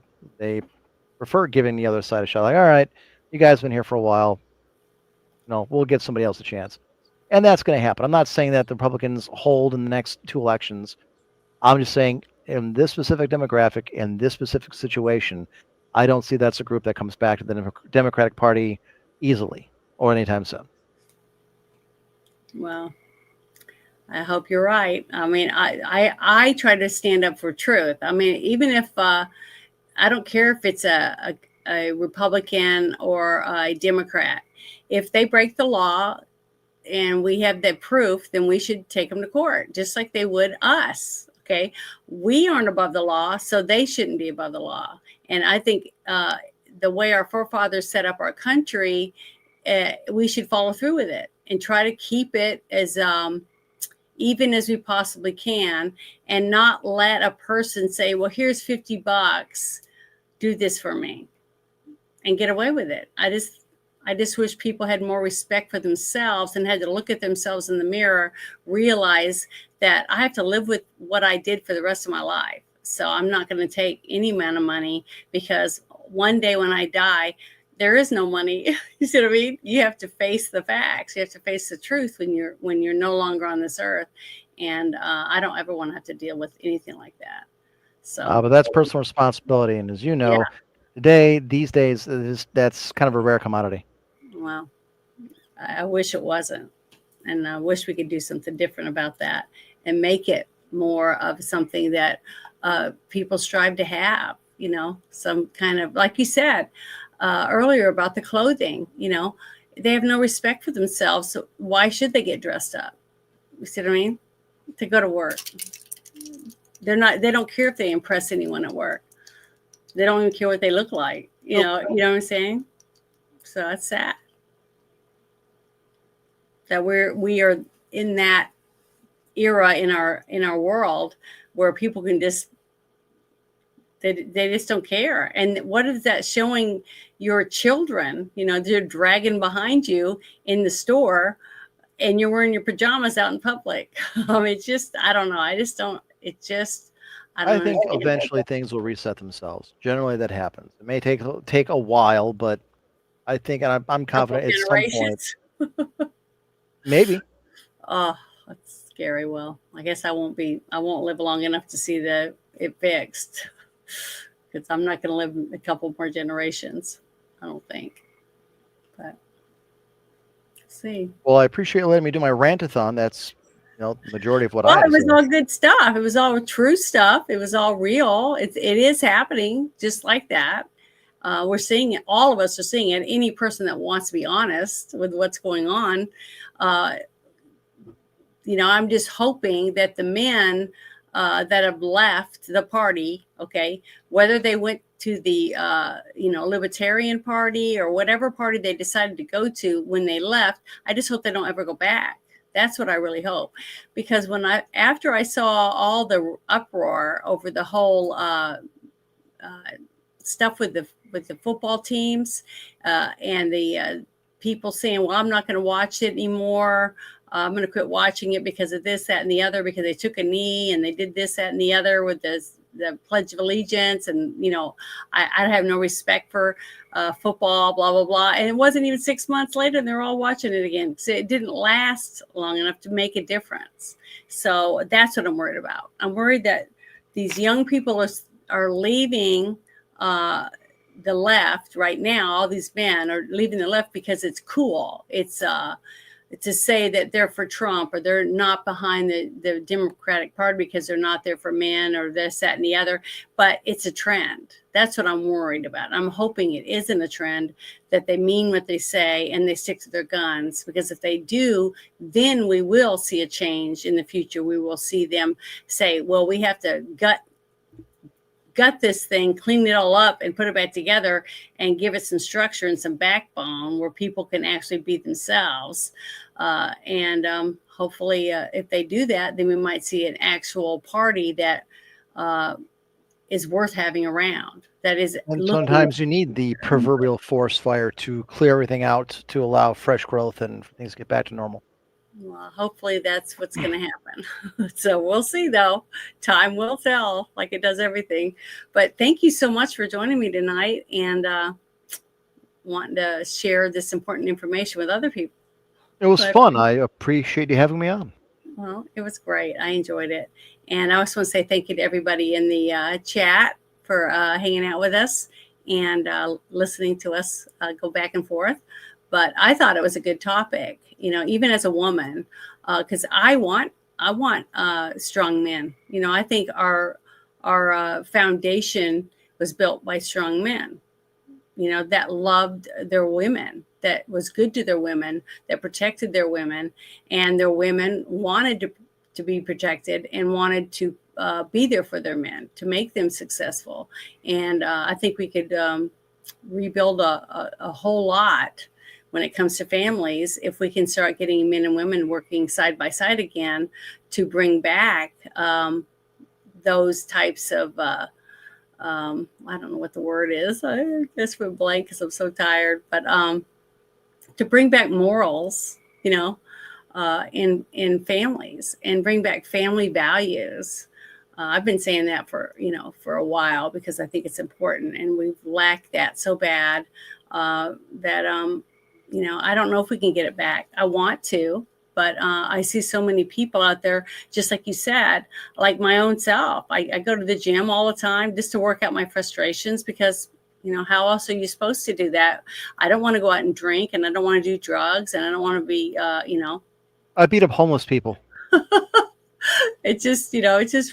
prefer giving the other side a shot. Like, all right, you guys have been here for a while. We'll give somebody else a chance. And that's going to happen. I'm not saying that the Republicans hold in the next 2 elections. I'm just saying in this specific demographic, in this specific situation, I don't see that's a group that comes back to the Democratic Party easily or anytime soon. Well, I hope you're right. I mean, I try to stand up for truth. I mean, even if I don't care if it's a Republican or a Democrat, if they break the law and we have that proof, then we should take them to court, just like they would us. Okay, we aren't above the law, so they shouldn't be above the law. And I think the way our forefathers set up our country, we should follow through with it and try to keep it as even as we possibly can, and not let a person say, well, here's $50, do this for me, and get away with it. I just wish people had more respect for themselves and had to look at themselves in the mirror, realize that I have to live with what I did for the rest of my life. So I'm not going to take any amount of money, because one day when I die, there is no money. You see what I mean? You have to face the facts. You have to face the truth when you're no longer on this earth. And I don't ever want to have to deal with anything like that. So, but that's personal responsibility. And as you know, these days, that's kind of a rare commodity. Well, I wish it wasn't. And I wish we could do something different about that and make it more of something that people strive to have, some kind of, like you said earlier about the clothing, they have no respect for themselves. So why should they get dressed up? You see what I mean? To go to work. They don't care if they impress anyone at work. They don't even care what they look like. You know what I'm saying? So that's sad. That we are in that era in our world where people can just they just don't care. And what is that showing your children? They're dragging behind you in the store, and you're wearing your pajamas out in public. It's just, I don't know. I think eventually things will reset themselves. Generally, that happens. It may take a while, but I think, and I'm confident at some point. Maybe. Oh, that's scary. Well, I guess I won't live long enough to see it fixed, because I'm not going to live a couple more generations, I don't think. But see. Well, I appreciate you letting me do my rant-a-thon. That's the majority of what I. It was all good stuff. It was all true stuff. It was all real. It is happening just like that. We're seeing it. All of us are seeing it. Any person that wants to be honest with what's going on. I'm just hoping that the men that have left the party, okay, whether they went to the Libertarian Party or whatever party they decided to go to when they left, I just hope they don't ever go back. That's what I really hope, because after I saw all the uproar over the whole stuff with the football teams and the people saying, well, I'm not going to watch it anymore. I'm going to quit watching it because of this, that, and the other, because they took a knee and they did this, that, and the other with the Pledge of Allegiance. And, I have no respect for football, blah, blah, blah. And it wasn't even 6 months later, and they're all watching it again. So it didn't last long enough to make a difference. So that's what I'm worried about. I'm worried that these young people are leaving the left right now. All these men are leaving the left because it's cool. It's to say that they're for Trump or they're not behind the Democratic Party because they're not there for men or this, that, and the other. But it's a trend. That's what I'm worried about. I'm hoping it isn't a trend, that they mean what they say and they stick to their guns. Because if they do, then we will see a change in the future. We will see them say, well, we have to gut this thing, clean it all up and put it back together and give it some structure and some backbone where people can actually be themselves. Hopefully if they do that, then we might see an actual party that is worth having around. That is, and sometimes you need the proverbial forest fire to clear everything out to allow fresh growth and things to get back to normal. Well, hopefully that's what's going to happen. So we'll see, though. Time will tell, like it does everything. But thank you so much for joining me tonight and wanting to share this important information with other people. It was fun. I appreciate you having me on. Well, it was great. I enjoyed it. And I also want to say thank you to everybody in the chat for hanging out with us and listening to us go back and forth. But I thought it was a good topic, you know, even as a woman, because I want strong men. You know, I think our foundation was built by strong men, you know, that loved their women, that was good to their women, that protected their women, and their women wanted to be protected and wanted to be there for their men, to make them successful. And I think we could rebuild a whole lot when it comes to families if we can start getting men and women working side by side again to bring back those types of I don't know what the word is. I guess we're blank because I'm so tired. But to bring back morals, you know, in families and bring back family values. I've been saying that for a while because I think it's important, and we've lacked that so bad that I don't know if we can get it back. I want to, but I see so many people out there, just like you said, like my own self. I go to the gym all the time just to work out my frustrations because, you know, how else are you supposed to do that? I don't want to go out and drink, and I don't want to do drugs, and I don't want to be, I beat up homeless people. It's just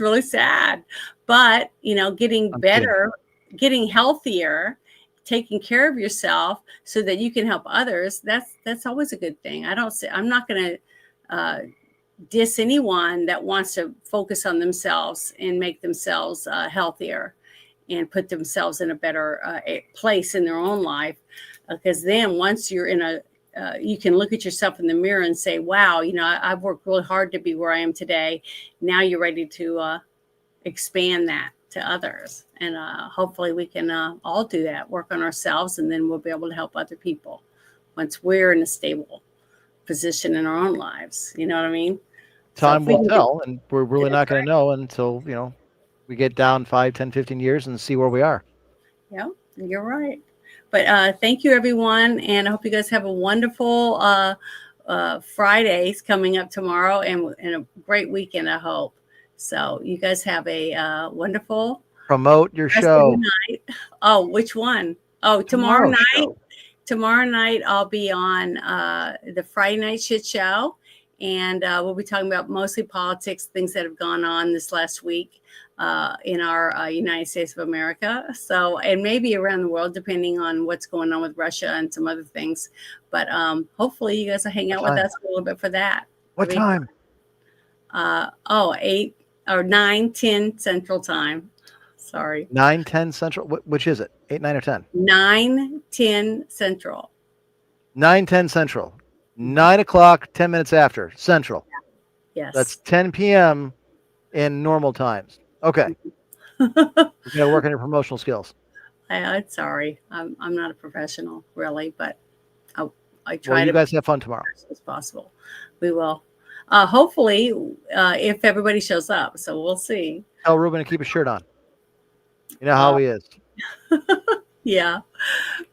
really sad. But, you know, getting better, getting healthier, taking care of yourself so that you can help others, that's always a good thing. I'm not going to diss anyone that wants to focus on themselves and make themselves healthier and put themselves in a better place in their own life. Because then once you're in you can look at yourself in the mirror and say, wow, you know, I've worked really hard to be where I am today. Now you're ready to expand that to others. And hopefully we can all do that, work on ourselves, and then we'll be able to help other people once we're in a stable position in our own lives. You know what I mean? Time will tell, and we're really not going to know until, you know, we get down 5, 10, 15 years and see where we are. Yeah, you're right. But thank you, everyone. And I hope you guys have a wonderful Fridays coming up tomorrow and a great weekend, I hope. So you guys have a wonderful promote your show. Night. Oh, which one? Oh, tomorrow night. Show. Tomorrow night I'll be on the Friday Night Shit Show, and we'll be talking about mostly politics, things that have gone on this last week in our United States of America. So, and maybe around the world, depending on what's going on with Russia and some other things. But hopefully you guys will hang out with us a little bit for that. What time? 8 or 9:10 Central Time. Sorry. 9:10 Central. Which is it? 8, 9, or 10? 9:10 Central. 9:10 Central. 9 o'clock, 10 minutes after Central. Yes. That's 10 p.m. in normal times. Okay. You got to work on your promotional skills. I'm sorry. I'm not a professional, really, but I try well, you to guys have fun tomorrow. As possible. We will. Hopefully, if everybody shows up. So we'll see. Tell Ruben to keep his shirt on. You know how he is. Yeah.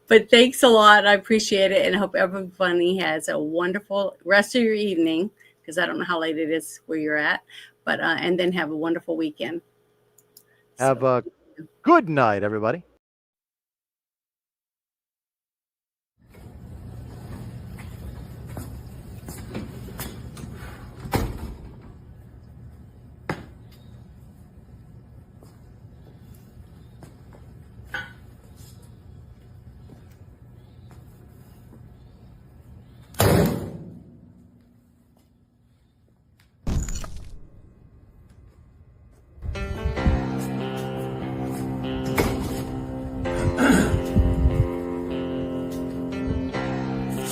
But thanks a lot. I appreciate it. And I hope everybody has a wonderful rest of your evening, because I don't know how late it is where you're at. But and then have a wonderful weekend. Have a good night, everybody.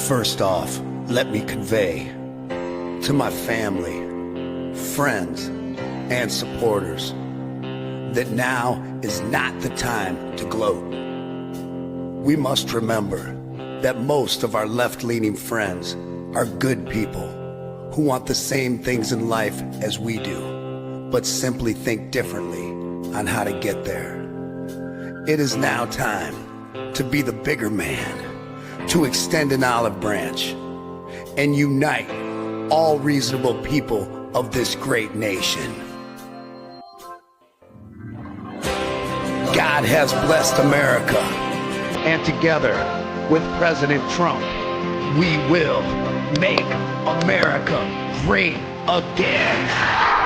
First off, let me convey to my family, friends, and supporters that now is not the time to gloat. We must remember that most of our left-leaning friends are good people who want the same things in life as we do, but simply think differently on how to get there. It is now time to be the bigger man, to extend an olive branch and unite all reasonable people of this great nation. God has blessed America, and together with President Trump, we will make America great again.